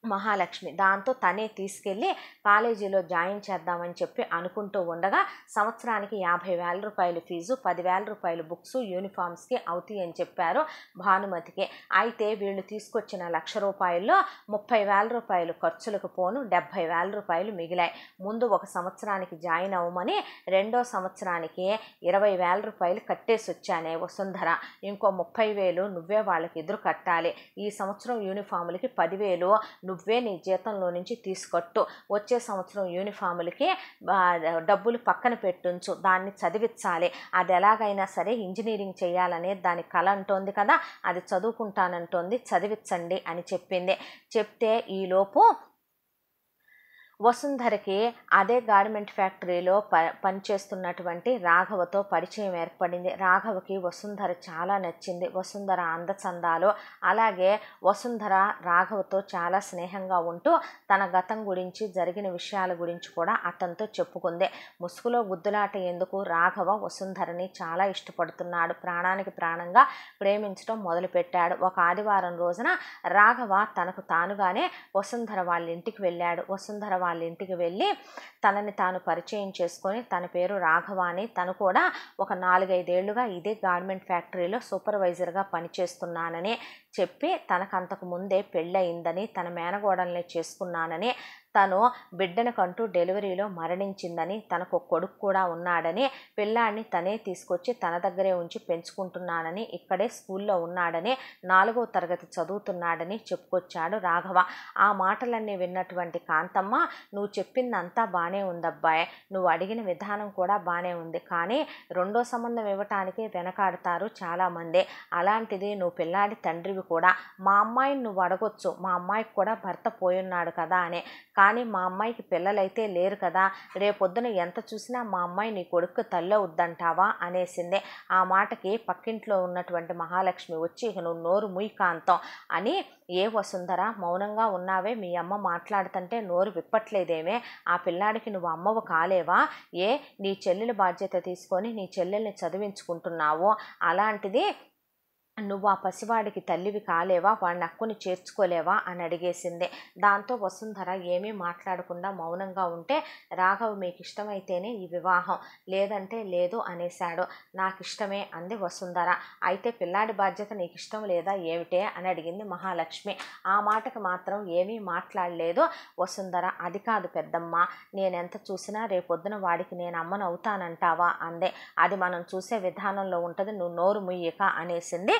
మహాలక్ష్మి. దాంతో తనే తీసుకెళ్ళి కాలేజీలో జాయిన్ చేద్దామని చెప్పి అనుకుంటూ ఉండగా సంవత్సరానికి 50,000 రూపాయలు ఫీజు, 10,000 రూపాయలు బుక్స్ యూనిఫామ్స్కి అవుతాయి అని చెప్పారు భానుమతికి. అయితే వీళ్ళు తీసుకొచ్చిన 1,00,000 రూపాయల్లో 30,000 రూపాయలు ఖర్చులకు పోను 70,000 రూపాయలు మిగిలాయి. ముందు ఒక సంవత్సరానికి జాయిన్ అవ్వమని రెండో సంవత్సరానికి 20,000 రూపాయలు కట్టేసి వచ్చానే వసుంధర, ఇంకో 30,000 నువ్వే వాళ్ళకి ఎదురు కట్టాలి. ఈ సంవత్సరం యూనిఫాములకి 10,000 నువ్వే నీ జీతంలో నుంచి తీసుకొట్టు, వచ్చే సంవత్సరం యూనిఫాములకి డబ్బులు పక్కన పెట్టుంచు, దాన్ని చదివించాలి, అది ఎలాగైనా సరే ఇంజనీరింగ్ చేయాలనే దాని కళ అంటోంది కదా, అది చదువుకుంటానంటోంది, చదివించండి అని చెప్పింది. చెప్తే ఈలోపు వసుంధరకి అదే గార్మెంట్ ఫ్యాక్టరీలో పనిచేస్తున్నటువంటి రాఘవతో పరిచయం ఏర్పడింది. రాఘవకి వసుంధర చాలా నచ్చింది. వసుంధర అందచందాలు, అలాగే వసుంధర రాఘవతో చాలా స్నేహంగా ఉంటూ తన గతం గురించి జరిగిన విషయాల గురించి కూడా అతనితో చెప్పుకుంది. ముసుగులో గుద్దులాట ఎందుకు, రాఘవ వసుంధరని చాలా ఇష్టపడుతున్నాడు, ప్రాణానికి ప్రాణంగా ప్రేమించడం మొదలుపెట్టాడు. ఒక ఆదివారం రోజున రాఘవ తనకు తానుగానే వసుంధర వాళ్ళ ఇంటికి వెళ్ళాడు. వసుంధర వాళ్ళ ఇంటికి వెళ్ళి తనని తాను పరిచయం చేసుకొని తన పేరు రాఘవ అని, తను కూడా ఒక 4-5 ఏళ్లుగా ఇదే గార్మెంట్ ఫ్యాక్టరీలో సూపర్వైజర్గా పనిచేస్తున్నానని చెప్పి తనకంతకు ముందే పెళ్ళయిందని, తన మేనగోడల్ని చేసుకున్నానని, తను బిడ్డను కంటూ డెలివరీలో మరణించిందని, తనకు కొడుకు కూడా ఉన్నాడని, పిల్లాడిని తనే తీసుకొచ్చి తన దగ్గరే ఉంచి పెంచుకుంటున్నానని, ఇక్కడే స్కూల్లో ఉన్నాడని, 4వ తరగతి చదువుతున్నాడని చెప్పుకొచ్చాడు రాఘవ. ఆ మాటలన్నీ విన్నటువంటి కాంతమ్మ, నువ్వు చెప్పిందంతా బాగానే ఉందబ్బాయి, నువ్వు అడిగిన విధానం కూడా బాగానే ఉంది, కానీ రెండో సంబంధం ఇవ్వటానికి వెనకాడతారు చాలామంది, అలాంటిది నువ్వు పిల్లాడి తండ్రివి కూడా, మా అమ్మాయిని నువ్వు అడగొచ్చు, మా అమ్మాయికి కూడా భర్త పోయున్నాడు కదా అని, కానీ మా అమ్మాయికి పిల్లలైతే లేరు కదా, రేపొద్దున ఎంత చూసినా మా అమ్మాయి నీ కొడుకు తల్లి వద్దంటావా అనేసింది. ఆ మాటకి పక్కింట్లో ఉన్నటువంటి మహాలక్ష్మి వచ్చి, ఇక నువ్వు నోరు ముయ్యి కాంతం అని, ఏ వసుంధర మౌనంగా ఉన్నావే, మీ అమ్మ మాట్లాడుతుంటే నోరు విప్పట్లేదేమే, ఆ పిల్లాడికి నువ్వు అమ్మవు కాలేవా, నీ చెల్లెల బాధ్యత తీసుకొని నీ చెల్లెల్ని చదివించుకుంటున్నావు, అలాంటిది నువ్వు ఆ పసివాడికి తల్లివి కాలేవా, వాడిని హక్కుని చేర్చుకోలేవా అని అడిగేసింది. దాంతో వసుంధర ఏమీ మాట్లాడకుండా మౌనంగా ఉంటే, రాఘవ్ మీకు ఇష్టమైతేనే ఈ వివాహం, లేదంటే లేదు అనేశాడు. నాకు ఇష్టమే అంది వసుంధర. అయితే పిల్లాడి బాధ్యత నీకు ఇష్టం లేదా ఏమిటే అని అడిగింది మహాలక్ష్మి. ఆ మాటకు మాత్రం ఏమీ మాట్లాడలేదు వసుంధర. అది కాదు పెద్దమ్మ, నేనెంత చూసినా రేపొద్దున వాడికి నేను అమ్మను అవుతానంటావా అందే. అది మనం చూసే విధానంలో ఉంటుంది, నువ్వు నోరు ముయ్యక అనేసింది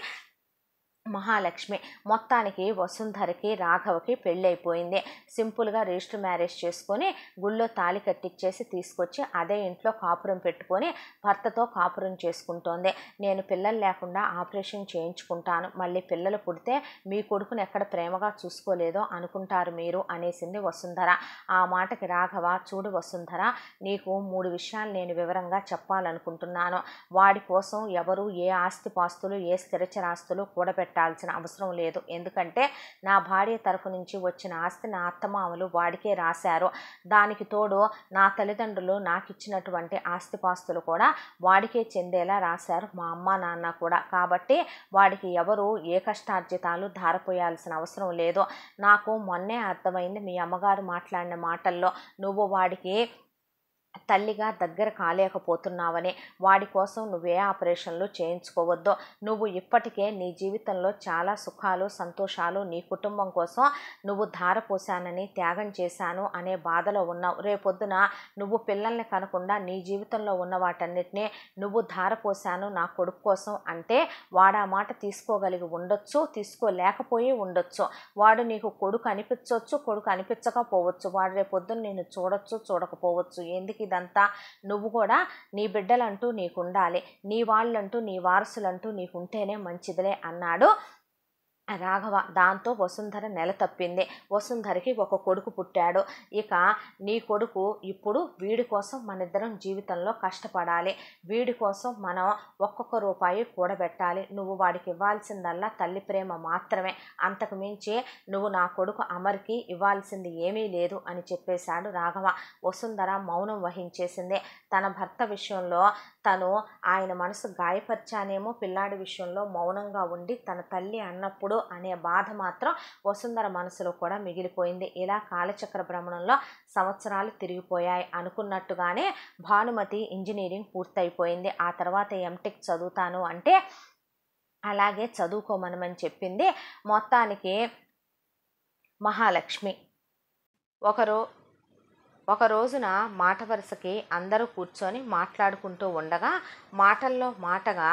మహాలక్ష్మి. మొత్తానికి వసుంధరకి రాఘవకి పెళ్ళైపోయింది. సింపుల్గా రిజిస్టర్ మ్యారేజ్ చేసుకొని గుళ్ళో తాళి కట్టించేసి తీసుకొచ్చి అదే ఇంట్లో కాపురం పెట్టుకొని భర్తతో కాపురం చేసుకుంటోంది. నేను పిల్లలు లేకుండా ఆపరేషన్ చేయించుకుంటాను, మళ్ళీ పిల్లలు పుడితే మీ కొడుకుని ఎక్కడ ప్రేమగా చూసుకోలేదో అనుకుంటారు మీరు అనేసింది వసుంధర. ఆ మాటకి రాఘవ, చూడు వసుంధర, నీకు 3 విషయాలు నేను వివరంగా చెప్పాలనుకుంటున్నాను. వాడి కోసం ఎవరు ఏ ఆస్తిపాస్తులు ఏ స్థిరచరాస్తులు కూడబెట్టాల్సిన అవసరం లేదు. ఎందుకంటే నా భార్య తరఫు నుంచి వచ్చిన ఆస్తి నా అత్తమామలు వాడికే రాశారు. దానికి తోడు నా తల్లిదండ్రులు నాకు ఇచ్చినటువంటి ఆస్తిపాస్తులు కూడా వాడికే చెందేలా రాశారు మా అమ్మ నాన్న కూడా. కాబట్టి వాడికి ఎవరు ఏ కష్టార్జితాలు ధారపోయాల్సిన అవసరం లేదు. నాకు మొన్నే అర్థమైంది మీ అమ్మగారు మాట్లాడిన మాటల్లో, నువ్వు వాడికి తల్లిగా దగ్గర కాలేకపోతున్నావని. వాడి కోసం నువ్వే ఆపరేషన్లు చేయించుకోవద్దు. నువ్వు ఇప్పటికే నీ జీవితంలో చాలా సుఖాలు సంతోషాలు నీ కుటుంబం కోసం నువ్వు ధారపోసానని, త్యాగం చేశాను అనే బాధలో ఉన్నావు. రేపొద్దున నువ్వు పిల్లల్ని కనకుండా నీ జీవితంలో ఉన్న వాటన్నిటినీ నువ్వు ధారపోసాను నా కొడుకు కోసం అంటే వాడు ఆ మాట తీసుకోగలిగి ఉండొచ్చు, తీసుకోలేకపోయి ఉండొచ్చు. వాడు నీకు కొడుకు అనిపించవచ్చు, కొడుకు అనిపించకపోవచ్చు. వాడు రేపొద్దున నేను చూడొచ్చు, చూడకపోవచ్చు. ఎందుకు ఇదంతా? నువ్వు కూడా నీ బిడ్డలంటూ నీకుండాలి, నీ వాళ్ళంటూ నీ వారసులంటూ నీకుంటేనే మంచిదిలే అన్నాడు రాఘవ. దాంతో వసుంధర నెల తప్పింది. వసుంధరకి ఒక కొడుకు పుట్టాడు. ఇక నీ కొడుకు ఇప్పుడు వీడి కోసం మనిద్దరం జీవితంలో కష్టపడాలి, వీడి కోసం మనం ఒక్కొక్క రూపాయి కూడబెట్టాలి. నువ్వు వాడికి ఇవ్వాల్సిందల్లా తల్లి ప్రేమ మాత్రమే, అంతకు మించి నువ్వు నా కొడుకు అమర్కి ఇవ్వాల్సింది ఏమీ లేదు అని చెప్పేశాడు రాఘవ. వసుంధర మౌనం వహించేసింది. తన భర్త విషయంలో తను ఆయన మనసు గాయపరిచానేమో పిల్లాడి విషయంలో మౌనంగా ఉండి తన తల్లి అన్నప్పుడు అనే బాధ మాత్రం వసుంధర మనసులో కూడా మిగిలిపోయింది. ఇలా కాలచక్ర భ్రమణంలో సంవత్సరాలు తిరిగిపోయాయి. అనుకున్నట్టుగానే భానుమతి ఇంజనీరింగ్ పూర్తయిపోయింది. ఆ తర్వాత ఎంటెక్ చదువుతాను అంటే అలాగే చదువుకోమనమని చెప్పింది. మొత్తానికి మహాలక్ష్మి ఒక రోజున మాట వరుసకి అందరూ కూర్చొని మాట్లాడుకుంటూ ఉండగా మాటల్లో మాటగా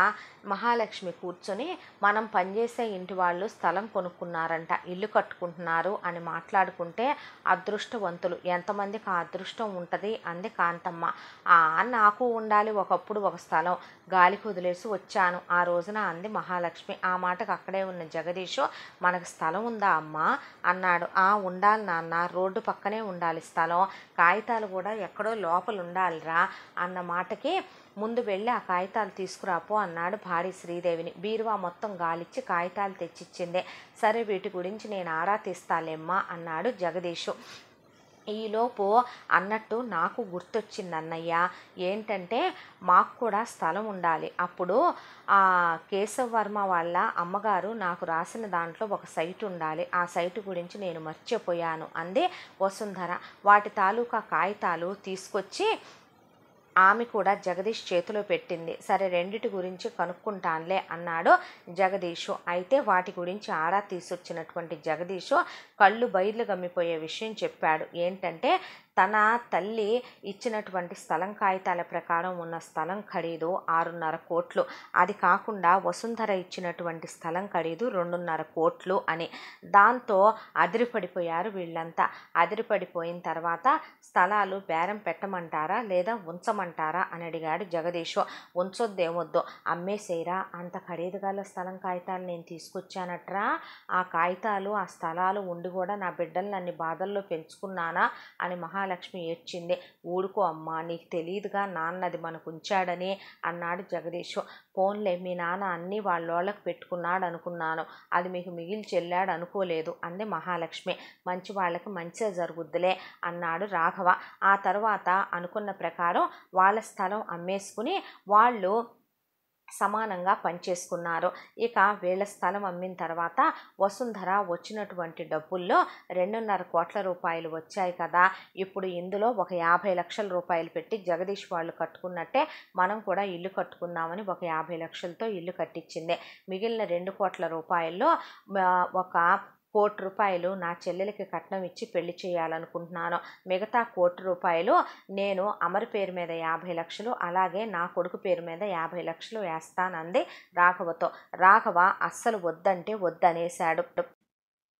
మహాలక్ష్మి కూర్చొని, మనం పనిచేసే ఇంటి వాళ్ళు స్థలం కొనుక్కున్నారంట, ఇల్లు కట్టుకుంటున్నారు అని మాట్లాడుకుంటే, అదృష్టవంతులు ఎంతమందికి ఆ అదృష్టం ఉంటుంది అంది కాంతమ్మ. నాకు ఉండాలి ఒకప్పుడు ఒక స్థలం, గాలికి వదిలేసి వచ్చాను ఆ రోజున అంది మహాలక్ష్మి. ఆ మాటకు అక్కడే ఉన్న జగదీషు, మనకు స్థలం ఉందా అమ్మా అన్నాడు. ఉండాలి నాన్న, రోడ్డు పక్కనే ఉండాలి స్థలం, కాగితాలు కూడా ఎక్కడో లోపల ఉండాలిరా అన్న మాటకి, ముందు వెళ్ళి ఆ కాగితాలు తీసుకురాపో అన్నాడు భార్య శ్రీదేవిని. బీరువా మొత్తం గాలిచ్చి కాగితాలు తెచ్చిచ్చింది. సరే వీటి గురించి నేను ఆరా తీస్తాలేమ్మా అన్నాడు జగదీషు. ఈలోపు అన్నట్టు నాకు గుర్తొచ్చింది అన్నయ్య, ఏంటంటే మాకు కూడా స్థలం ఉండాలి. అప్పుడు కేశవ్ వర్మ వాళ్ళ అమ్మగారు నాకు రాసిన దాంట్లో ఒక సైటు ఉండాలి, ఆ సైటు గురించి నేను మర్చిపోయాను అంది వసుంధర. వాటి తాలూకా కాగితాలు తీసుకొచ్చి ఆమె కూడా జగదీష్ చేతిలో పెట్టింది. సరే రెండిటి గురించి కనుక్కుంటానులే అన్నాడు జగదీషు. అయితే వాటి గురించి ఆరా తీసుకొచ్చినటువంటి జగదీషు కళ్ళు బయర్లు గమ్మిపోయే విషయం చెప్పాడు. ఏంటంటే తన తల్లి ఇచ్చినటువంటి స్థలం కాగితాల ప్రకారం ఉన్న స్థలం ఖరీదు 6.5 కోట్లు, అది కాకుండా వసుంధర ఇచ్చినటువంటి స్థలం ఖరీదు 2.5 కోట్లు అని. దాంతో అదిరిపడిపోయారు వీళ్ళంతా. అదిరిపడిపోయిన తర్వాత స్థలాలు బేరం పెట్టమంటారా లేదా ఉంచమంటారా అని అడిగాడు జగదీషు. ఉంచొద్దేమొద్దు, అమ్మేసేరా, అంత ఖరీదు గల స్థలం కాగితాలు నేను తీసుకొచ్చానట్రా, ఆ కాగితాలు ఆ స్థలాలు ఉండి కూడా నా బిడ్డలు అన్ని బాధల్లో పెంచుకున్నానా అని మహాలక్ష్మి ఏడ్చింది. ఊరుకో అమ్మా, నీకు తెలియదుగా నాన్నది మనకు ఉంచాడని అన్నాడు జగదీషు. పోన్లే, మీ నాన్న అన్నీ వాళ్ళకి పెట్టుకున్నాడు అనుకున్నాను, అది మీకు మిగిలి చెల్లాడు అనుకోలేదు అంది మహాలక్ష్మి. మంచి వాళ్ళకి మంచిగా జరుగుద్దులే అన్నాడు రాఘవ. ఆ తర్వాత అనుకున్న ప్రకారం వాళ్ళ స్థలం అమ్మేసుకుని వాళ్ళు సమానంగా పనిచేసుకున్నారు. ఇక వీళ్ళ స్థలం అమ్మిన తర్వాత వసుంధర వచ్చినటువంటి డబ్బుల్లో 2.5 కోట్ల రూపాయలు వచ్చాయి కదా, ఇప్పుడు ఇందులో ఒక 50 లక్షల రూపాయలు పెట్టి జగదీష్ వాళ్ళు కట్టుకున్నట్టే మనం కూడా ఇల్లు కట్టుకుందామని ఒక 50 లక్షలతో ఇల్లు కట్టించింది. మిగిలిన 2 కోట్ల రూపాయల్లో ఒక ₹1,00,00,000 నా చెల్లెలికి కట్నం ఇచ్చి పెళ్లి చేయాలనుకుంటున్నాను. మిగతా ₹1,00,00,000 నేను అమర్ పేరు మీద 50,00,000 అలాగే నా కొడుకు పేరు మీద 50,00,000 వేస్తానంది రాఘవతో. రాఘవ అస్సలు వద్దంటే వద్దనేశాడు.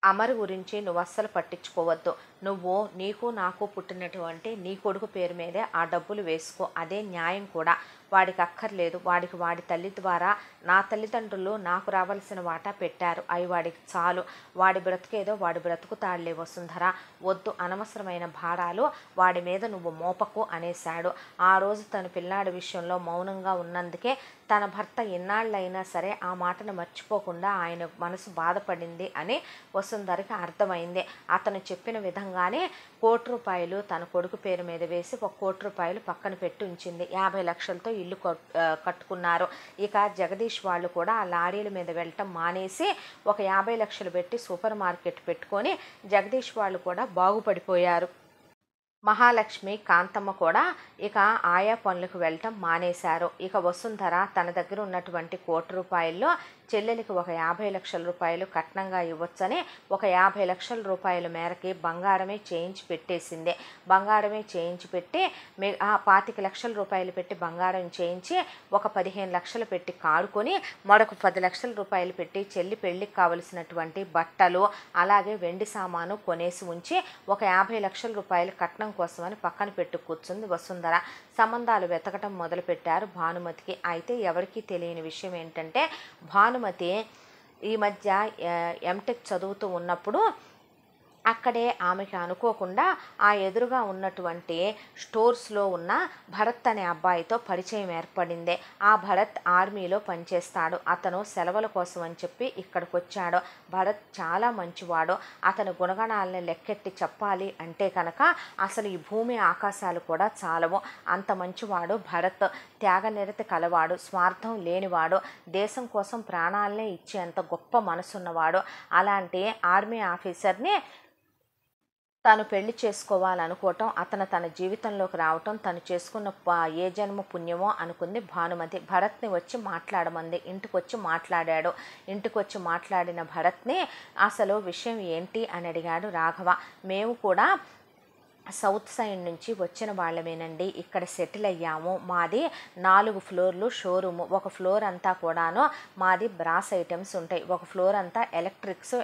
అమర్ గురించి నువ్వస్సలు పట్టించుకోవద్దు. నువ్వు నీకు నాకు పుట్టినటువంటి నీ కొడుకు పేరు మీదే ఆ డబ్బులు వేసుకో. అదే న్యాయం కూడా. వాడికి అక్కర్లేదు. వాడికి వాడి తల్లి ద్వారా నా తల్లిదండ్రులు నాకు రావాల్సిన వాటా పెట్టారు. అవి వాడికి చాలు. వాడి బ్రతుకేదో వాడి బ్రతుకుతాడులే వసుంధర. వద్దు, అనవసరమైన భారాలు వాడి మీద నువ్వు మోపకు అనేశాడు. ఆ రోజు తన పిల్లాడి విషయంలో మౌనంగా ఉన్నందుకే తన భర్త ఎన్నాళ్ళైనా సరే ఆ మాటను మర్చిపోకుండా ఆయన మనసు బాధపడింది అని వసుంధరకి అర్థమైంది. అతను చెప్పిన విధంగానే ₹1,00,00,000 తన కొడుకు పేరు మీద వేసి ₹1,00,00,000 పక్కన పెట్టి ఉంచింది. 50,00,000తో ఇల్లు కట్టుకున్నారు. ఇక జగదీష్ వాళ్ళు కూడా ఆ లారీల మీద వెళ్ళటం మానేసి ఒక 50,00,000 పెట్టి సూపర్ మార్కెట్ పెట్టుకొని జగదీష్ వాళ్ళు కూడా బాగుపడిపోయారు. మహాలక్ష్మి, కాంతమ్మ కూడా ఇక ఆయా పనులకు వెళ్ళటం మానేశారు. ఇక వసుంధర తన దగ్గర ఉన్నటువంటి ₹1,00,00,000లో చెల్లెలికి ఒక ₹50,00,000 కట్నంగా ఇవ్వచ్చని ఒక ₹50,00,000 మేరకి బంగారమే చేయించి పెట్టేసింది. బంగారమే చేయించి పెట్టి ఆ ₹25,00,000 పెట్టి బంగారం చేయించి ఒక 15,00,000 పెట్టి కాడుకొని మరొక ₹10,00,000 పెట్టి చెల్లి పెళ్లికి కావలసినటువంటి బట్టలు అలాగే వెండి సామాను కొనేసి ఉంచి ఒక ₹50,00,000 కట్నం కోసమని పక్కన పెట్టు కూర్చుంది వసుంధర. సంబంధాలు వెతకటం మొదలుపెట్టారు భానుమతికి. అయితే ఎవరికీ తెలియని విషయం ఏంటంటే భానుమతి ఈ మధ్య ఎంటెక్ చదువుతూ ఉన్నప్పుడు అక్కడే ఆమెకి అనుకోకుండా ఆ ఎదురుగా ఉన్నటువంటి స్టోర్స్లో ఉన్న భరత్ అనే అబ్బాయితో పరిచయం ఏర్పడింది. ఆ భరత్ ఆర్మీలో పనిచేస్తాడు. అతను సెలవుల కోసం అని చెప్పి ఇక్కడికి వచ్చాడు. భరత్ చాలా మంచివాడు. అతని గుణగణాలని లెక్కెట్టి చెప్పాలి అంటే కనుక అసలు ఈ భూమి ఆకాశాలు కూడా చాలవు. అంత మంచివాడు భరత్. త్యాగనిరతి కలవాడు, స్వార్థం లేనివాడు, దేశం కోసం ప్రాణాలనే ఇచ్చేంత గొప్ప మనసున్నవాడు. అలాంటి ఆర్మీ ఆఫీసర్ని తను పెళ్లి చేసుకోవాలనుకోవటం, అతను తన జీవితంలోకి రావటం తను చేసుకున్న ఏ జన్మ పుణ్యమో అనుకుంది భానుమతి. భరత్ని వచ్చి మాట్లాడమంది. ఇంటికి వచ్చి మాట్లాడాడు. ఇంటికి వచ్చి మాట్లాడిన భరత్ని అసలు విషయం ఏంటి అని అడిగాడు రాఘవ. మేము కూడా సౌత్ సైడ్ నుంచి వచ్చిన వాళ్ళమేనండి. ఇక్కడ సెటిల్ అయ్యాము. మాది 4 ఫ్లోర్లు షోరూము. ఒక ఫ్లోర్ అంతా కూడాను మాది బ్రాస్ ఐటమ్స్ ఉంటాయి. ఒక ఫ్లోర్ అంతా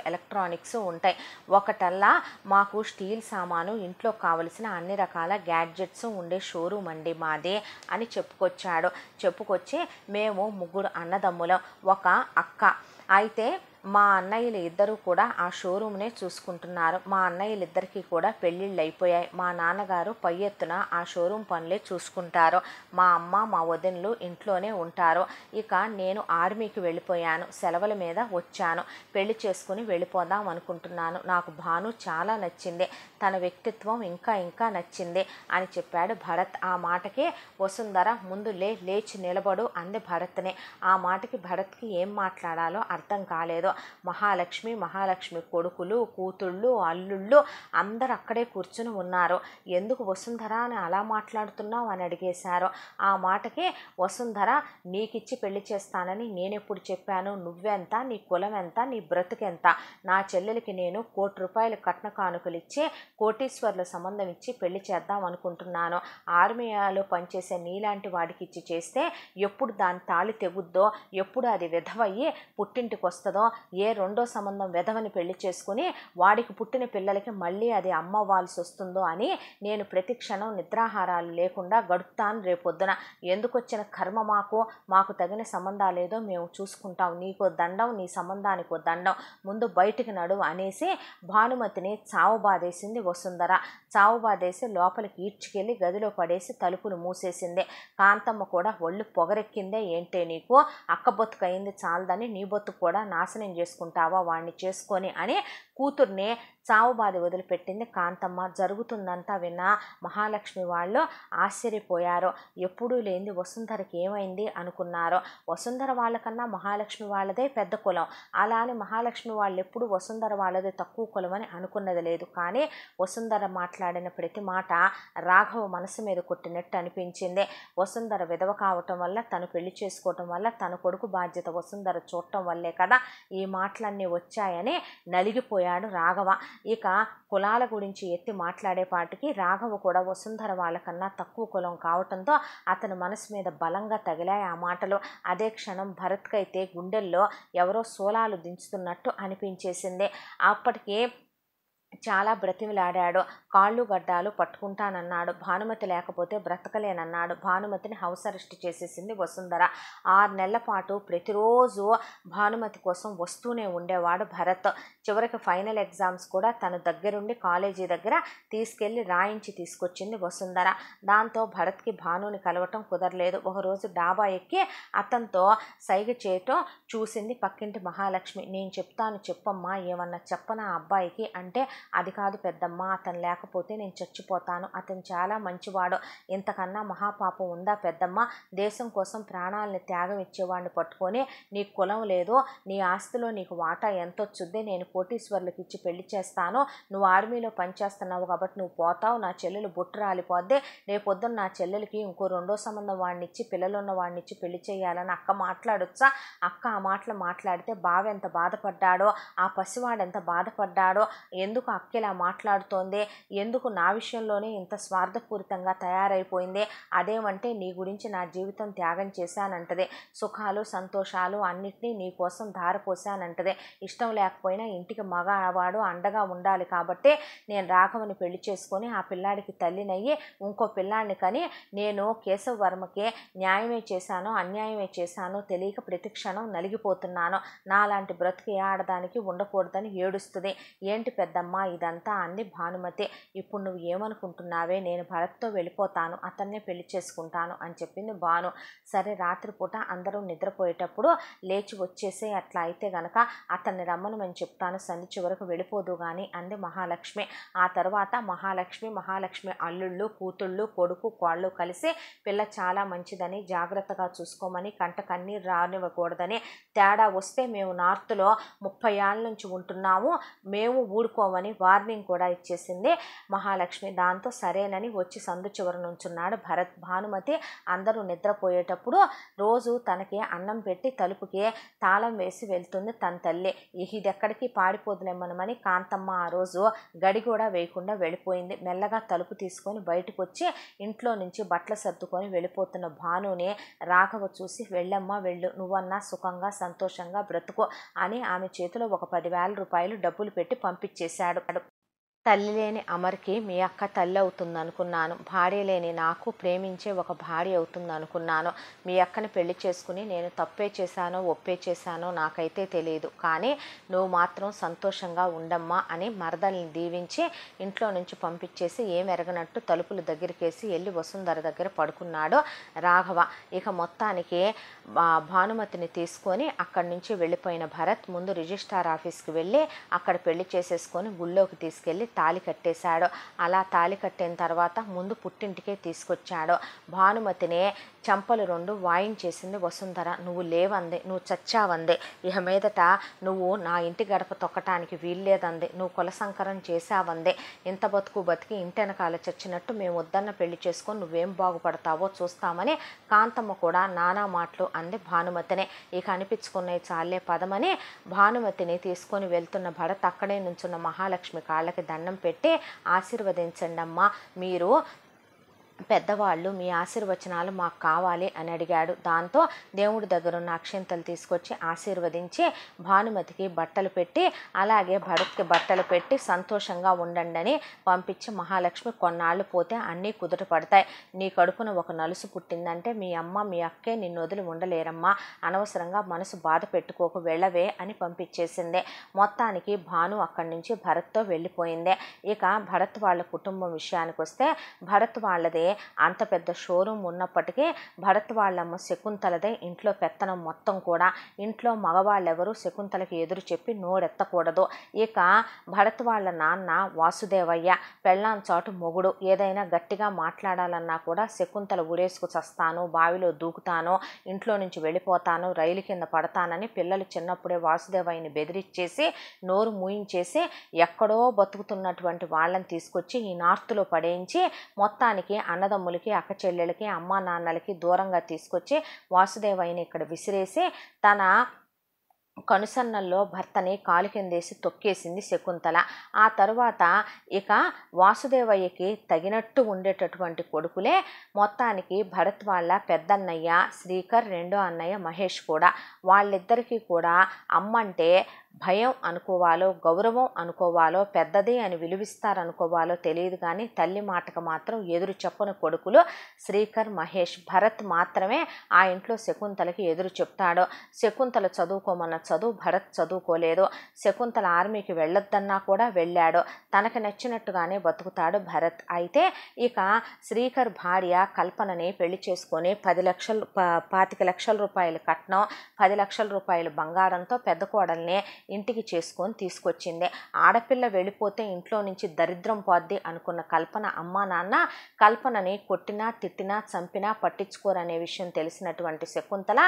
ఎలక్ట్రానిక్స్ ఉంటాయి. ఒకటల్లా మాకు స్టీల్ సామాను, ఇంట్లో కావలసిన అన్ని రకాల గ్యాడ్జెట్స్ ఉండే షోరూమ్ అండి మాది అని చెప్పుకొచ్చాడు. చెప్పుకొచ్చి మేము 3 అన్నదమ్ములం, ఒక అక్క. అయితే మా అన్నయ్యలు ఇద్దరూ కూడా ఆ షోరూమ్నే చూసుకుంటున్నారు. మా అన్నయ్యలిద్దరికీ కూడా పెళ్ళిళ్ళు అయిపోయాయి. మా నాన్నగారు పై ఎత్తున ఆ షోరూమ్ పనులే చూసుకుంటారు. మా అమ్మ మా వదినలు ఇంట్లోనే ఉంటారు. ఇక నేను ఆర్మీకి వెళ్ళిపోయాను. సెలవుల మీద వచ్చాను. పెళ్లి చేసుకుని వెళ్ళిపోదాం అనుకుంటున్నాను. నాకు భాను చాలా నచ్చింది. తన వ్యక్తిత్వం ఇంకా నచ్చింది అని చెప్పాడు భరత్. ఆ మాటకి వసుంధర ముందు లేచి నిలబడు అంది భరత్ని. ఆ మాటకి భరత్కి ఏం మాట్లాడాలో అర్థం కాలేదు. మహాలక్ష్మి కొడుకులు, కూతుళ్ళు, అల్లుళ్ళు అందరు అక్కడే కూర్చుని ఉన్నారు. ఎందుకు వసుంధర అని అలా మాట్లాడుతున్నావు అని అడిగేశారు. ఆ మాటకి వసుంధర, నీకిచ్చి పెళ్లి చేస్తానని నేనెప్పుడు చెప్పాను? నువ్వెంత, నీ కులం ఎంత, నీ బ్రతుకెంత? నా చెల్లెలికి నేను ₹1,00,00,000 కట్న కానుకలు ఇచ్చి కోటీశ్వర్ల సంబంధం ఇచ్చి పెళ్లి చేద్దాం అనుకుంటున్నాను. ఆర్మీలో పనిచేసే నీలాంటి వాడికి ఇచ్చి చేస్తే ఎప్పుడు దాని తాళి తెగుద్దో, ఎప్పుడు అది విధవయ్యి పుట్టింటికి వస్తుందో, ఏ రెండో సంబంధం విధవని పెళ్లి చేసుకుని వాడికి పుట్టిన పిల్లలకి మళ్ళీ అది అమ్మవ్వాల్సి వస్తుందో అని నేను ప్రతి క్షణం నిద్రాహారాలు లేకుండా గడుపుతాను రేపొద్దున. ఎందుకు వచ్చిన కర్మ మాకు తగిన సంబంధాలేదో మేము చూసుకుంటాం. నీకో దండం, నీ సంబంధానికో దండం, ముందు బయటికి నడువు అనేసి భానుమతిని చావుబాదేసింది వసుంధర. చావుబాదేసి లోపలికి ఈడ్చుకెళ్ళి గదిలో పడేసి తలుపులు మూసేసింది. కాంతమ్మ కూడా ఒళ్ళు పొగరెక్కిందే ఏంటే నీకు? అక్క బొత్తుకయింది చాలదని నీ బొత్తుకు కూడా నాశనం చేసుకుంటావా వాణ్ణి చేసుకొని అని కూతుర్ని చావుబాది వదిలిపెట్టింది కాంతమ్మ. జరుగుతుందంతా విన్న మహాలక్ష్మి వాళ్ళు ఆశ్చర్యపోయారు. ఎప్పుడూ లేనిది వసుంధరకి ఏమైంది అనుకున్నారు. వసుంధర వాళ్ళకన్నా మహాలక్ష్మి వాళ్ళదే పెద్ద కులం. అలా అని మహాలక్ష్మి వాళ్ళు ఎప్పుడు వసుంధర వాళ్ళదే తక్కువ కులం అని అనుకున్నది లేదు. కానీ వసుంధర మాట్లాడిన ప్రతి మాట రాఘవ మనసు మీద కొట్టినట్టు అనిపించింది. వసుంధర విధవ కావటం వల్ల, తను పెళ్లి చేసుకోవటం వల్ల, తన కొడుకు బాధ్యత వసుంధర చూడటం వల్లే కదా ఈ ఈ మాటలన్నీ వచ్చాయని నలిగిపోయాడు రాఘవ. ఇక కులాల గురించి ఎత్తి మాట్లాడేపాటికి రాఘవ కూడా వసుంధర వాళ్ళకన్నా తక్కువ కులం కావటంతో అతని మనసు మీద బలంగా తగిలాయి ఆ మాటలు. అదే క్షణం భరత్కైతే గుండెల్లో ఎవరో సోలాలు దించుతున్నట్టు అనిపించేసింది. అప్పటికి చాలా బ్రతిమిలాడాడు. కాళ్ళు గడ్డాలు పట్టుకుంటానన్నాడు. భానుమతి లేకపోతే బ్రతకలేనన్నాడు. భానుమతిని హౌస్ అరెస్ట్ చేసేసింది వసుంధర. 6 నెలల పాటు ప్రతిరోజు భానుమతి కోసం వస్తూనే ఉండేవాడు భరత్. చివరికి ఫైనల్ ఎగ్జామ్స్ కూడా తన దగ్గరుండి కాలేజీ దగ్గర తీసుకెళ్లి రాయించి తీసుకొచ్చింది వసుంధర. దాంతో భరత్కి భానుని కలవటం కుదరలేదు. ఒకరోజు డాబా ఎక్కి అతనితో సైగ చేయటం చూసింది పక్కింటి మహాలక్ష్మి. నేను చెప్తాను చెప్పమ్మా, ఏమన్నా చెప్పనా అబ్బాయికి అంటే, అది కాదు పెద్దమ్మ, అతను లేకపోతే నేను చచ్చిపోతాను. అతను చాలా మంచివాడు. ఇంతకన్నా మహాపాపం ఉందా పెద్దమ్మ? దేశం కోసం ప్రాణాలని త్యాగం ఇచ్చేవాడిని పట్టుకొని నీ కులం లేదు, నీ ఆస్తిలో నీకు వాటా ఎంతొచ్చుద్ది, నేను కోటీశ్వర్లకు ఇచ్చి పెళ్లి చేస్తాను, నువ్వు ఆర్మీలో పనిచేస్తున్నావు కాబట్టి నువ్వు పోతావు, నా చెల్లెలు బొట్టు రాలిపోద్ది, రేపొద్దున నా చెల్లెలకి ఇంకో 2వ సంబంధం వాడిని ఇచ్చి పిల్లలున్న వాడిని ఇచ్చి పెళ్లి చేయాలని అక్క మాట్లాడొచ్చా? అక్క ఆ మాటలు మాట్లాడితే బావ ఎంత బాధపడ్డాడో, ఆ పసివాడు ఎంత బాధపడ్డాడో, ఎందుకు అక్క ఇలా మాట్లాడుతోంది, ఎందుకు నా విషయంలోనే ఇంత స్వార్థపూరితంగా తయారైపోయింది, అదేమంటే నీ గురించి నా జీవితం త్యాగం చేశానంటది, సుఖాలు సంతోషాలు అన్నిటినీ నీ కోసం ధారపోసానంటది, ఇష్టం లేకపోయినా ఇంటికి మగవాడు అండగా ఉండాలి కాబట్టి నేను రాఘవని పెళ్లి చేసుకొని ఆ పిల్లాడికి తల్లినయ్యి ఇంకో పిల్లాడిని కని నేను కేశవ వర్మకి న్యాయమే చేశానో అన్యాయమే చేశానో తెలియక ప్రతి క్షణం నలిగిపోతున్నాను, నాలాంటి బ్రతుకు ఏ ఆడదానికి ఉండకూడదని ఏడుస్తుంది. ఏంటి పెద్దమ్మ ఇదంతా అంది భానుమతి. ఇప్పుడు నువ్వు ఏమనుకుంటున్నావే, నేను భరత్తో వెళ్ళిపోతాను, అతన్నే పెళ్లి చేసుకుంటాను అని చెప్పింది భాను. సరే రాత్రిపూట అందరూ నిద్రపోయేటప్పుడు లేచి వచ్చేసే, అట్లా అయితే గనక అతన్ని రమ్మనమని చెప్తాను, సంధి చివరకు వెళ్ళిపోదు కానీ అంది మహాలక్ష్మి. ఆ తర్వాత మహాలక్ష్మి అల్లుళ్ళు కూతుళ్ళు కొడుకు కోళ్ళు కలిసి పిల్ల చాలా మంచిదని జాగ్రత్తగా చూసుకోమని కంట కన్నీరు రానివ్వకూడదని, తేడా వస్తే మేము నార్త్లో 30 ఏళ్ళ నుంచి ఉంటున్నాము, మేము ఊడుకోమని వార్నింగ్ కూడా ఇచ్చేసింది మహాలక్ష్మి. దాంతో సరేనని వచ్చి సందు చివరి నుంచున్నాడు భరత్. భానుమతి అందరూ నిద్రపోయేటప్పుడు రోజు తనకి అన్నం పెట్టి తలుపుకి తాళం వేసి వెళ్తుంది తన తల్లి. ఇదెక్కడికి పాడిపోదులేమనమని కాంతమ్మ ఆ రోజు గడి కూడా వేయకుండా వెళ్ళిపోయింది. మెల్లగా తలుపు తీసుకొని బయటకు వచ్చి ఇంట్లో నుంచి బట్టలు సర్దుకొని వెళ్ళిపోతున్న భానుని రాఘవ చూసి, వెళ్ళమ్మా వెళ్ళు, నువ్వన్నా సుఖంగా సంతోషంగా బ్రతుకు అని ఆమె చేతిలో ఒక 10,000 రూపాయలు డబ్బులు పెట్టి పంపించేశాడు. తల్లి లేని అమర్కి మీ అక్క తల్లి అవుతుంది అనుకున్నాను, భార్య లేని నాకు ప్రేమించే ఒక భార్య అవుతుంది అనుకున్నాను, మీ అక్కని పెళ్లి చేసుకుని నేను తప్పే చేశానో ఒప్పే చేశానో నాకైతే తెలియదు, కానీ నువ్వు మాత్రం సంతోషంగా ఉండమ్మా అని మరదల్ని దీవించి ఇంట్లో నుంచి పంపించేసి ఏమెరగనట్టు తలుపులు దగ్గరికేసి వెళ్ళి వసుంధర దగ్గర పడుకున్నాడు రాఘవ. ఇక మొత్తానికి భానుమతిని తీసుకొని అక్కడి నుంచి వెళ్ళిపోయిన భరత్ ముందు రిజిస్ట్రార్ ఆఫీస్కి వెళ్ళి అక్కడ పెళ్లి చేసేసుకొని గుళ్ళోకి తీసుకెళ్ళి తాళి కట్టేశాడు. అలా తాళి కట్టిన తర్వాత ముందు పుట్టింటికే తీసుకొచ్చాడు. భానుమతిని చెంపలు 2 వాయించేసింది వసుంధర. నువ్వు లేవంది, నువ్వు చచ్చావంది, ఇక మీదట నువ్వు నా ఇంటి గడప తొక్కటానికి వీల్లేదంది, నువ్వు కులసంకరం చేశావంది, ఇంత బతుకు బతికి ఇంటెనకాల చచ్చినట్టు మేము వద్దన్న పెళ్లి చేసుకొని నువ్వేం బాగుపడతావో చూస్తామని కాంతమ్మ కూడా నానా మాటలు అంది భానుమతిని. ఇక అనిపించుకున్నాయి చాలే పదమని భానుమతిని తీసుకొని వెళ్తున్న భరత్ అక్కడే నుంచున్న మహాలక్ష్మి కాళ్ళకి దండం పెట్టి, ఆశీర్వదించండి అమ్మా, మీరు పెద్దవాళ్ళు, మీ ఆశీర్వచనాలు మాకు కావాలి అని అడిగాడు. దాంతో దేవుడి దగ్గర ఉన్న అక్షంతలు తీసుకొచ్చి ఆశీర్వదించి భానుమతికి బట్టలు పెట్టి అలాగే భరత్కి బట్టలు పెట్టి సంతోషంగా ఉండండి అని పంపించి, మహాలక్ష్మి కొన్నాళ్ళు పోతే అన్నీ కుదుట పడతాయి, నీ కడుపున ఒక నలుసు పుట్టిందంటే మీ అమ్మ మీ అక్కే నిన్ను వదిలి ఉండలేరమ్మా, అనవసరంగా మనసు బాధ పెట్టుకోకు, వెళ్ళవే అని పంపించేసింది. మొత్తానికి భాను అక్కడి నుంచి భరత్తో వెళ్ళిపోయింది. ఇక భరత్ వాళ్ళ కుటుంబం విషయానికి వస్తే, భరత్ వాళ్ళదే అంత పెద్ద షోరూమ్ ఉన్నప్పటికీ భరత్ వాళ్ళమ్మ శకుంతలదే ఇంట్లో పెత్తనం మొత్తం కూడా. ఇంట్లో మగవాళ్ళెవరూ శకుంతలకి ఎదురు చెప్పి నోరెత్తకూడదు. ఇక భరత్ వాళ్ళ నాన్న వాసుదేవయ్య పెళ్ళాం చాటు మొగుడు, ఏదైనా గట్టిగా మాట్లాడాలన్నా కూడా శకుంతల ఉరేసుకు చస్తాను, బావిలో దూకుతాను, ఇంట్లో నుంచి వెళ్ళిపోతాను, రైలు కింద పడతానని పిల్లలు చిన్నప్పుడే వాసుదేవయ్యని బెదిరించేసి నోరు మూయించేసి ఎక్కడో బతుకుతున్నటువంటి వాళ్ళని తీసుకొచ్చి ఈ నార్త్లో పడేయించి మొత్తానికి అన్నదమ్ములకి అక్క చెల్లెలకి అమ్మా నాన్నలకి దూరంగా తీసుకొచ్చి వాసుదేవయ్యని ఇక్కడ విసిరేసి తన కనుసన్నల్లో భర్తని కాలు కిందేసి తొక్కేసింది శకుంతల. ఆ తరువాత ఇక వాసుదేవయ్యకి తగినట్టు ఉండేటటువంటి కొడుకులే మొత్తానికి భరత్ వాళ్ళ పెద్దన్నయ్య శ్రీకర్, రెండో అన్నయ్య మహేష్ కూడా. వాళ్ళిద్దరికీ కూడా అమ్మంటే భయం అనుకోవాలో, గౌరవం అనుకోవాలో, పెద్దది అని విలువిస్తారనుకోవాలో తెలియదు కానీ తల్లి మాటకు మాత్రం ఎదురు చెప్పని కొడుకులు శ్రీకర్, మహేష్. భరత్ మాత్రమే ఆ ఇంట్లో శకుంతలకి ఎదురు చెప్తాడు. శకుంతల చదువుకోమన్న చదువు భరత్ చదువుకోలేదు. శకుంతల ఆర్మీకి వెళ్ళొద్దన్నా కూడా వెళ్ళాడు. తనకు నచ్చినట్టుగానే బతుకుతాడు భరత్. అయితే ఇక శ్రీకర్ భార్య కల్పనని పెళ్లి చేసుకొని 25 లక్షల రూపాయలు కట్నం, 10 లక్షల రూపాయలు బంగారంతో పెద్ద కోడల్ని ఇంటికి చేసుకొని తీసుకొచ్చింది. ఆడపిల్ల వెళ్ళిపోతే ఇంట్లో నుంచి దరిద్రం పోద్ది అనుకున్న కల్పన అమ్మా నాన్న కల్పనని కొట్టినా, తిట్టినా, చంపినా పట్టించుకోరనే విషయం తెలిసినటువంటి శకుంతల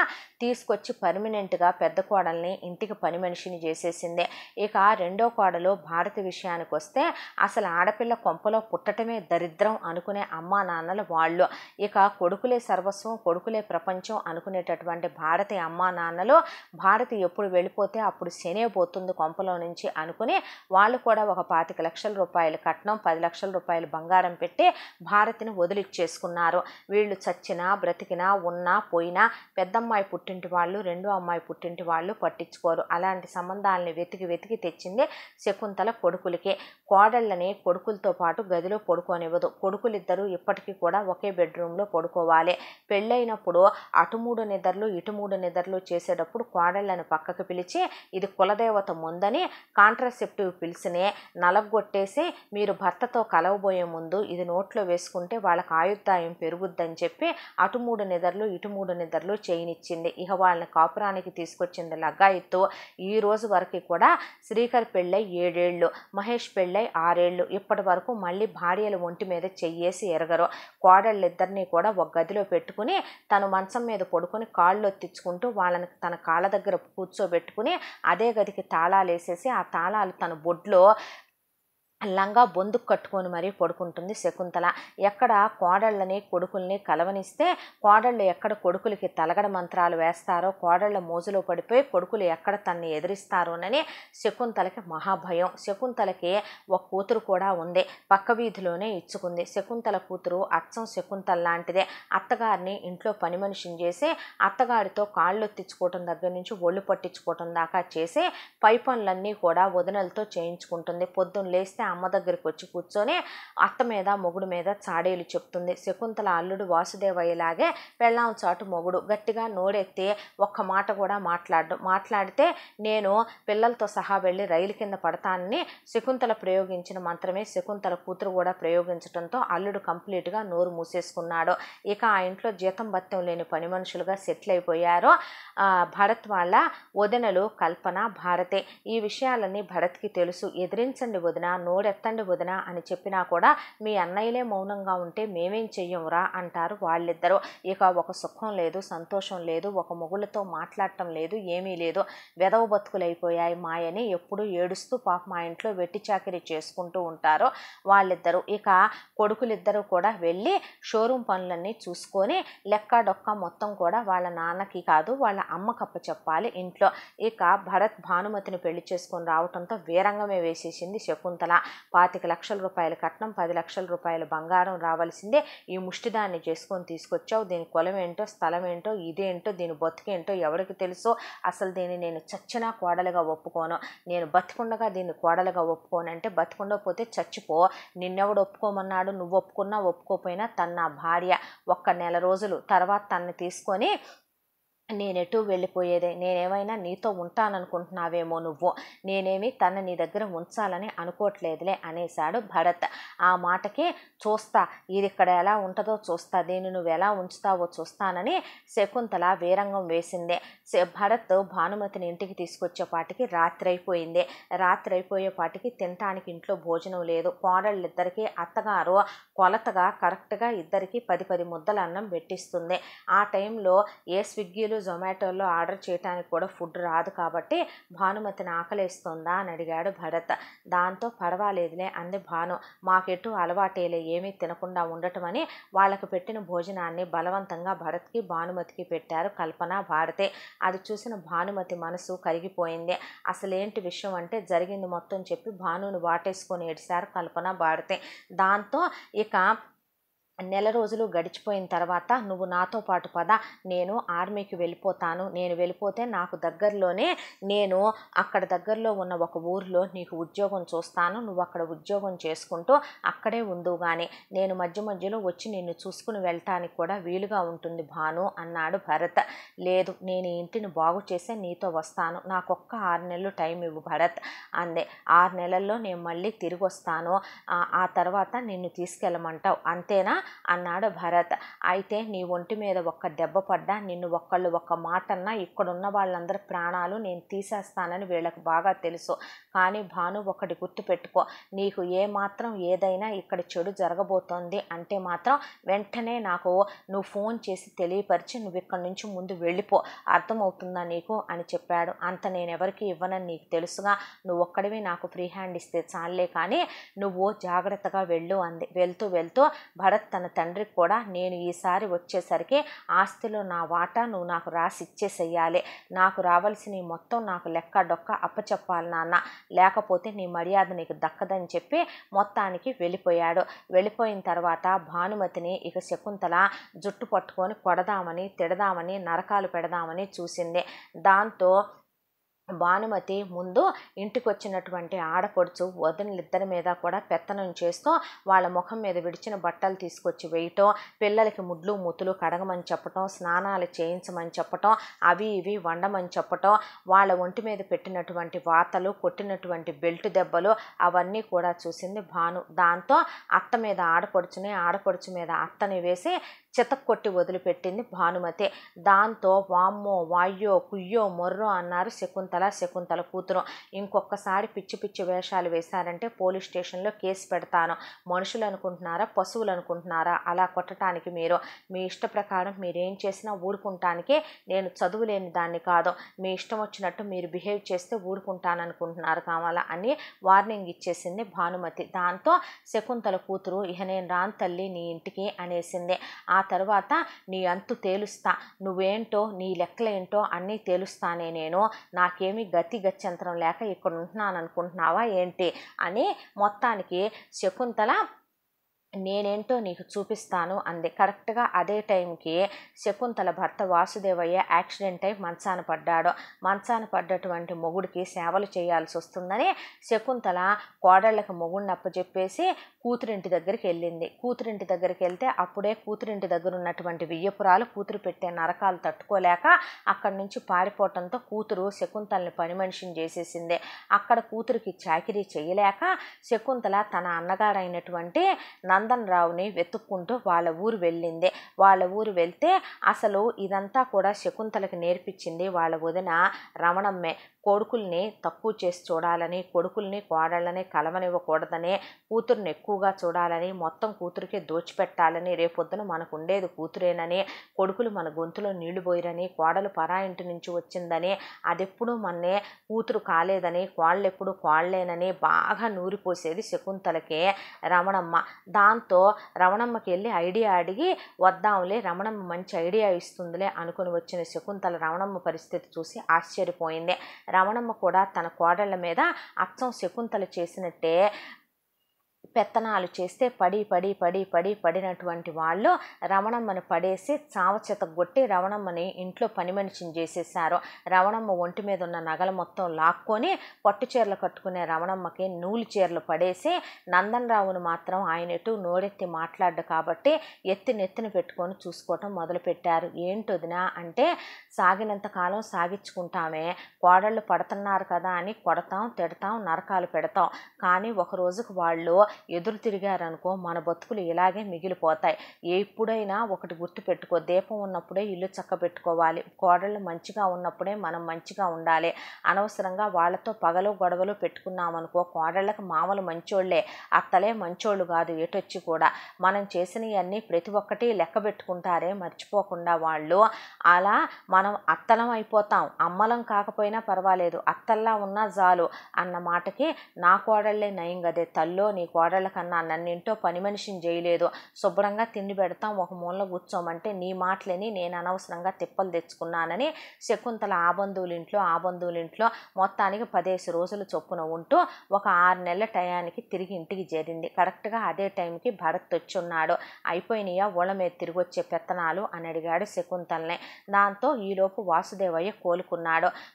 తీసుకొచ్చి పర్మనెంట్గా పెద్ద కోడల్ని ఇంటికి పని మనిషిని చేసేసింది. ఇక రెండో కోడలు భారతి విషయానికి వస్తే అసలు ఆడపిల్ల కొంపలో పుట్టటమే దరిద్రం అనుకునే అమ్మా నాన్నలు వాళ్ళు. ఇక కొడుకులే సర్వస్వం, కొడుకులే ప్రపంచం అనుకునేటటువంటి భారతి అమ్మా నాన్నలు భారతి ఎప్పుడు వెళ్ళిపోతే అప్పుడు శనే పోతుంది కొంపలో నుంచి అనుకుని వాళ్ళు కూడా ఒక 25 లక్షల రూపాయలు కట్నం, 10 లక్షల రూపాయలు బంగారం పెట్టి భారతిని వదిలిచ్చేసుకున్నారు. వీళ్ళు చచ్చినా బ్రతికినా ఉన్నా పోయినా పెద్దమ్మాయి పుట్టింటి వాళ్ళు, రెండో అమ్మాయి పుట్టింటి వాళ్ళు పట్టించుకోరు. అలాంటి సంబంధాలని వెతికి తెచ్చింది శకుంతల కొడుకులకి. కోడళ్ళని కొడుకులతో పాటు గదిలో పడుకోనివ్వదు. కొడుకులిద్దరూ ఇప్పటికీ కూడా ఒకే బెడ్రూమ్లో పడుకోవాలి. పెళ్ళైనప్పుడు అటు 3 నిద్రలు ఇటు 3 నిద్రలు చేసేటప్పుడు కోడళ్ళని పక్కకు పిలిచి ఇది కులదేవత ముందని కాంట్రాసెప్టివ్ పిల్స్ని నలగొట్టేసి మీరు భర్తతో కలవబోయే ముందు ఇది నోట్లో వేసుకుంటే వాళ్ళకి ఆయుర్దాయం పెరుగుద్దని చెప్పి అటు 3 నిద్రలు ఇటు 3 నిద్రలు చేయనిచ్చింది. ఇక వాళ్ళని కాపురానికి తీసుకొచ్చింది లగ్గాయిత్తు. ఈ రోజు వరకు కూడా శ్రీకర్ పెళ్ళై 7 ఏళ్ళు, మహేష్ పెళ్ళై 6 ఏళ్ళు. ఇప్పటి వరకు మళ్ళీ భార్యల ఒంటి మీద చెయ్యేసి ఎరగరు. కోడళ్ళిద్దరినీ కూడా ఒక గదిలో పెట్టుకుని తను మంచం మీద పడుకొని కాళ్ళు ఒత్తించుకుంటూ వాళ్ళని తన కాళ్ళ దగ్గర కూర్చోబెట్టుకుని అదే గదికి తాళాలు వేసేసి ఆ తాళాలు తన బొడ్లో లంగా బొందుకు కట్టుకొని మరీ పడుకుంటుంది శకుంతల. ఎక్కడ కోడళ్ళని కొడుకుల్ని కలవనిస్తే కోడళ్ళు ఎక్కడ కొడుకులకి తలగడ మంత్రాలు వేస్తారో, కోడళ్ళ మోజులో పడిపోయి కొడుకులు ఎక్కడ తన్ని ఎదిరిస్తారోనని శకుంతలకి మహాభయం. శకుంతలకి ఒక కూతురు కూడా ఉంది, పక్క వీధిలోనే ఇచ్చుకుంది. శకుంతల కూతురు అచ్చం శకుంతల లాంటిదే. అత్తగారిని ఇంట్లో పని మనిషిని చేసి అత్తగారితో కాళ్ళు తెచ్చుకోవటం దగ్గర నుంచి ఒళ్ళు పట్టించుకోవటం దాకా చేసి పై పనులన్నీ కూడా వదినలతో చేయించుకుంటుంది. పొద్దున్న లేస్తే అమ్మ దగ్గరికి వచ్చి కూర్చొని అత్త మీద మొగుడు మీద చాడీలు చెప్తుంది. శకుంతల అల్లుడు వాసుదేవయ్యలాగే పెళ్ళాం చాటు మొగుడు. గట్టిగా నోడెత్తి ఒక్క మాట కూడా మాట్లాడితే నేను పిల్లలతో సహా వెళ్ళి రైలు కింద పడతానని శకుంతల ప్రయోగించిన మంత్రమే శకుంతల కూతురు కూడా ప్రయోగించడంతో అల్లుడు కంప్లీట్గా నోరు మూసేసుకున్నాడు. ఇక ఆ ఇంట్లో జీతం బత్తం లేని పని మనుషులుగా సెటిల్ అయిపోయారు భరత్ వాళ్ళ వదినలు కల్పన, భారతి. ఈ విషయాలన్నీ భరత్కి తెలుసు. ఎదిరించండి వదిన, నోడెత్తండి వదిన అని చెప్పినా కూడా మీ అన్నయ్యలే మౌనంగా ఉంటే మేమేం చెయ్యంరా అంటారు వాళ్ళిద్దరూ. ఇక ఒక సుఖం లేదు, సంతోషం లేదు, ఒక మొగుళ్ళతో మాట్లాడటం లేదు, ఏమీ లేదు. వెదవ బతుకులైపోయాయి మాయని ఎప్పుడు ఏడుస్తూ పాప మా ఇంట్లో వెట్టి చాకిరీ చేసుకుంటూ ఉంటారు వాళ్ళిద్దరూ. ఇక కొడుకులిద్దరూ కూడా వెళ్ళి షోరూమ్ పనులన్నీ చూసుకొని లెక్క డొక్క మొత్తం కూడా వాళ్ళ నాన్నకి కాదు వాళ్ళ అమ్మకప్ప చెప్పాలి ఇంట్లో. ఇక భరత్ భానుమతిని పెళ్లి చేసుకొని రావటంతో వీరంగమే వేసేసింది శకుంతల. 25 లక్షల రూపాయల కట్నం, 10 లక్షల రూపాయల బంగారం రావాల్సిందే. ఈ ముష్టిదాన్ని చేసుకొని తీసుకొచ్చావు, దీని కులం ఏంటో, స్థలం ఏంటో, ఇదేంటో, దీని బతుకేంటో ఎవరికి తెలుసో. అసలు దీన్ని నేను చచ్చినా కోడలుగా ఒప్పుకోను, నేను బతికుండగా దీన్ని కోడలుగా ఒప్పుకోను అంటే బతికుండకపోతే చచ్చిపో, నిన్నెవడు ఒప్పుకోమన్నాడు, నువ్వు ఒప్పుకున్నా ఒప్పుకోపోయినా తన నా భార్య. ఒక్క నెల రోజులు తర్వాత తనని తీసుకొని నేనెటు వెళ్ళిపోయేదే. నేనేమైనా నీతో ఉంటాననుకుంటున్నావేమో నువ్వు, నేనేమి తన నీ దగ్గర ఉంచాలని అనుకోవట్లేదులే అనేశాడు భరత్. ఆ మాటకి చూస్తా, ఇది ఇక్కడ ఎలా ఉంటుందో చూస్తా, దీన్ని నువ్వు ఎలా ఉంచుతావో చూస్తానని శకుంతల వీరంగం వేసిందే. భరత్ భానుమతిని ఇంటికి తీసుకొచ్చేపాటికి రాత్రి అయిపోయింది. రాత్రి అయిపోయేపాటికి తినటానికి ఇంట్లో భోజనం లేదు. కోడళ్ళిద్దరికీ అత్తగారు కొలతగా కరెక్ట్గా ఇద్దరికి 10 ముద్దల అన్నం పెట్టిస్తుంది. ఆ టైంలో ఏ స్విగ్గీలు జొమాటోలో ఆర్డర్ చేయడానికి కూడా ఫుడ్ రాదు కాబట్టి భానుమతిని ఆకలేస్తోందా అని అడిగాడు భరత్. దాంతో పర్వాలేదులే అంది భాను. మాకెటు అలవాటేలే ఏమీ తినకుండా ఉండటం అని వాళ్ళకు పెట్టిన భోజనాన్ని బలవంతంగా భరత్కి భానుమతికి పెట్టారు కల్పన భారతి. అది చూసిన భానుమతి మనసు కరిగిపోయింది. అసలేంటి విషయం అంటే జరిగింది మొత్తం చెప్పి భానుని వాటేసుకొని ఏడిశారు కల్పన భారతి. దాంతో ఇక నెల రోజులు గడిచిపోయిన తర్వాత నువ్వు నాతో పాటు పద, నేను ఆర్మీకి వెళ్ళిపోతాను, నేను వెళ్ళిపోతే నాకు దగ్గరలోనే నేను అక్కడ దగ్గరలో ఉన్న ఒక ఊరిలో నీకు ఉద్యోగం చూస్తాను, నువ్వు అక్కడ ఉద్యోగం చేసుకుంటూ అక్కడే ఉందువు కానీ నేను మధ్య మధ్యలో వచ్చి నిన్ను చూసుకుని వెళ్ళటానికి కూడా వీలుగా ఉంటుంది భాను అన్నాడు భరత్. లేదు, నేను ఈ ఇంటిని బాగు చేసే నీతో వస్తాను, నాకొక్క 6 నెలలు టైం ఇవ్వు భరత్ అందే. 6 నెలల్లో నేను మళ్ళీ తిరిగి వస్తాను, ఆ తర్వాత నిన్ను తీసుకెళ్ళమంటావు అంతేనా అన్నాడు భరత్. అయితే నీ ఒంటి మీద ఒక్క దెబ్బ పడ్డా, నిన్ను ఒక్క మాటన్నా ఇక్కడున్న వాళ్ళందరి ప్రాణాలు నేను తీసేస్తానని వీళ్ళకి బాగా తెలుసు. కానీ భాను ఒకటి గుర్తుపెట్టుకో, నీకు ఏమాత్రం ఏదైనా ఇక్కడ చెడు జరగబోతోంది అంటే మాత్రం వెంటనే నాకు నువ్వు ఫోన్ చేసి తెలియపరిచి నువ్వు ఇక్కడి నుంచి ముందు వెళ్ళిపో, అర్థమవుతుందా నీకు అని చెప్పాడు. అంత నేనెవరికి ఇవ్వనని నీకు తెలుసుగా, నువ్వు ఒక్కడివి నాకు ఫ్రీ హ్యాండ్ ఇస్తే చాలే కానీ నువ్వు జాగ్రత్తగా వెళ్ళు అంది. వెళ్తూ భరత్ తన తండ్రికి కూడా నేను ఈసారి వచ్చేసరికి ఆస్తిలో నా వాటా నువ్వు నాకు రాసి ఇచ్చేసేయాలి, నాకు రావాల్సిన మొత్తం నాకు లెక్క డొక్క అప్పచెప్పాలి నాన్న, లేకపోతే నీ మర్యాద నీకు దక్కదని చెప్పి మొత్తానికి వెళ్ళిపోయాడు. వెళ్ళిపోయిన తర్వాత భానుమతిని ఇక శకుంతల జుట్టు పట్టుకొని కొడదామని తిడదామని నరకాలు పెడదామని చూసింది. దాంతో భానుమతి ముందు ఇంటికి వచ్చినటువంటి ఆడపడుచు వదినలిద్దరి మీద కూడా పెత్తనం చేస్తూ వాళ్ళ ముఖం మీద విడిచిన బట్టలు తీసుకొచ్చి వేయటం, పిల్లలకి ముడ్లు మూతులు కడగమని చెప్పటం, స్నానాలు చేయించమని చెప్పటం, అవి ఇవి వండమని చెప్పటం, వాళ్ళ ఒంటి మీద పెట్టినటువంటి వాతలు, కొట్టినటువంటి బెల్ట్ దెబ్బలు అవన్నీ కూడా చూసింది భాను. దాంతో అత్త మీద ఆడపడుచుని, ఆడపడుచు మీద అత్తని వేసి చితక్కొట్టి వదిలిపెట్టింది భానుమతి. దాంతో వామ్మో వాయ్యో కుయ్యో మొర్రో అన్నారు శకుంతల కూతురు. ఇంకొకసారి పిచ్చి వేషాలు వేశారంటే పోలీస్ స్టేషన్లో కేసు పెడతాను, మనుషులు అనుకుంటున్నారా పశువులు అనుకుంటున్నారా అలా కొట్టడానికి, మీరు మీ ఇష్ట ప్రకారం మీరేం చేసినా ఊరుకుంటానికి నేను చదువులేని దాన్ని కాదు, మీ ఇష్టం వచ్చినట్టు మీరు బిహేవ్ చేస్తే ఊరుకుంటాననుకుంటున్నారు కావాలా అని వార్నింగ్ ఇచ్చేసింది భానుమతి. దాంతో శకుంతల కూతురు ఇహ నేను రాను తల్లి నీ ఇంటికి అనేసింది. ఆ తర్వాత నీ అంతు తేలుస్తా, నువ్వేంటో నీ లెక్కలేంటో అన్నీ తేలుస్తానే నేను, నాకేమీ గత్యంతరం లేక ఇక్కడ ఉంటున్నాను అనుకుంటున్నావా ఏంటి అని మొత్తానికి శకుంతల నేనేంటో నీకు చూపిస్తాను అంది. కరెక్ట్గా అదే టైంకి శకుంతల భర్త వాసుదేవయ్య యాక్సిడెంట్ అయి మంచాన పడ్డాడు. మంచాన పడ్డటువంటి మొగుడికి సేవలు చేయాల్సి వస్తుందని శకుంతల కోడళ్ళకి మొగుడిని అప్పచెప్పేసి కూతురింటి దగ్గరికి వెళ్ళింది. కూతురింటి దగ్గరికి వెళ్తే అప్పుడే కూతురింటి దగ్గర ఉన్నటువంటి వియ్యపురాలు కూతురు పెట్టే నరకాలు తట్టుకోలేక అక్కడి నుంచి పారిపోవటంతో కూతురు శకుంతలని పని మనిషిని చేసేసింది. అక్కడ కూతురికి చాకిరీ చేయలేక శకుంతల తన అన్నగారైనటువంటి నందన్ రావుని వెతుక్కుంటూ వాళ్ళ ఊరు వెళ్ళింది. వాళ్ళ ఊరు వెళ్తే అసలు ఇదంతా కూడా శకుంతలకి నేర్పించింది వాళ్ళ వదిన రమణమ్మే. కొడుకుల్ని తక్కువ చేసి చూడాలని, కొడుకుల్ని కోడళ్ళని కలవనివ్వకూడదని, కూతురుని ఎక్కువగా చూడాలని, మొత్తం కూతురికే దోచిపెట్టాలని, రేపొద్దున మనకు ఉండేది కూతురేనని, కొడుకులు మన గొంతులో నీళ్లు పోయిరని, కోడలు పరా ఇంటి నుంచి వచ్చిందని, అదెప్పుడు మన్నే కూతురు కాలేదని, కోళ్ళెప్పుడు కోళ్ళేనని బాగా నూరిపోసేది శకుంతలకే రమణమ్మ. దాంతో రమణమ్మకి వెళ్ళి ఐడియా అడిగి వద్దాంలే రమణమ్మ మంచి ఐడియా ఇస్తుందిలే అనుకుని వచ్చిన శకుంతల రమణమ్మ పరిస్థితి చూసి ఆశ్చర్యపోయింది. రమణమ్మ కూడా తన కోడళ్ళ మీద అచ్చం శకుంతల చేసినట్టే పెత్తనాలు చేస్తే పడినటువంటి వాళ్ళు రమణమ్మని పడేసి చావచెతగొట్టి రమణమ్మని ఇంట్లో పని మనిషిని చేసేసారు. రమణమ్మ ఒంటి మీద ఉన్న నగలు మొత్తం లాక్కొని పట్టు చీరలు కట్టుకునే రమణమ్మకి నూలు చీరలు పడేసి నందన్ రావును మాత్రం ఆయన ఎటు నోరెత్తి మాట్లాడ్డు కాబట్టి నెత్తిన పెట్టుకొని చూసుకోవటం మొదలుపెట్టారు. ఏంటొదినా అంటే సాగినంత కాలం సాగించుకుంటామే, కోడళ్ళు పడుతున్నారు కదా అని కొడతాం తిడతాం నరకాలు పెడతాం, కానీ ఒక రోజుకు వాళ్ళు ఎదురు తిరిగారనుకో మన బతుకులు ఇలాగే మిగిలిపోతాయి. ఎప్పుడైనా ఒకటి గుర్తుపెట్టుకో, దీపం ఉన్నప్పుడే ఇల్లు చక్కబెట్టుకోవాలి, కోడళ్ళు మంచిగా ఉన్నప్పుడే మనం మంచిగా ఉండాలి. అనవసరంగా వాళ్ళతో పగలు గొడవలు పెట్టుకున్నామనుకో కోడళ్ళకి మామలు మంచోళ్లే, అత్తలే మంచోళ్ళు కాదు ఎటొచ్చి కూడా. మనం చేసినవన్నీ ప్రతి ఒక్కటి లెక్క పెట్టుకుంటారే మర్చిపోకుండా వాళ్ళు. అలా మనం అత్తలం అయిపోతాం, అమ్మలం కాకపోయినా పర్వాలేదు, అత్తల్లా ఉన్నా చాలు అన్న మాటకి నా కోడళ్ళే నయం కదే తల్లో, నీ కోడళ్ళ కన్నా నన్నింటో పని మనిషిని చేయలేదు, శుభ్రంగా తిండి పెడతాం, ఒక మూలలో కూర్చోమంటే నీ మాటలేని నేను అనవసరంగా తిప్పలు తెచ్చుకున్నానని శకుంతల ఆ బంధువులింట్లో మొత్తానికి 10 రోజులు చొప్పున ఉంటూ ఒక 6 నెలల టయానికి తిరిగి ఇంటికి చేరింది. కరెక్ట్గా అదే టైంకి భరత్ వచ్చున్నాడు. అయిపోయినాయా ఊళ్ళ మీద తిరిగి వచ్చే పెత్తనాలు అని అడిగాడు శకుంతల్ని. దాంతో ఈలోపు వాసుదేవయ్య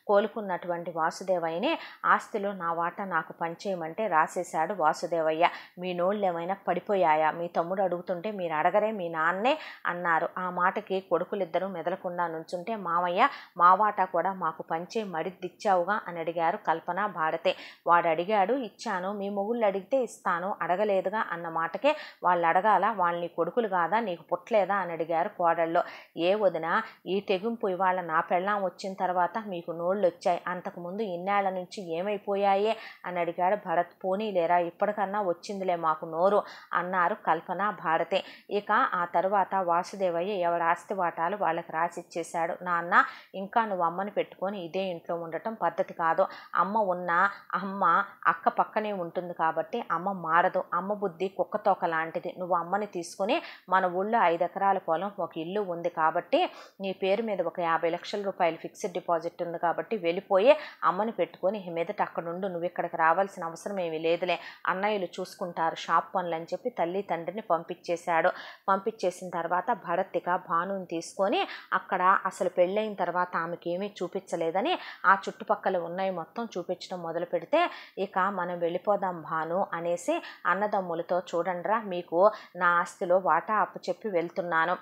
కోలుకున్నటువంటి వాసుదేవయ్యని ఆస్తిలో నా వాటా నాకు పంచేయమంటే రాసేశాడు వాసుదేవయ్య. మీ నోళ్ళు ఏమైనా పడిపోయాయా, మీ తమ్ముడు అడుగుతుంటే మీరు అడగరే, మీ నాన్నే అన్నారు. ఆ మాటకి కొడుకులిద్దరూ మెదలకుండా నుంచుంటే మామయ్య మా వాటా కూడా మాకు పంచే మడిద్దిచ్చావుగా అని అడిగారు కల్పన భారతి. వాడు అడిగాడు ఇచ్చాను, మీ మొగుళ్ళు అడిగితే ఇస్తాను, అడగలేదుగా అన్న మాటకే వాళ్ళు అడగాల, వాళ్ళని కొడుకులు కాదా, నీకు పుట్టలేదా అని అడిగారు కోడళ్ళు. ఏ వదిన ఈ తెగింపు ఇవాళ నా పెళ్ళాం వచ్చిన తర్వాత మీకు నోళ్ళు వచ్చాయి, అంతకుముందు ఇన్నేళ్ల నుంచి ఏమైపోయాయే అని అడిగాడు భరత్. పోనీలేరా ఇప్పటికన్నా వచ్చిందిలే మాకు నోరు అన్నారు కల్పన భారతి. ఇక ఆ తర్వాత వాసుదేవయ్య ఎవరి ఆస్తి వాటాలు వాళ్ళకి రాసిచ్చేశాడు. నాన్న ఇంకా నువ్వు అమ్మని పెట్టుకొని ఇదే ఇంట్లో ఉండటం పద్ధతి కాదు, అమ్మ అక్క పక్కనే ఉంటుంది కాబట్టి అమ్మ మారదు, అమ్మ బుద్ధి కుక్కతోక లాంటిది, నువ్వు అమ్మని తీసుకుని మన ఊళ్ళో 5 ఎకరాల పొలం ఒక ఇల్లు ఉంది కాబట్టి నీ పేరు మీద ఒక 50 లక్షల రూపాయలు ఫిక్స్డ్ డిపాజిట్ ఉంది కాబట్టి వెళ్ళిపోయి అమ్మని పెట్టుకొని మీదట అక్కడుండు, నువ్వు ఇక్కడికి రావాల్సిన అవసరం ఏమీ లేదులే, అన్నయ్యలు చూసుకుంటారు షాప్ పనులు అని చెప్పి తల్లి తండ్రిని పంపించేశాడు. పంపించేసిన తర్వాత భరత్తిక భానుని తీసుకొని అక్కడ అసలు పెళ్ళైన తర్వాత ఆమెకి ఏమీ చూపించలేదని ఆ చుట్టుపక్కల ఉన్నాయి మొత్తం చూపించడం మొదలు పెడితే ఇక మనం వెళ్ళిపోదాం భాను అనేసి అన్నదమ్ములతో చూడండిరా మీకు నా ఆస్తిలో వాటా అప్పచెప్పి వెళ్తున్నాను,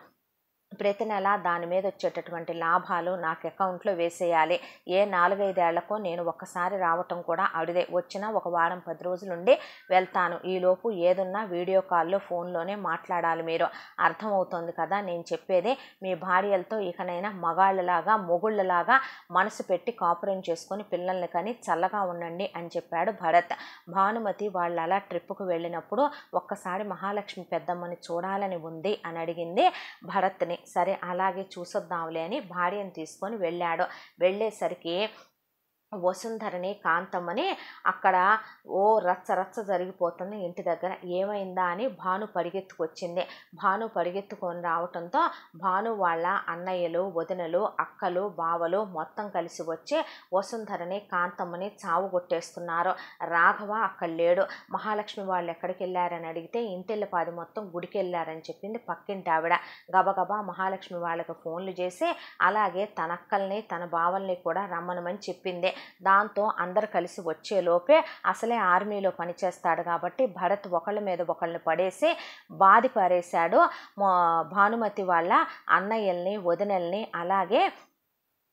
ప్రతి నెల దాని మీద వచ్చేటటువంటి లాభాలు నాకు అకౌంట్లో వేసేయాలి, ఏ 4-5 ఏళ్లకో నేను ఒక్కసారి రావటం కూడా అడిదే, వచ్చినా ఒక వారం 10 రోజులుండి వెళ్తాను, ఈలోపు ఏదున్నా వీడియో కాల్లో ఫోన్లోనే మాట్లాడాలి, మీరు అర్థమవుతుంది కదా నేను చెప్పేది, మీ భార్యలతో ఇకనైనా మగాళ్ళలాగా మొగుళ్ళలాగా మనసు పెట్టి కాపురం చేసుకొని పిల్లల్ని కానీ చల్లగా ఉండండి అని చెప్పాడు భరత్. భానుమతి వాళ్ళు అలా ట్రిప్పుకు వెళ్ళినప్పుడు ఒక్కసారి మహాలక్ష్మి పెద్దమ్మని చూడాలని ఉంది అని అడిగింది భరత్ని. సరే అలాగే చూసొద్దాంలే అని భార్యను తీసుకొని వెళ్ళాడు. వెళ్ళేసరికి వసుంధరని కాంతమ్మని అక్కడ రచ్చ జరిగిపోతుంది ఇంటి దగ్గర. ఏమైందా అని భాను పరిగెత్తుకొచ్చింది. భాను పరిగెత్తుకొని రావటంతో భాను వాళ్ళ అన్నయ్యలు వదినలు అక్కలు బావలు మొత్తం కలిసి వచ్చి వసుంధరని కాంతమ్మని చావు కొట్టేస్తున్నారు. రాఘవ అక్కడ లేడు. మహాలక్ష్మి వాళ్ళు ఎక్కడికి వెళ్ళారని అడిగితే ఇంటిల్లపాది మొత్తం గుడికి వెళ్ళారని చెప్పింది పక్కింటి ఆవిడ. గబగబా మహాలక్ష్మి వాళ్ళకి ఫోన్లు చేసి అలాగే తన అక్కల్ని తన బావల్ని కూడా రమ్మనమని చెప్పింది. దాంతో అందరు కలిసి వచ్చేలోపే అసలే ఆర్మీలో పనిచేస్తాడు కాబట్టి భరత్ ఒకళ్ళ మీద ఒకళ్ళని పడేసి బాధి పారేశాడు. భానుమతి వాళ్ళ అన్నయ్యల్ని వదినల్ని అలాగే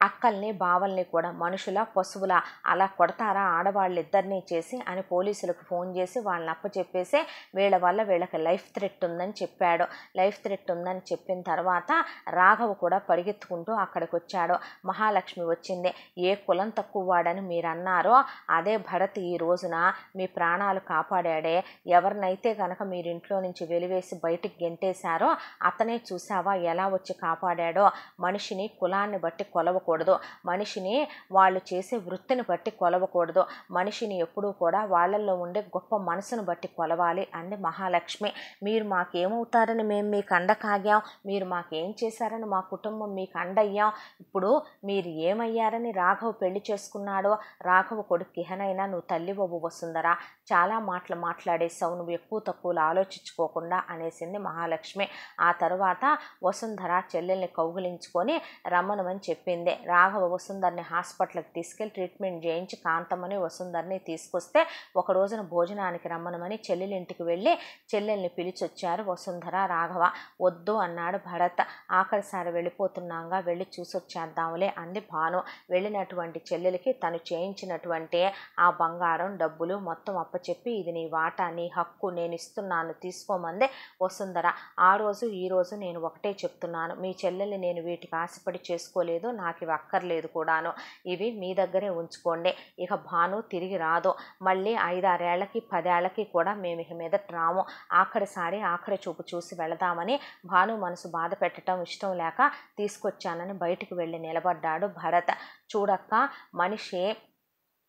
అక్కల్ని బావల్ని కూడా మనుషుల పశువుల అలా కొడతారా ఆడవాళ్ళిద్దరినీ చేసి అని పోలీసులకు ఫోన్ చేసి వాళ్ళని అప్పచెప్పేసి వీళ్ళ వల్ల వీళ్ళకి లైఫ్ థ్రెట్ ఉందని చెప్పాడు. లైఫ్ థ్రెట్ ఉందని చెప్పిన తర్వాత రాఘవ కూడా పరిగెత్తుకుంటూ అక్కడికి వచ్చాడు. మహాలక్ష్మి వచ్చింది. ఏ కులం తక్కువ వాడని మీరు అన్నారో అదే భరత్ ఈ రోజున మీ ప్రాణాలు కాపాడాడే. ఎవరినైతే కనుక మీరు ఇంట్లో నుంచి వెలివేసి బయటికి గెంటేశారో అతనే చూసావా ఎలా వచ్చి కాపాడాడో. మనిషిని కులాన్ని బట్టి కొలవ కొలవకూడదు, మనిషిని వాళ్ళు చేసే వృత్తిని బట్టి కొలవకూడదు, మనిషిని ఎప్పుడూ కూడా వాళ్ళల్లో ఉండే గొప్ప మనసును బట్టి కొలవాలి అంది మహాలక్ష్మి. మీరు మాకేమవుతారని మేము మీకు అండ కాగాం, మీరు మాకేం చేశారని మా కుటుంబం మీకు అండయ్యాం, ఇప్పుడు మీరు ఏమయ్యారని రాఘవ్ పెళ్లి చేసుకున్నాడో. రాఘవ కొడుకు కిహనైనా నువ్వు తల్లి బాబు వసుంధరా, చాలా మాటలు మాట్లాడేసావు, నువ్వు ఎక్కువ తక్కువలు ఆలోచించుకోకుండా అనేసింది మహాలక్ష్మి. ఆ తర్వాత వసుంధర చెల్లెల్ని కౌగిలించుకొని రమ్మనమని చెప్పింది. రాఘవ వసుంధరని హాస్పిటల్కి తీసుకెళ్ళి ట్రీట్మెంట్ చేయించి కాంతమ్మని వసుంధరని తీసుకొస్తే ఒక రోజున భోజనానికి రమ్మనమని చెల్లెలింటికి వెళ్ళి చెల్లెల్ని పిలిచొచ్చారు వసుంధర రాఘవ. వద్దు అన్నాడు భరత్. ఆఖరిసారి వెళ్ళిపోతున్నాగా, వెళ్ళి చూసొచ్చేద్దాంలే అంది భాను. వెళ్ళినటువంటి చెల్లెలికి తను చేయించినటువంటి ఆ బంగారం డబ్బులు మొత్తం అప్పచెప్పి ఇది నీ వాటా, నీ హక్కు, నేను ఇస్తున్నాను తీసుకోమందే వసుంధర. ఆ రోజు ఈ రోజు నేను ఒకటే చెప్తున్నాను, మీ చెల్లెల్ని నేను వీటికి ఆశపడి చేసుకోలేదు, నాకు ఇవి అక్కర్లేదు కూడాను, ఇవి మీ దగ్గరే ఉంచుకోండి. ఇక భాను తిరిగి రాదు. మళ్ళీ 5-6 ఏళ్లకి 10 ఏళ్లకి కూడా మేము ఇక మీదట రాము. ఆఖరి చూపు చూసి వెళదామని భాను మనసు బాధ పెట్టడం ఇష్టం లేక తీసుకొచ్చానని బయటికి వెళ్ళి నిలబడ్డాడు భరత్. చూడక్క, మనిషి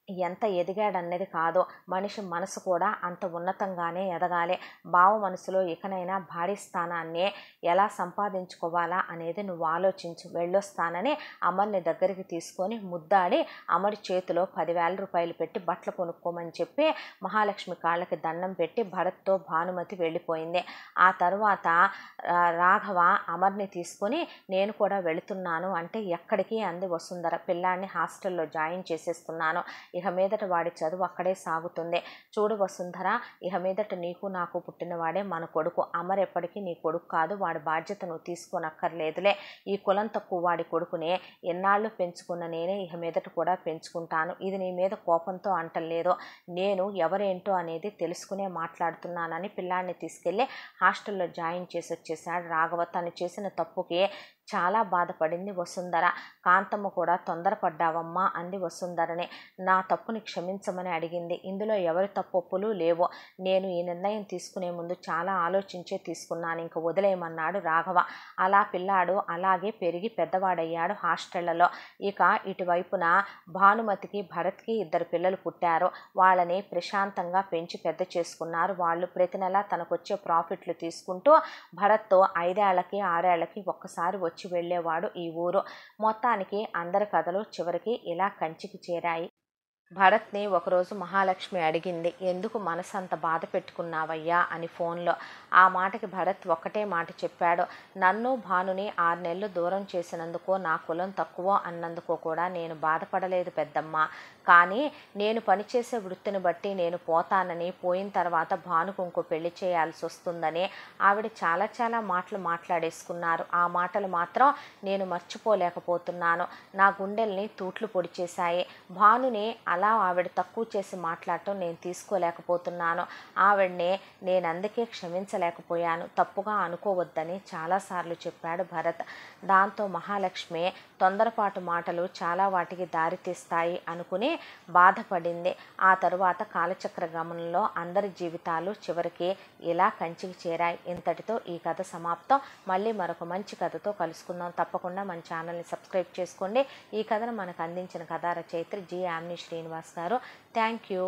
ఎంత ఎదిగాడన్నది కాదు, మనిషి మనసు కూడా అంత ఉన్నతంగానే ఎదగాలి. బావ మనసులో ఇకనైనా భారీ స్థానాన్ని ఎలా సంపాదించుకోవాలా అనేది నువ్వు ఆలోచించు, వెళ్ళొస్తానని అమర్ని దగ్గరికి తీసుకొని ముద్దాడి అమరి చేతిలో 10,000 రూపాయలు పెట్టి బట్టలు కొనుక్కోమని చెప్పి మహాలక్ష్మి కాళ్ళకి దండం పెట్టి భరత్తో భానుమతి వెళ్ళిపోయింది. ఆ తర్వాత రాఘవ అమర్ని తీసుకొని నేను కూడా వెళుతున్నాను అంటే ఎక్కడికి అంది వసుంధర. పిల్లాన్ని హాస్టల్లో జాయిన్ చేసేస్తున్నాను, ఇహ మీదట వాడి చదువు అక్కడే సాగుతుంది. చూడు వసుంధర, ఇహ మీదట నీకు నాకు పుట్టినవాడే మన కొడుకు. అమర్ ఎప్పటికీ నీ కొడుకు కాదు, వాడి బాధ్యత నువ్వు తీసుకోనక్కర్లేదులే. ఈ కులం తక్కువ వాడి కొడుకునే ఎన్నాళ్ళు పెంచుకున్న నేనే ఇహ మీదట కూడా పెంచుకుంటాను. ఇది నీ మీద కోపంతో అంటలేదు, నేను ఎవరేంటో అనేది తెలుసుకునే మాట్లాడుతున్నానని పిల్లాన్ని తీసుకెళ్ళి హాస్టల్లో జాయిన్ చేసి వచ్చేసాడు రాఘవ. తను చేసిన తప్పుకి చాలా బాధపడింది వసుంధర. కాంతమ్మ కూడా తొందరపడ్డావమ్మా అంది వసుంధరని. నా తప్పుని క్షమించమని అడిగింది. ఇందులో ఎవరి తప్పొప్పులు లేవు, నేను ఈ నిర్ణయం తీసుకునే ముందు చాలా ఆలోచించే తీసుకున్నాను, ఇంక వదిలేయమన్నాడు రాఘవ. అలా పిల్లాడు అలాగే పెరిగి పెద్దవాడయ్యాడు హాస్టళ్లలో. ఇక ఇటువైపున భానుమతికి భరత్కి 2 పిల్లలు పుట్టారు. వాళ్ళని ప్రశాంతంగా పెంచి పెద్ద చేసుకున్నారు. వాళ్ళు ప్రతి నెల తనకొచ్చే ప్రాఫిట్లు తీసుకుంటూ భరత్తో 5 ఏళ్లకి 6 ఏళ్లకి ఒక్కసారి వచ్చి వెళ్ళేవాడు ఈ ఊరు. మొత్తానికి అందరి కథలు చివరికి ఇలా కంచికి చేరాయి. భరత్ని ఒకరోజు మహాలక్ష్మి అడిగింది, ఎందుకు మనసు అంత బాధ పెట్టుకున్నావయ్యా అని ఫోన్లో. ఆ మాటకి భరత్ ఒక్కటే మాట చెప్పాడు, నన్ను భానుని 6 నెలలు దూరం చేసినందుకో నా కులం తక్కువ అన్నందుకో కూడా నేను బాధపడలేదు పెద్దమ్మ. కానీ నేను పనిచేసే వృత్తిని బట్టి నేను పోతానని, పోయిన తర్వాత భానుకు ఇంకో పెళ్లి చేయాల్సి వస్తుందని ఆవిడ చాలా మాటలు మాట్లాడేసుకున్నారు. ఆ మాటలు మాత్రం నేను మర్చిపోలేకపోతున్నాను. నా గుండెల్ని తూట్లు పొడిచేశాయి. భానుని అలా ఆవిడ తక్కువ చేసి మాట్లాడటం నేను తీసుకోలేకపోతున్నాను. ఆవిడనే నేను అందుకే క్షమించలేకపోయాను, తప్పుగా అనుకోవద్దని చాలాసార్లు చెప్పాడు భరత్. దాంతో మహాలక్ష్మి తొందరపాటు మాటలు చాలా వాటికి దారితీస్తాయి అనుకుని బాధపడింది. ఆ తరువాత కాలచక్ర గమనంలో అందరి జీవితాలు చివరికి ఇలా కంచికి చేరాయి. ఇంతటితో ఈ కథ సమాప్తం. మళ్ళీ మరొక మంచి కథతో కలుసుకుందాం. తప్పకుండా మన ఛానల్ని సబ్స్క్రైబ్ చేసుకోండి. ఈ కథను మనకు అందించిన కథా రచయిత్రి జి. యామిని శ్రీనివాస్ గారు. Thank you.